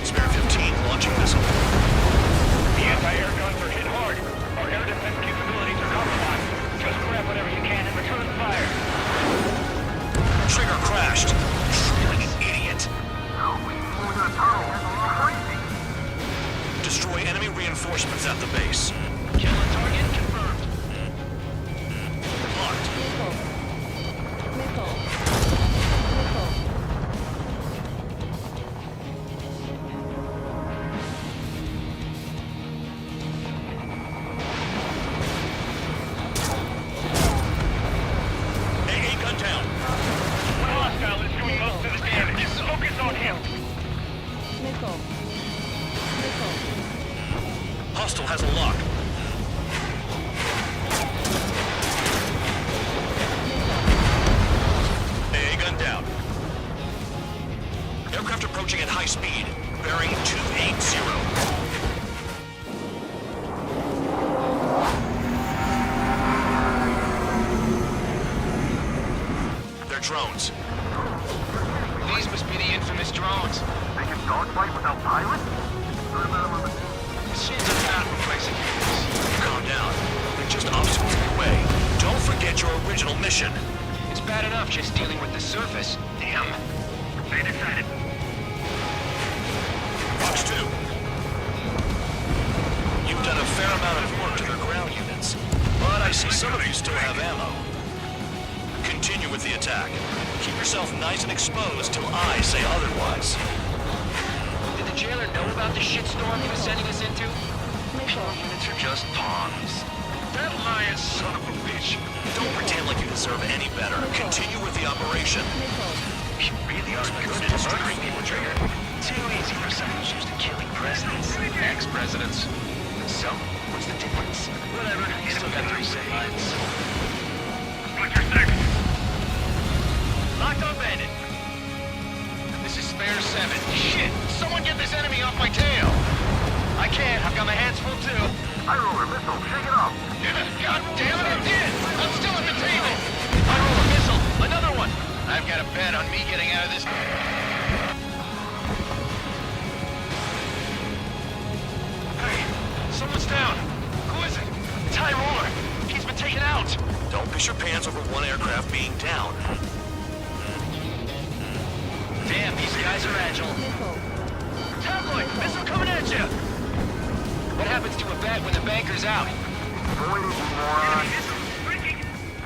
Spare 15 launching missile. The anti-air guns are hit hard. Our air defense capabilities are compromised. Just grab whatever you can and return fire. Trigger crashed. Like an idiot. Destroy enemy reinforcements at the base. Kill a target confirmed. Locked. AA gun down. One hostile is doing most of the damage. Focus on him. Hostile has a lock. AA gun down. Aircraft approaching at high speed. Bearing 280. They're drones. These must be the infamous drones. They can dogfight without pilots? Machines are not replacing humans. Calm down. They're just obstacles in the way. Don't forget your original mission. It's bad enough just dealing with the surface. Damn. They decided. Fox 2. You've done a fair amount of work to their ground units, but I see some of you still have ammo. Continue with the attack. Keep yourself nice and exposed till I say otherwise. Did the jailer know about the shitstorm he was sending us into? Pure units are just pawns. That lying son of a bitch. Don't pretend like you deserve any better. Continue with the operation. You really are good at murdering people, Trigger. Too easy for someone who's used to killing presidents. Ex-presidents. So, what's the difference? Whatever, you still got 3 sides. What's your six? Locked on bandit. This is Spare 7. Shit! Someone get this enemy off my tail! I can't. I've got my hands full too. I roll a missile. Shake it off. God damn it, I did! I'm still at the table! I roll a missile. Another one! I've got a bet on me getting out of this. Hey, someone's down. Who is it? It's High Roller. He's been taken out. Don't piss your pants over one aircraft being down. Damn, these guys are agile. Tabloid, missile coming at you! What happens to a bet when the banker's out?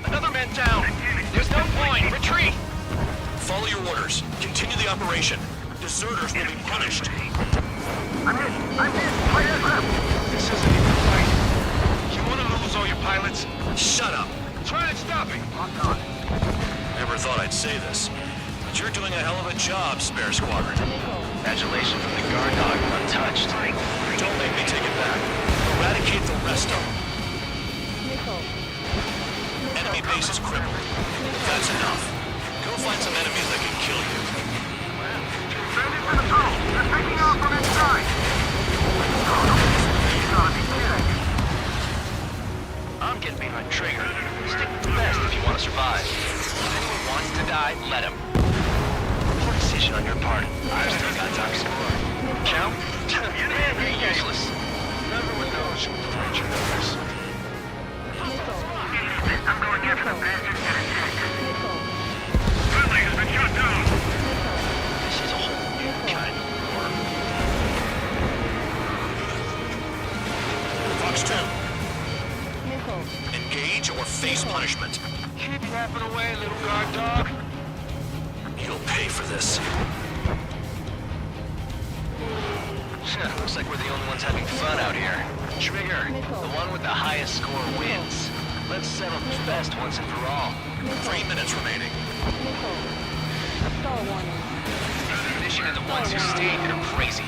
Another man down! There's no point! Retreat! Follow your orders. Continue the operation. Deserters will be punished. I'm hit! My aircraft! This isn't even a fight. You want to lose all your pilots? Shut up! Try and stop me! Never thought I'd say this, but you're doing a hell of a job, Spare Squadron. Adulation from the guard dog, untouched. Don't make me take it back. Eradicate the rest of them. Enemy base is crippled. That's enough. Go find some enemies that can kill you. Send it to the tunnel! They're taking off from inside! You gotta be kidding! I'm getting behind Trigger. Stick with the best if you want to survive. If anyone wants to die, let him. Poor decision on your part. I've still got top score. Count? Man, you're useless. Everyone knows you preferred your numbers. I'm going after the bastards in a check. Friendly has been shot down! This is punishment. Keep yapping away, little guard dog. You'll pay for this. Looks like we're the only ones having fun out here. Trigger, the one with the highest score wins. Let's settle this best once and for all. 3 minutes remaining. Mission are the ones who stayed that are crazy.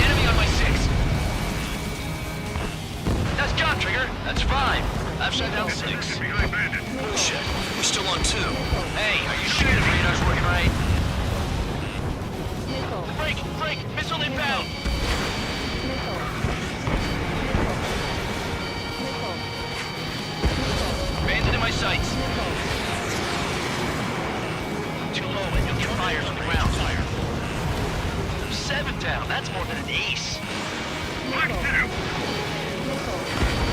Enemy on my 6. That's John, Trigger. That's 5. I've shut down 6. Bullshit. We're still on 2. Hey, are you sure the radar's working right? Break! Missile inbound! Bandit in my sights. Too low and you'll get fires on the ground. 7 down. That's more than an ace. Mark 2.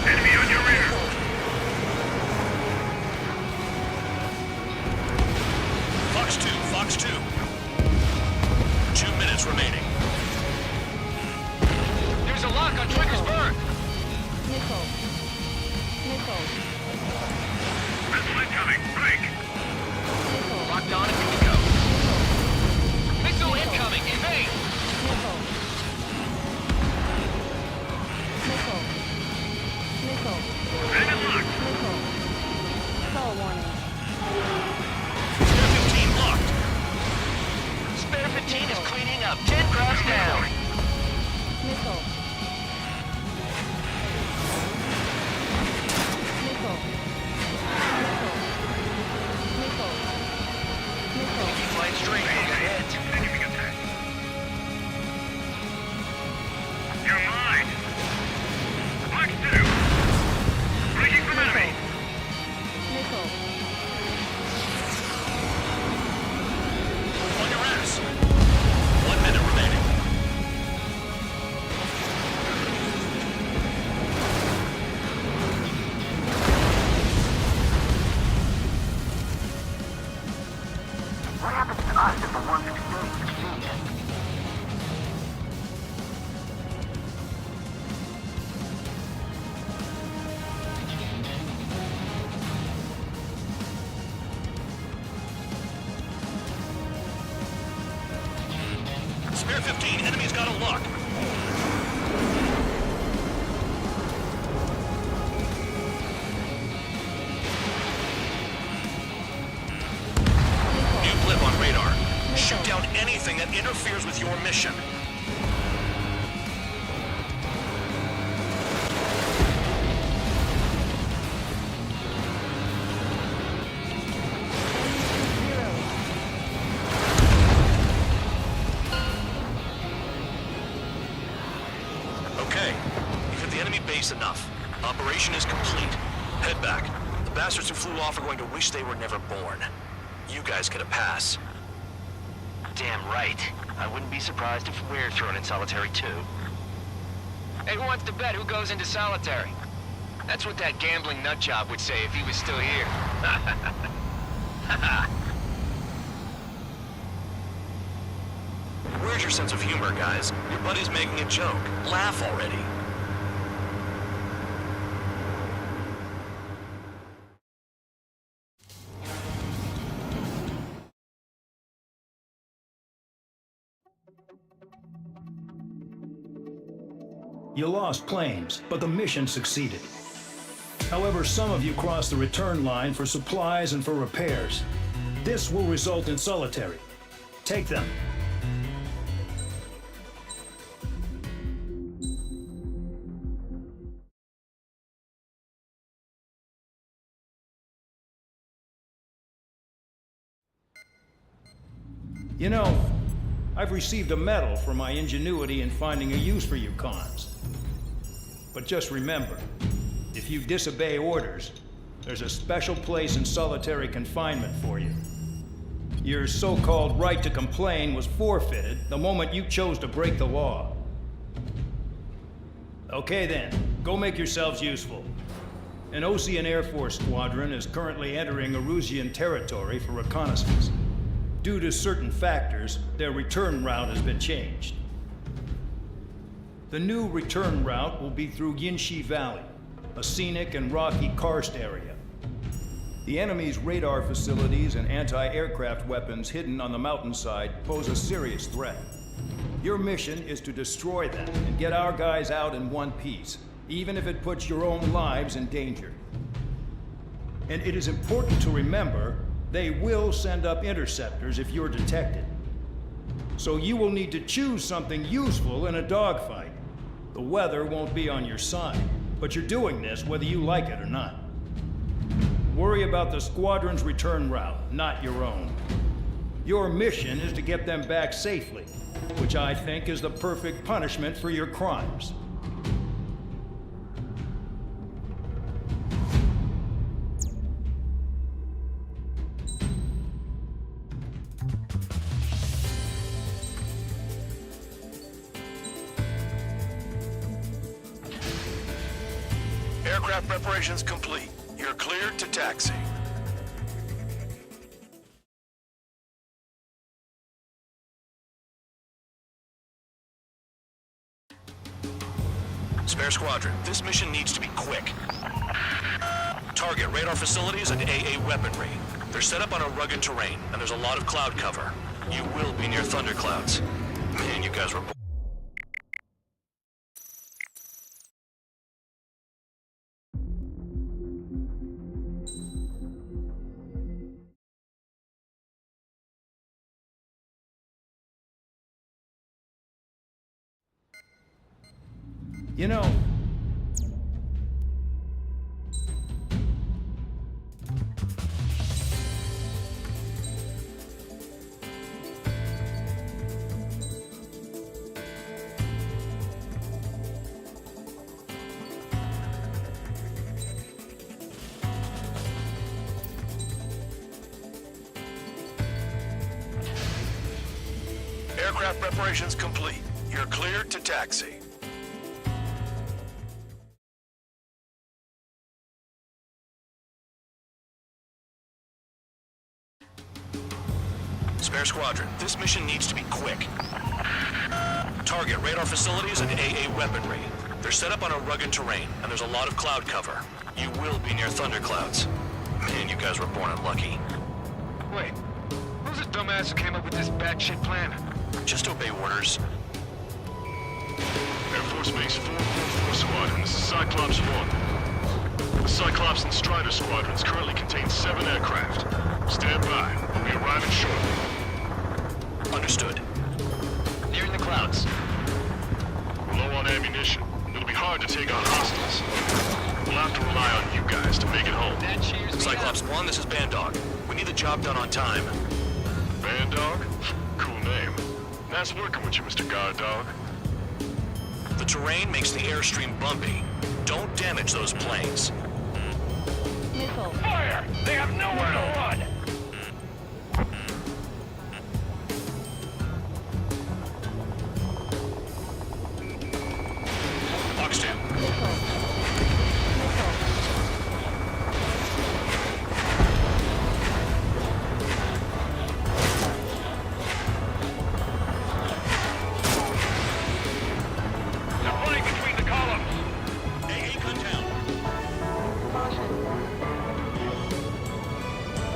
Enemy on your rear. Fox 2. 2 minutes remaining. There's a lock on Trigger's bird. Missile incoming. Break. Locked on and good to go. Missile incoming. Evade. Enemy locked. Spare 15 locked. Spare 15 is cleaning up. 10 crowds down. Keep flying straight. You'll get hit. Continuing attack. You're mine. Mark 2. Breaking from enemy. On your ass. 1 minute remaining. What happens to us if the ones who still succeed? Spare 15. Enemy's got a lock. New blip on radar. Shoot down anything that interferes with your mission. Okay, you've hit the enemy base enough. Operation is complete. Head back. The bastards who flew off are going to wish they were never born. You guys get a pass. Damn right. I wouldn't be surprised if we're thrown in solitary too. Hey, who wants to bet who goes into solitary? That's what that gambling nutjob would say if he was still here. Where's your sense of humor, guys? Your buddy's making a joke. Laugh already. You lost planes, but the mission succeeded. However, some of you crossed the return line for supplies and for repairs. This will result in solitary. Take them. You know, I've received a medal for my ingenuity in finding a use for you cons. But just remember, if you disobey orders, there's a special place in solitary confinement for you. Your so-called right to complain was forfeited the moment you chose to break the law. Okay then, go make yourselves useful. An Osean Air Force squadron is currently entering Erusian territory for reconnaissance. Due to certain factors, their return route has been changed. The new return route will be through Yinshi Valley. a scenic and rocky karst area. The enemy's radar facilities and anti-aircraft weapons hidden on the mountainside pose a serious threat. Your mission is to destroy them and get our guys out in one piece, even if it puts your own lives in danger. And it is important to remember, they will send up interceptors if you're detected. So you will need to choose something useful in a dogfight. The weather won't be on your side, but you're doing this whether you like it or not. Worry about the squadron's return route, not your own. Your mission is to get them back safely, which I think is the perfect punishment for your crimes. Aircraft preparations complete. You're cleared to taxi. Spare Squadron, this mission needs to be quick. Target radar facilities and AA weaponry. They're set up on a rugged terrain, and there's a lot of cloud cover. You will be near thunderclouds. Man, you guys were... You know, Aircraft preparations complete. You're cleared to taxi. Spare Squadron, this mission needs to be quick. Target radar facilities and AA weaponry. They're set up on a rugged terrain, and there's a lot of cloud cover. You will be near thunderclouds. Man, you guys were born unlucky. Wait, who's the dumbass who came up with this batshit plan? Just obey orders. Air Force Base 444 Squadron, this is Cyclops 1. The Cyclops and Strider Squadrons currently contain 7 aircraft. Stand by. We'll be arriving shortly. Understood. Nearing the clouds. We're low on ammunition. It'll be hard to take on hostiles. We'll have to rely on you guys to make it home. That cheers me Cyclops up. 1, this is Bandog. We need the job done on time. Bandog? Cool name. Nice working with you, Mr. Guard Dog. The terrain makes the airstream bumpy. Don't damage those planes. Missile. Fire! They have nowhere to run! Oxton. They're flying between the columns! AA, cut down.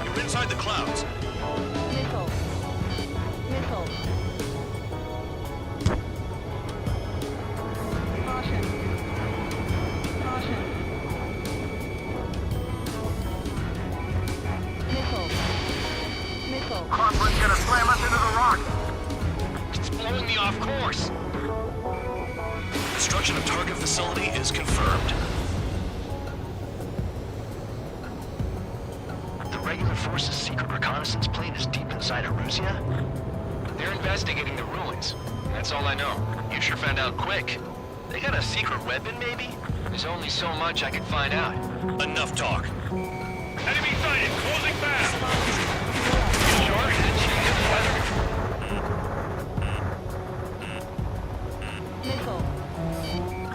You're inside the clouds. Missile. Missile. Caution. Caution. Missile. Missile. Conference gonna slam us into the rock. It's blowing me off course! Destruction of target facility is confirmed. The regular force's secret reconnaissance plane is deep inside Erusea? They're investigating the ruins. That's all I know. You sure found out quick. They got a secret weapon, maybe? There's only so much I can find out. Enough talk. Enemy sighted! Closing fast! You sure? That changes the weather? Missile.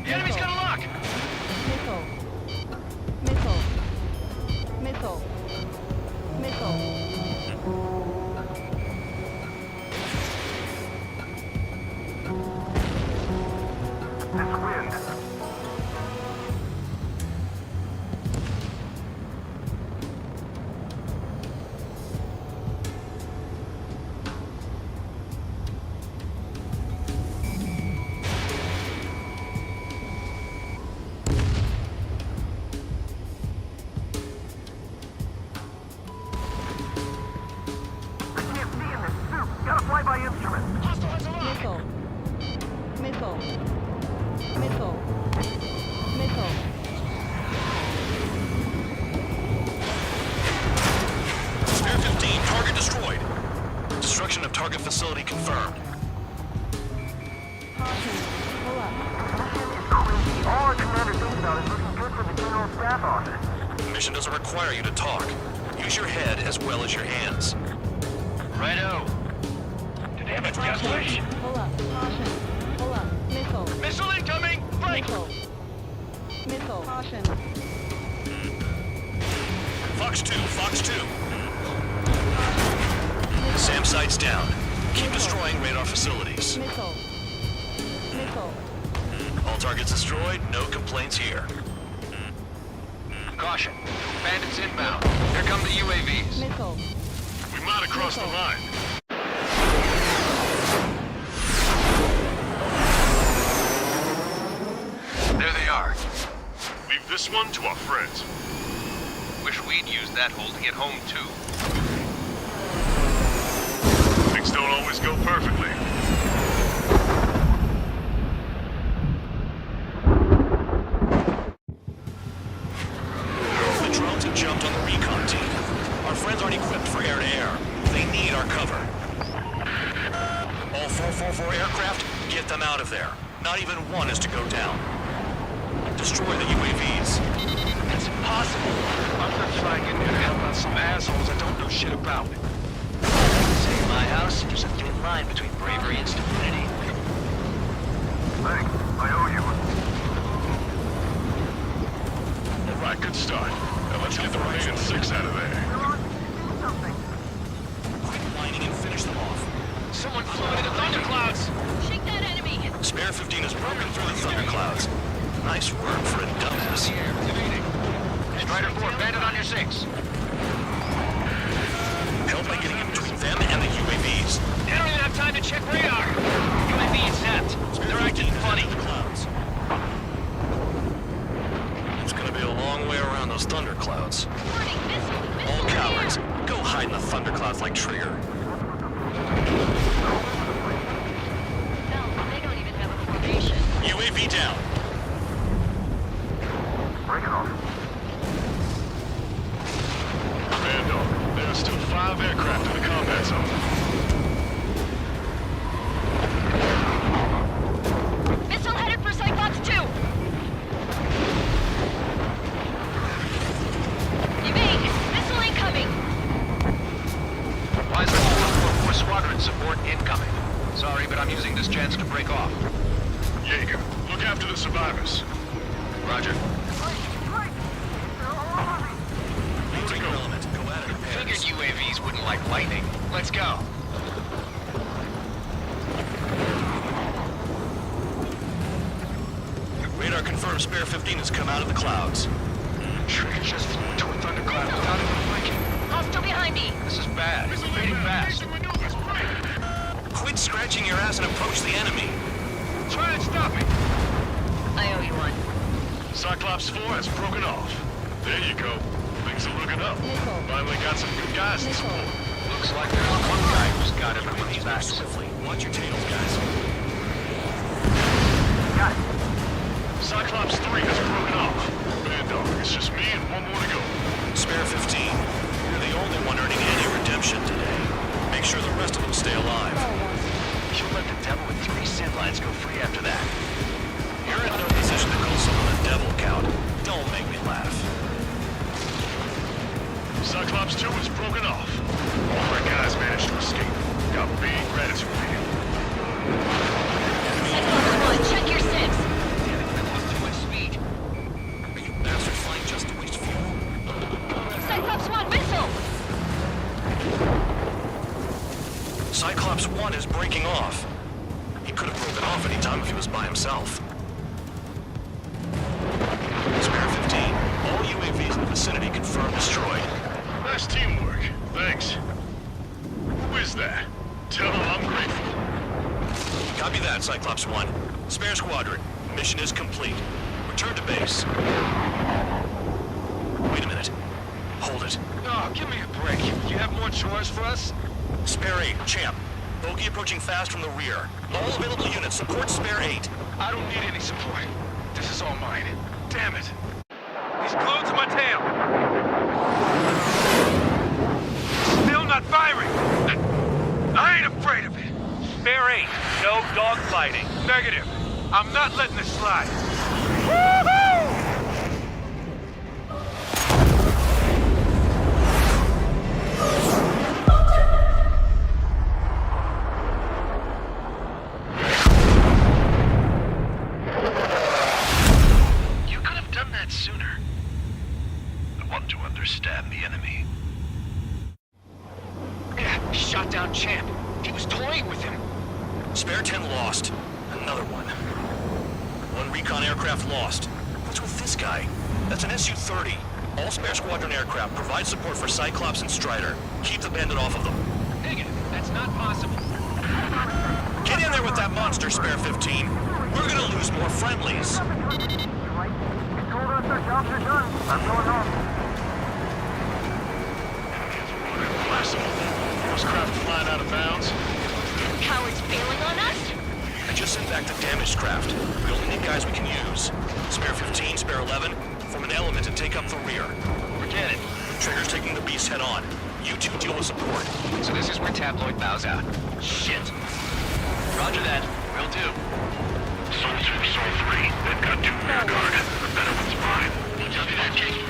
The enemy's got a lock! Missile. Missile. Missile. Missile. This wind. target facility confirmed. All our commander thinks about is looking good for the general staff office. The mission doesn't require you to talk. Use your head as well as your hands. Righto. Damn it, Guthrie. Pull up. Caution. Pull up. Missile. Missile incoming! Break! Missile. Caution. Fox 2, Fox 2. SAM sights down. Keep destroying radar facilities. Missile. Missile. All targets destroyed, no complaints here. Caution. Bandits inbound. Here come the UAVs. Missile. We might have crossed the line. There they are. Leave this one to our friends. Wish we'd used that hole to get home, too. Things don't always go perfectly. The drones have jumped on the recon team. Our friends aren't equipped for air-to-air. They need our cover. All 444 aircraft, get them out of there. Not even one is to go down. Destroy the UAVs. That's impossible. I'm not flying in here to help out some assholes I don't know shit about. Say in my house, there's a thin line between bravery and stupidity. Thanks. I owe you one. All right, good start. Now let's get the remaining 6 out of there. Quit whining and finish them off. Someone flew into thunderclouds! Shake that enemy! Spare 15 has broken through the thunderclouds. Nice work for a dumbass. Strider 4, bandit on your 6. Help by getting in between them and the UAVs. They don't even have time to check radar! UAV is zapped. They're acting funny. Clouds. It's gonna be a long way around those thunderclouds. All cowards, go hide in the thunderclouds like Trigger. No, they don't even have a formation. UAV down. Break it off. Commando, there are still 5 aircraft in the combat zone. Missile headed for Cyclops 2! Evade! Missile incoming! Wise 444 squadron support incoming. Sorry, but I'm using this chance to break off. Jaeger, look after the survivors. Roger. Moving element, go at it. Figured UAVs wouldn't like lightning. Let's go. Radar confirms Spare 15 has come out of the clouds. Trigger just flew into a thundercloud without even blinking. Hostile behind me! This is bad. It's fading fast. Quit scratching your ass and approach the enemy. Try and stop me. I owe you one. Cyclops 4 has broken off. There you go. Things are looking up. Finally got some good guys to support. Looks like there's one guy who's got everybody's back. Watch your tails, guys. Got it. Cyclops 3 has broken off. Bandog, it's just me and one more to go. Spare 15, you're the only one earning any redemption today. Make sure the rest of them stay alive. You'll let the devil with 3 sin lines go free after that. You're in no position to call someone a devil, Count. Don't make me laugh. Cyclops 2 is broken off. All of our guys managed to escape. Got big gratitude for you. Cyclops 1, check your 6! Damn it, I lost too much speed. Are you bastards flying just to waste fuel? Cyclops 1, missile! Cyclops 1 is breaking off. He could have broken off any time if he was by himself. Spare 15, all UAVs in the vicinity confirmed destroyed. Nice teamwork. Thanks. Who is that? Tell him I'm grateful. Copy that, Cyclops 1. Spare squadron, mission is complete. Return to base. Wait a minute. Hold it. Oh, give me a break. You have more chores for us? Spare 8, Champ. Bogey approaching fast from the rear. All available units support Spare 8. I don't need any support. This is all mine. Damn it. He's glued to my tail. Still not firing. I ain't afraid of it. Spare 8, no dogfighting. Negative. I'm not letting this slide. You could have done that sooner. I want to understand the enemy. Shot down Champ. He was toying with him. Spare 10 lost. Another one. One recon aircraft lost. What's with this guy? That's an Su-30. All spare squadron aircraft provide support for Cyclops and Strider. Keep the bandit off of them. Negative. That's not possible. Get in there with that monster, Spare 15. We're gonna lose more friendlies. You told us their jobs are done. I'm going home. Those craft flying out of bounds. Cowards bailing on us? I just sent back the damaged craft. We only need guys we can use. Spare 15, Spare 11, form an element and take up the rear. Forget it. Trigger's taking the beast head on. You two deal with support. So this is where Tabloid bows out. Shit. Roger that. Will do. Soul 2, Soul 3. They've got 2 rear guard. The better one's mine. Copy that, Jake.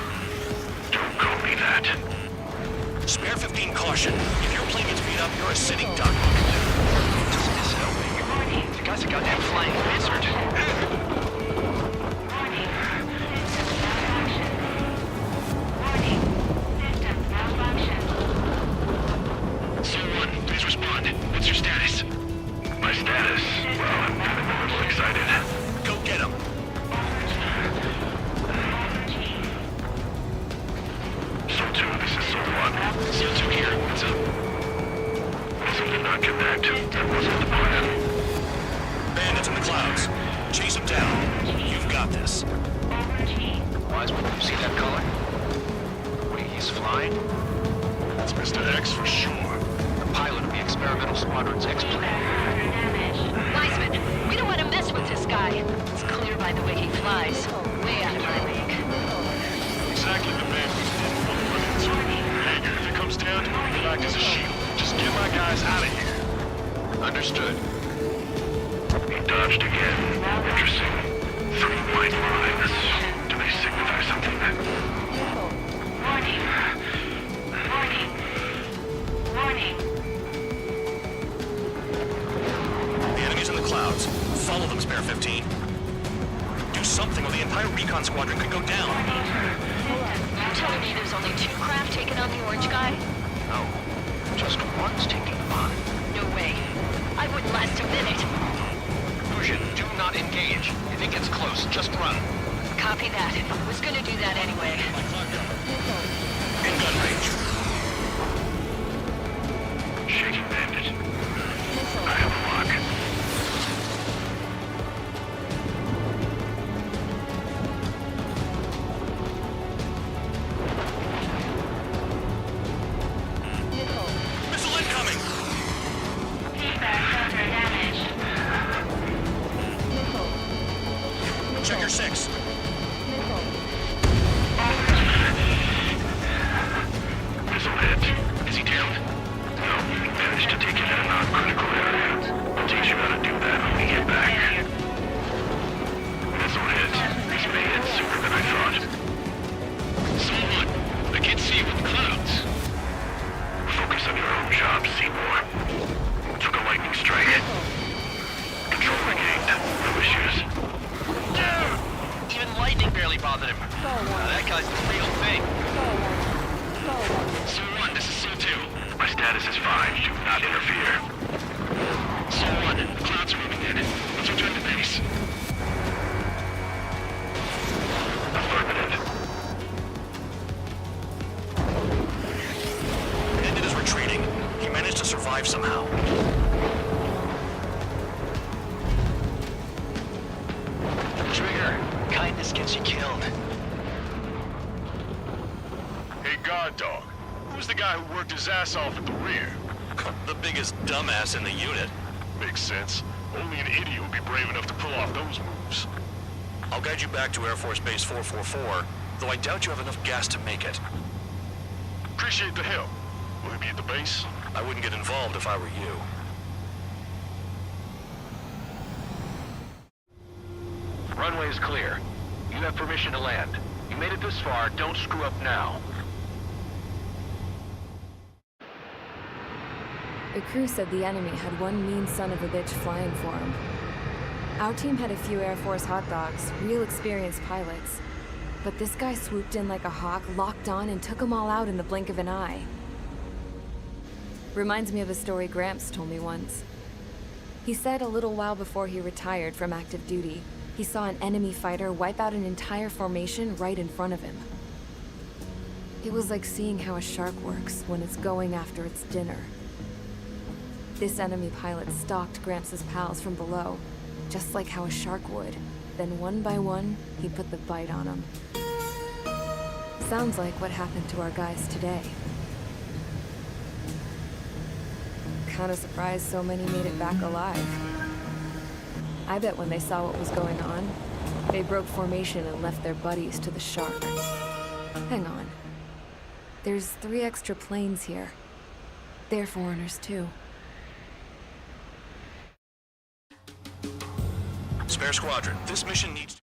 Don't call me that. Spare 15, caution. If your plane gets beat up, you're a sitting duck. Just miss it over. The guy's a goddamn flying lizard. Soul 1, please respond. What's your status? My status? Well, I'm feeling a little excited. Go get him. Soul 2, this is Soul 1. Soul 2 here. What's up? Missile did not connect. That wasn't the plan. Bandits in the clouds. Chase them down. You've got this. Wiseman, you see that color? Wait, he's flying? That's Mr. X for sure. The pilot of the experimental squadron's X-plane. Wiseman, we don't want to mess with this guy. It's clear by the way he flies. Way out of my league. Exactly the man who's in for the run into. Hager, if it comes down to it, we'll act as a shield. Just get my guys out of here. Understood. He dodged again. Interesting. 3 white lines. Do they signify something? Warning. Warning. Warning. The enemy's in the clouds. Follow them, Spare 15. Do something or the entire recon squadron could go down. You're telling me there's only 2 craft taking on the orange guy? No. Just one's taking them on. No way. I wouldn't last a minute. Fusion, do not engage. If it gets close, just run. Copy that. Was gonna do that anyway. In gun range. Shaking bandit. I have a lock. Missile incoming! Feedback sensor damaged. Check your 6. Missile hit. Is he down? No, he managed to take it in a non-critical area. I'll teach you how to do that when we get back. Missile hit. This may hit sooner than I thought. Someone, I can't see you in the clouds. Focus on your own job, Seymour. Took a lightning strike. Control regained. No issues. Dude! Even lightning barely bothered him. That guy's the real thing. Soul 1, this is Soul 2. My status is fine. Do not interfere. Soul 1, the clouds are moving in. Let's return to base. Affirmative. Bandit is retreating. He managed to survive somehow. Trigger, kindness gets you killed. Hey, guard dog. Who's the guy who worked his ass off at the rear? The biggest dumbass in the unit. Makes sense. Only an idiot would be brave enough to pull off those moves. I'll guide you back to Air Force Base 444, though I doubt you have enough gas to make it. Appreciate the help. Will he be at the base? I wouldn't get involved if I were you. Runway is clear. You have permission to land. You made it this far, don't screw up now. The crew said the enemy had one mean son of a bitch flying for him. Our team had a few Air Force hot dogs, real experienced pilots. But this guy swooped in like a hawk, locked on, and took them all out in the blink of an eye. Reminds me of a story Gramps told me once. He said a little while before he retired from active duty, he saw an enemy fighter wipe out an entire formation right in front of him. It was like seeing how a shark works when it's going after its dinner. This enemy pilot stalked Gramps' pals from below, just like how a shark would. Then one by one, he put the bite on them. Sounds like what happened to our guys today. Kinda surprised so many made it back alive. I bet when they saw what was going on, they broke formation and left their buddies to the shark. Hang on. There's 3 extra planes here. They're foreigners too. Spare squadron, this mission needs...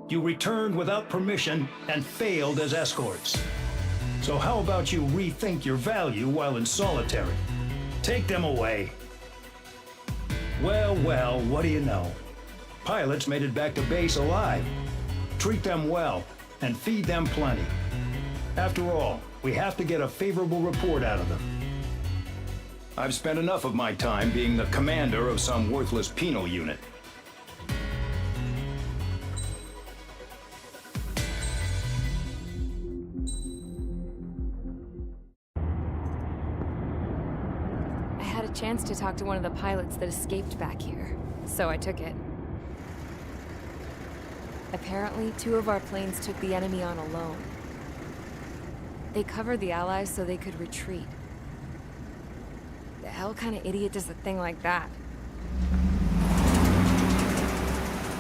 You returned without permission and failed as escorts. So how about you rethink your value while in solitary? Take them away. Well, well, what do you know? Pilots made it back to base alive. Treat them well and feed them plenty. After all, we have to get a favorable report out of them. I've spent enough of my time being the commander of some worthless penal unit. I had a chance to talk to one of the pilots that escaped back here, so I took it. Apparently, 2 of our planes took the enemy on alone. They covered the Allies so they could retreat. The hell kind of idiot does a thing like that?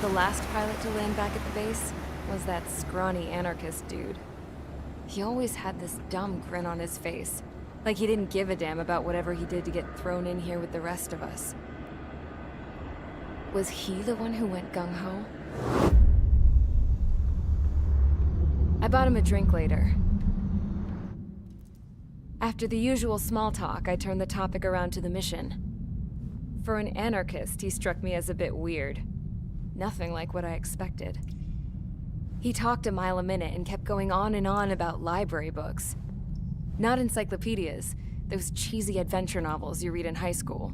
The last pilot to land back at the base was that scrawny anarchist dude. He always had this dumb grin on his face, like he didn't give a damn about whatever he did to get thrown in here with the rest of us. Was he the one who went gung-ho? I bought him a drink later. After the usual small talk, I turned the topic around to the mission. For an anarchist, he struck me as a bit weird. Nothing like what I expected. He talked a mile a minute and kept going on and on about library books. Not encyclopedias, those cheesy adventure novels you read in high school.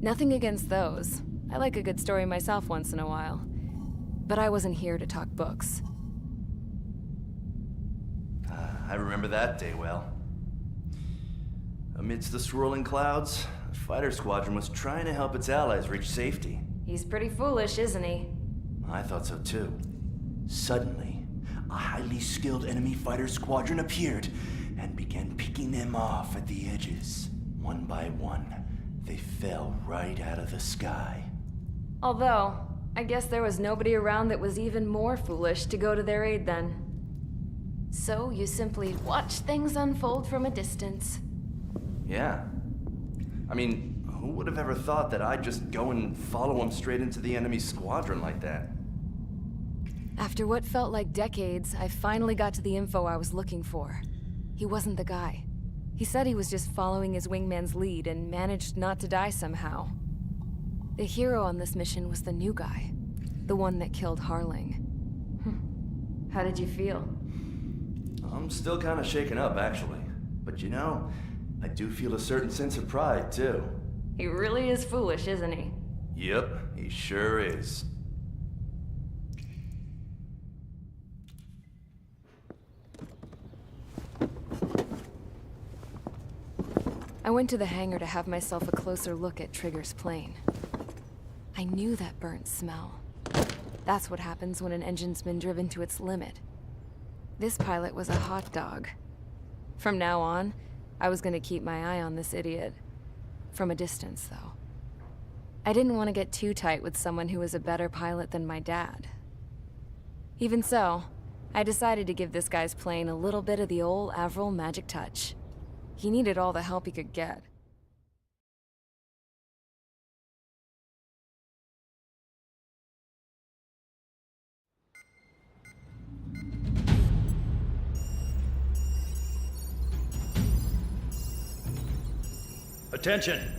Nothing against those. I like a good story myself once in a while. But I wasn't here to talk books. I remember that day well. Amidst the swirling clouds, the fighter squadron was trying to help its allies reach safety. He's pretty foolish, isn't he? I thought so too. Suddenly, a highly skilled enemy fighter squadron appeared and began picking them off at the edges. One by one, they fell right out of the sky. Although, I guess there was nobody around that was even more foolish to go to their aid then. So you simply watch things unfold from a distance. Yeah. I mean, who would have ever thought that I'd just go and follow him straight into the enemy squadron like that? After what felt like decades, I finally got to the info I was looking for. He wasn't the guy. He said he was just following his wingman's lead and managed not to die somehow. The hero on this mission was the new guy. The one that killed Harling. How did you feel? I'm still kind of shaken up, actually. But you know, I do feel a certain sense of pride, too. He really is foolish, isn't he? Yep, he sure is. I went to the hangar to have myself a closer look at Trigger's plane. I knew that burnt smell. That's what happens when an engine's been driven to its limit. This pilot was a hot dog. From now on, I was gonna keep my eye on this idiot. From a distance, though. I didn't want to get too tight with someone who was a better pilot than my dad. Even so, I decided to give this guy's plane a little bit of the old Avril magic touch. He needed all the help he could get. Attention!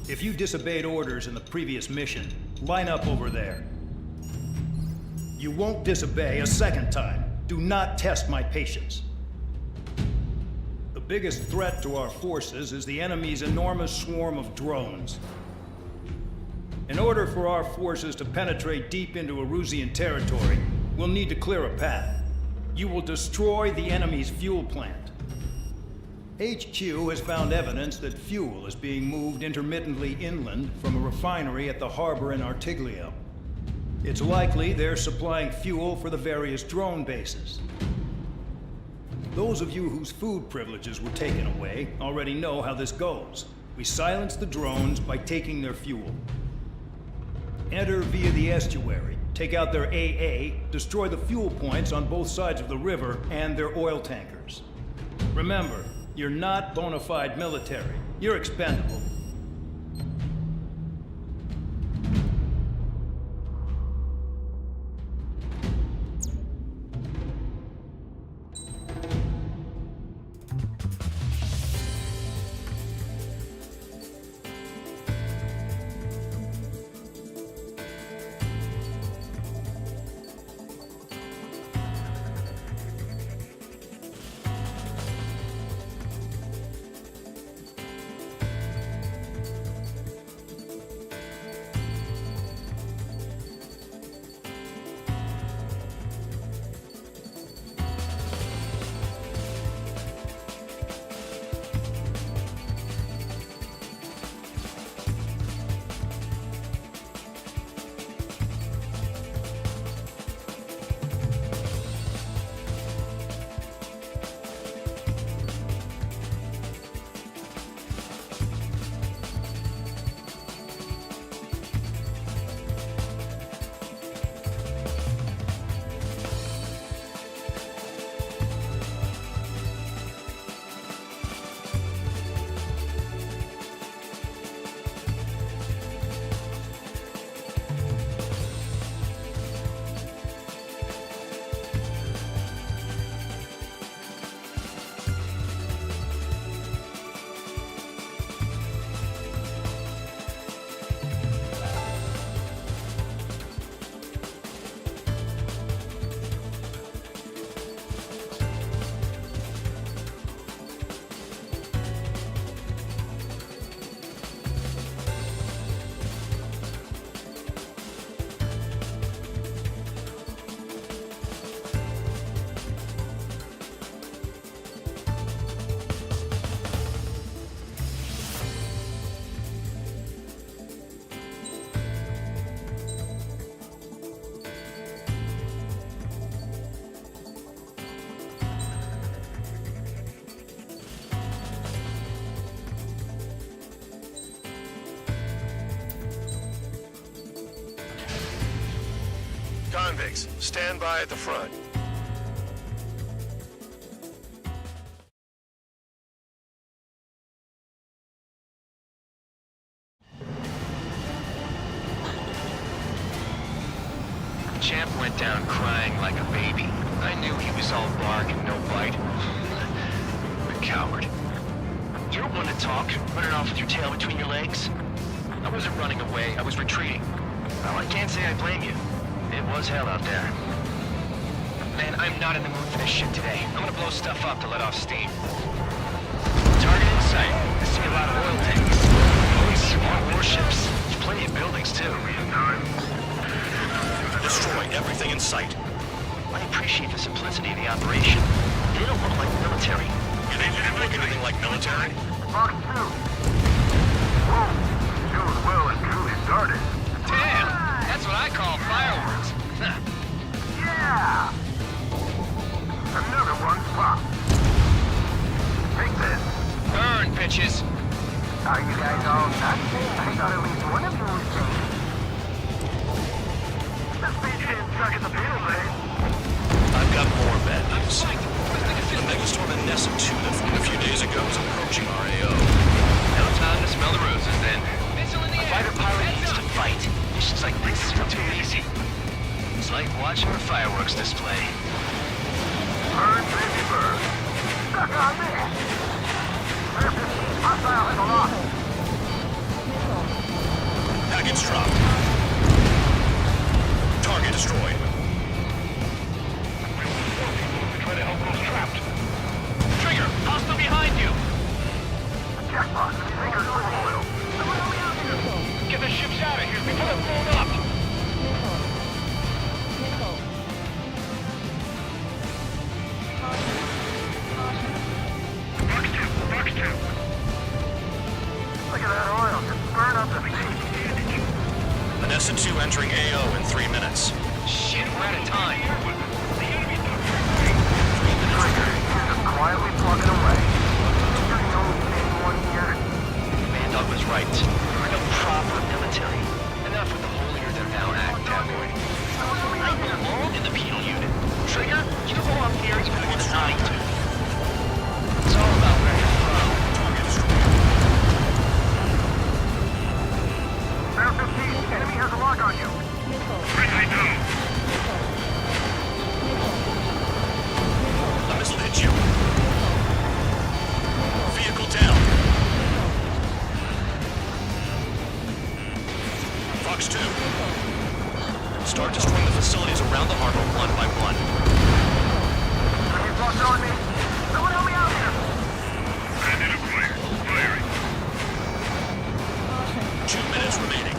If you disobeyed orders in the previous mission, line up over there. You won't disobey a second time. Do not test my patience. The biggest threat to our forces is the enemy's enormous swarm of drones. In order for our forces to penetrate deep into Erusian territory, we'll need to clear a path. You will destroy the enemy's fuel plant. HQ has found evidence that fuel is being moved intermittently inland from a refinery at the harbor in Artiglio. It's likely they're supplying fuel for the various drone bases. Those of you whose food privileges were taken away already know how this goes. We silence the drones by taking their fuel. Enter via the estuary, take out their AA, destroy the fuel points on both sides of the river and their oil tankers. Remember, you're not bona fide military. You're expendable. Convicts, stand by at the front. Champ went down crying like a baby. I knew he was all bark and no bite. The coward. You're one to talk, running off with your tail between your legs. I wasn't running away, I was retreating. Well, I can't say I blame you. It was hell out there. Man, I'm not in the mood for this shit today. I'm gonna blow stuff up to let off steam. Target in sight. I see a lot of oil tanks. Police, more warships. There's plenty of buildings, too. Destroy everything in sight. I appreciate the simplicity of the operation. They don't look like military. Yeah, they didn't look anything like military. Mark 2. Whoa, shows well and truly started. Damn! That's what I call fireworks. Yeah! Another one's popped. Take this. Burn, bitches. Are you guys all nuts? I thought at least one of you was safe. This beach ain't stuck in the field, eh? I've got more waves. The megastorm in Nessa 2 that formed a few days ago is approaching our AO. No time to smell the roses, then. A fighter pilot needs to fight. Missions like this are too easy. It's like watching a fireworks display. Burn, baby, burn. Stuck on me. Hostile in the lock. Package dropped. Target destroyed. Try to help those trapped. Trigger, hostile behind you. Jackpot. Tankers full of oil. Someone help me out here. Get the ships out of here before they're blown up. Box 2. Look at that oil. Just burn up the sea. Vanessa 2 entering AO in 3 minutes. Shit, we're out of time. Just quietly plugging away. There's no one here. Mandog was right. We're no proper military. Enough with the holier-than-thou-act tabloid. I belong in the penal unit. Trigger, you go up here even more than I do. It's all about where you're from. Bear 15, enemy has a lock on you. Friendly down. A missile hit you. Vehicle down. Fox 2. Start destroying the facilities around the harbor one by one. Enemy's locked on me. Someone help me out here. Bandit acquired. Firing. 2 minutes remaining.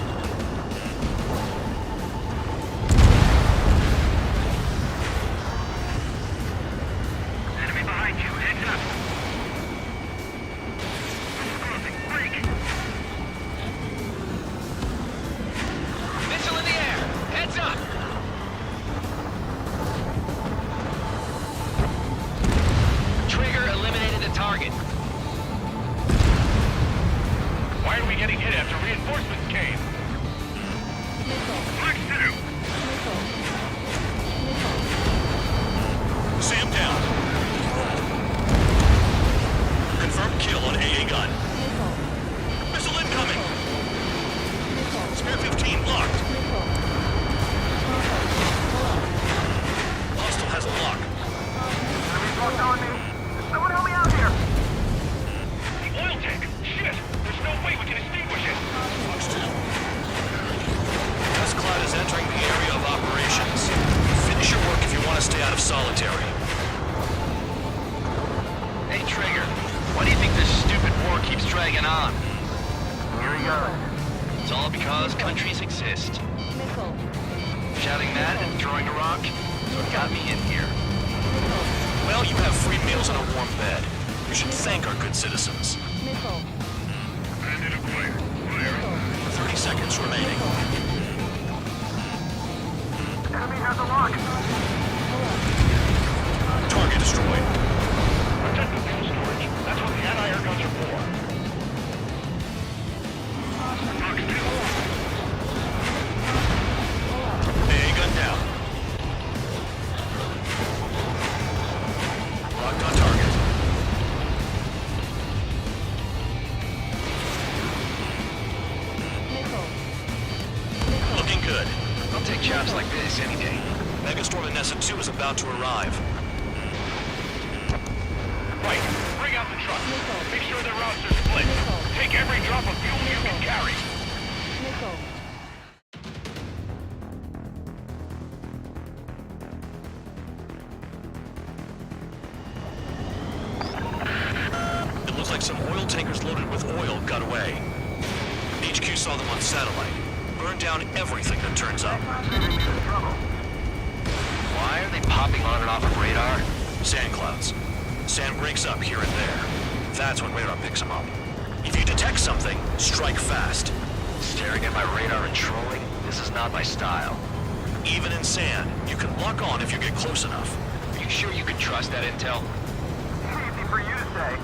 Enemy behind you. Heads up. Crossing. Break. Missile in the air. Heads up. Trigger eliminated the target. Why are we getting hit after reinforcements came? Fox 2. Sam down. Confirmed kill on AA gun. Missile incoming. Spear 15 locked. Hostile has a lock. Enemy's locked on me. Someone help me out here. The oil tank. Shit. There's no way we can extinguish it. Fox 2. Dust cloud is entering the area of operations. Finish your work if you want to stay out of solitary. Hey, Trigger. Why do you think this stupid war keeps dragging on? Here he goes. It's all because countries exist. Shouting that and throwing a rock is what got me in here. Well, you have free meals and a warm bed. You should thank our good citizens. Bandit acquired. Firing. 30 seconds remaining. Enemy has a lock. Target destroyed. Protect the fuel storage. That's what the anti-air guns are for. Fox 2. AA gun down. Locked on target. Looking good. I'll take jobs like this any day. Megastorm in Nessa 2 is about to arrive. Right. Bring out the truck. Make sure the routes are split. Take every drop of fuel you can carry. It looks like some oil tankers loaded with oil got away. HQ saw them on satellite. Burned down everything that turns up. Why are they popping on and off of radar? Sand clouds. Sand breaks up here and there. That's when radar picks them up. If you detect something, strike fast. Staring at my radar and trolling? This is not my style. Even in sand, you can lock on if you get close enough. Are you sure you can trust that intel? Easy for you to say.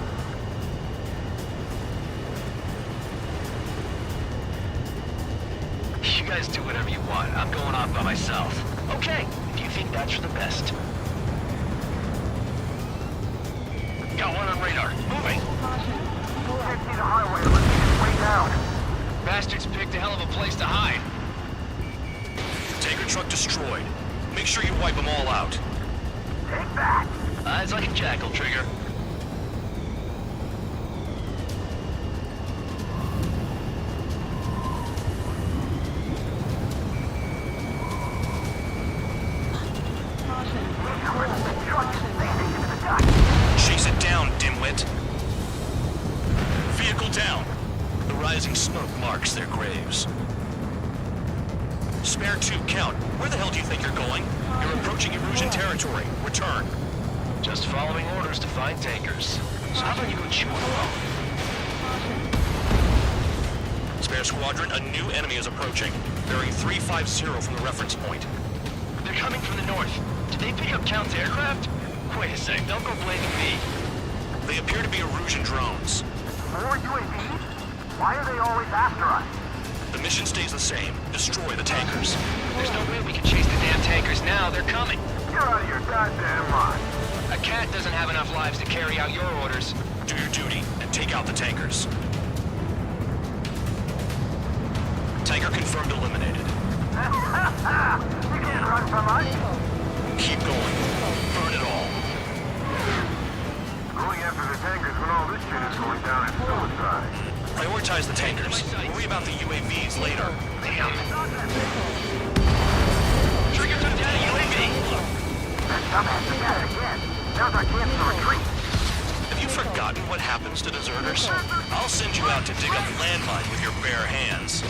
You guys do whatever you want. I'm going off by myself. Okay, if you think that's for the best. Got one on radar. Moving. Can't see the highway unless it's way down. Bastards picked a hell of a place to hide. Tanker truck destroyed. Make sure you wipe them all out. Take that. Eyes like a jackal, Trigger. Chase it down, dimwit. Vehicle down. The rising smoke marks their graves. Spare 2, count. Where the hell do you think you're going? You're approaching Erusian territory. Return. Just following orders to find tankers. So how about you go chew it alone? Spare squadron, a new enemy is approaching. Bearing 350 from the reference point. They're coming from the north. Did they pick up Count's aircraft? Wait a sec, don't go blaming me. They appear to be Erusian drones. More UAVs? Why are they always after us? The mission stays the same. Destroy the tankers. There's no way we can chase the damn tankers now. They're coming. You're out of your goddamn mind. A cat doesn't have enough lives to carry out your orders. Do your duty and take out the tankers. Tanker confirmed eliminated. You can't run from us. Keep going. Burn it all. Going after the tankers when all this shit is going down is suicide. Prioritize the tankers. Worry about the UAVs later. Damn. Trigger took down a UAV. That dumbass is at it again. Now's our chance to retreat. Have you forgotten what happens to deserters? I'll send you out to dig up landmine with your bare hands.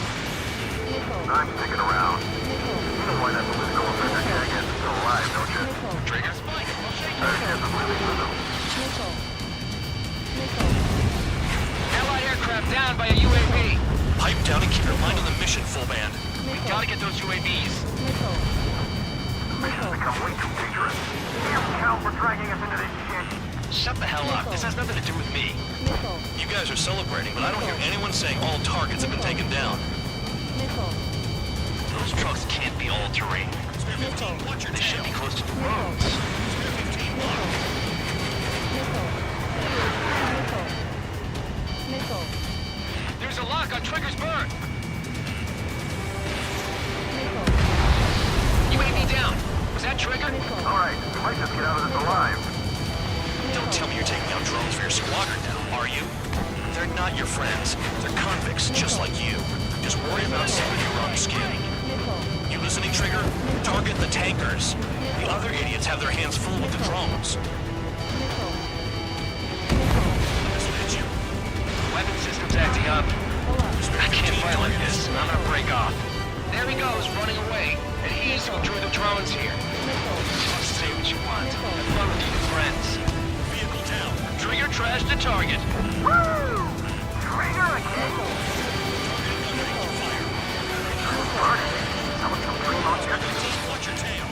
I'm sticking around. You know why that political offender jackass is still alive, don't you? Trigger spike. Better chance of living with him. Allied aircraft down by a UAV. Pipe down and keep your mind on the mission, full band. We gotta get those UAVs. Mission's become way too dangerous. Damn Count for dragging us into this shit. Shut the hell up. This has nothing to do with me. You guys are celebrating, but I don't hear anyone saying all targets have been taken down. Those trucks can't be all-terrain. They should be close to the roads. There's a lock on Trigger's berth. UAV down. Was that Trigger? All right, we might just get out of this alive. Don't tell me you're taking out drones for your squadron now, are you? They're not your friends. They're convicts just like you. Just worry about saving your own skin. You listening, Trigger? Target the tankers. The other idiots have their hands full with the drones. This'll hit you. Weapon system's acting up. I can't fight like this. I'm gonna break off. There he goes, running away. And he's who drew the drones here. Just say what you want. Have fun with your friends. Vehicle down. Trigger trashed the target. Woo! Trigger again. That was some primo jet. Watch your tail.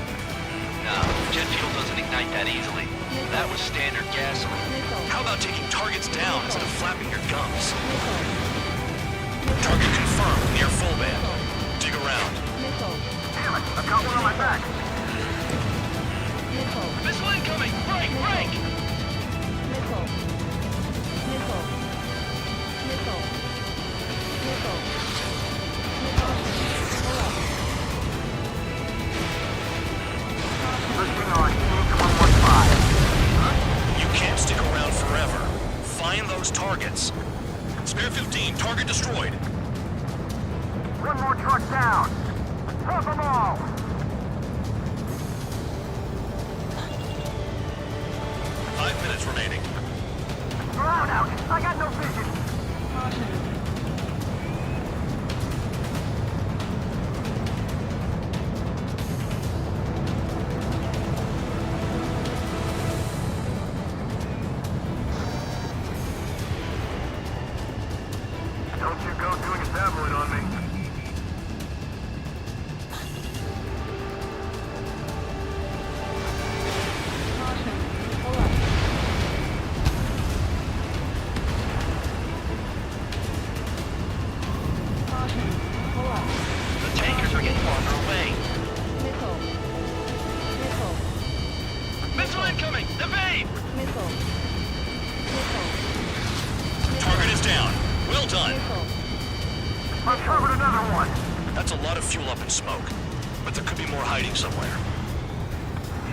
No, jet fuel doesn't ignite that easily. That was standard gasoline. How about taking targets down instead of flapping your gums? Target confirmed near full band. Dig around. Damn it, I've got one on my back. Missile incoming! Break! Break! Listening on H115. You can't stick around forever. Find those targets. Spare 15, target destroyed. One more truck down. Drop them all. 5 minutes remaining. Drown out. I got no vision. Don't you go doing a tabloid on me. and smoke. But there could be more hiding somewhere.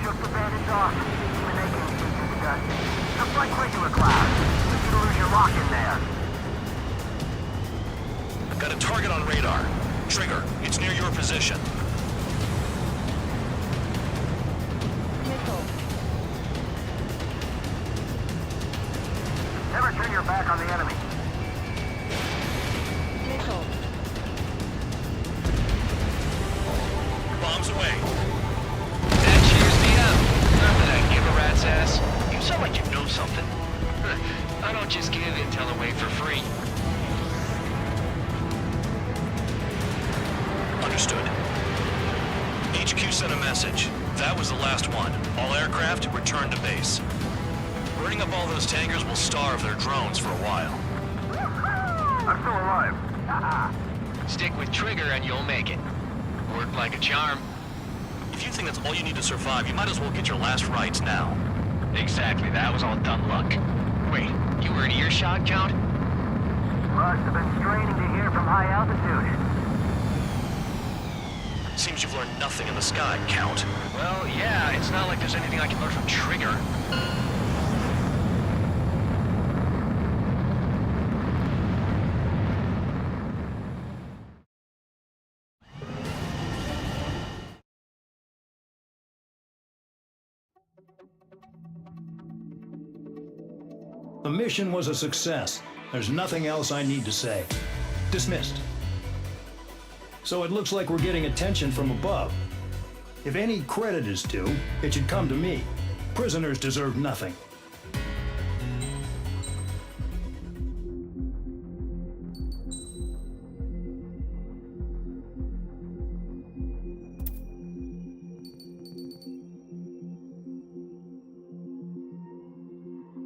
Shook the bandits off. Even they can't see through the dust. Just like regular clouds. You can lose your lock in there. I've got a target on radar. Trigger, it's near your position. Missile. Never turn your back on the enemy. Missile. Bombs away. That cheers me up. Not that I give a rat's ass. You sound like you know something. I don't just give intel away for free. Understood. HQ sent a message. That was the last one. All aircraft, return to base. Burning up all those tankers will starve their drones for a while. I'm still alive. Stick with Trigger and you'll make it. Worked like a charm. If you think that's all you need to survive, you might as well get your last rites now. Exactly, that was all dumb luck. Wait, you were in earshot, Count? Must have been straining to hear from high altitude. Seems you've learned nothing in the sky, Count. Well, yeah, it's not like there's anything I can learn from Trigger. The mission was a success. There's nothing else I need to say. Dismissed. So it looks like we're getting attention from above. If any credit is due, it should come to me. Prisoners deserve nothing.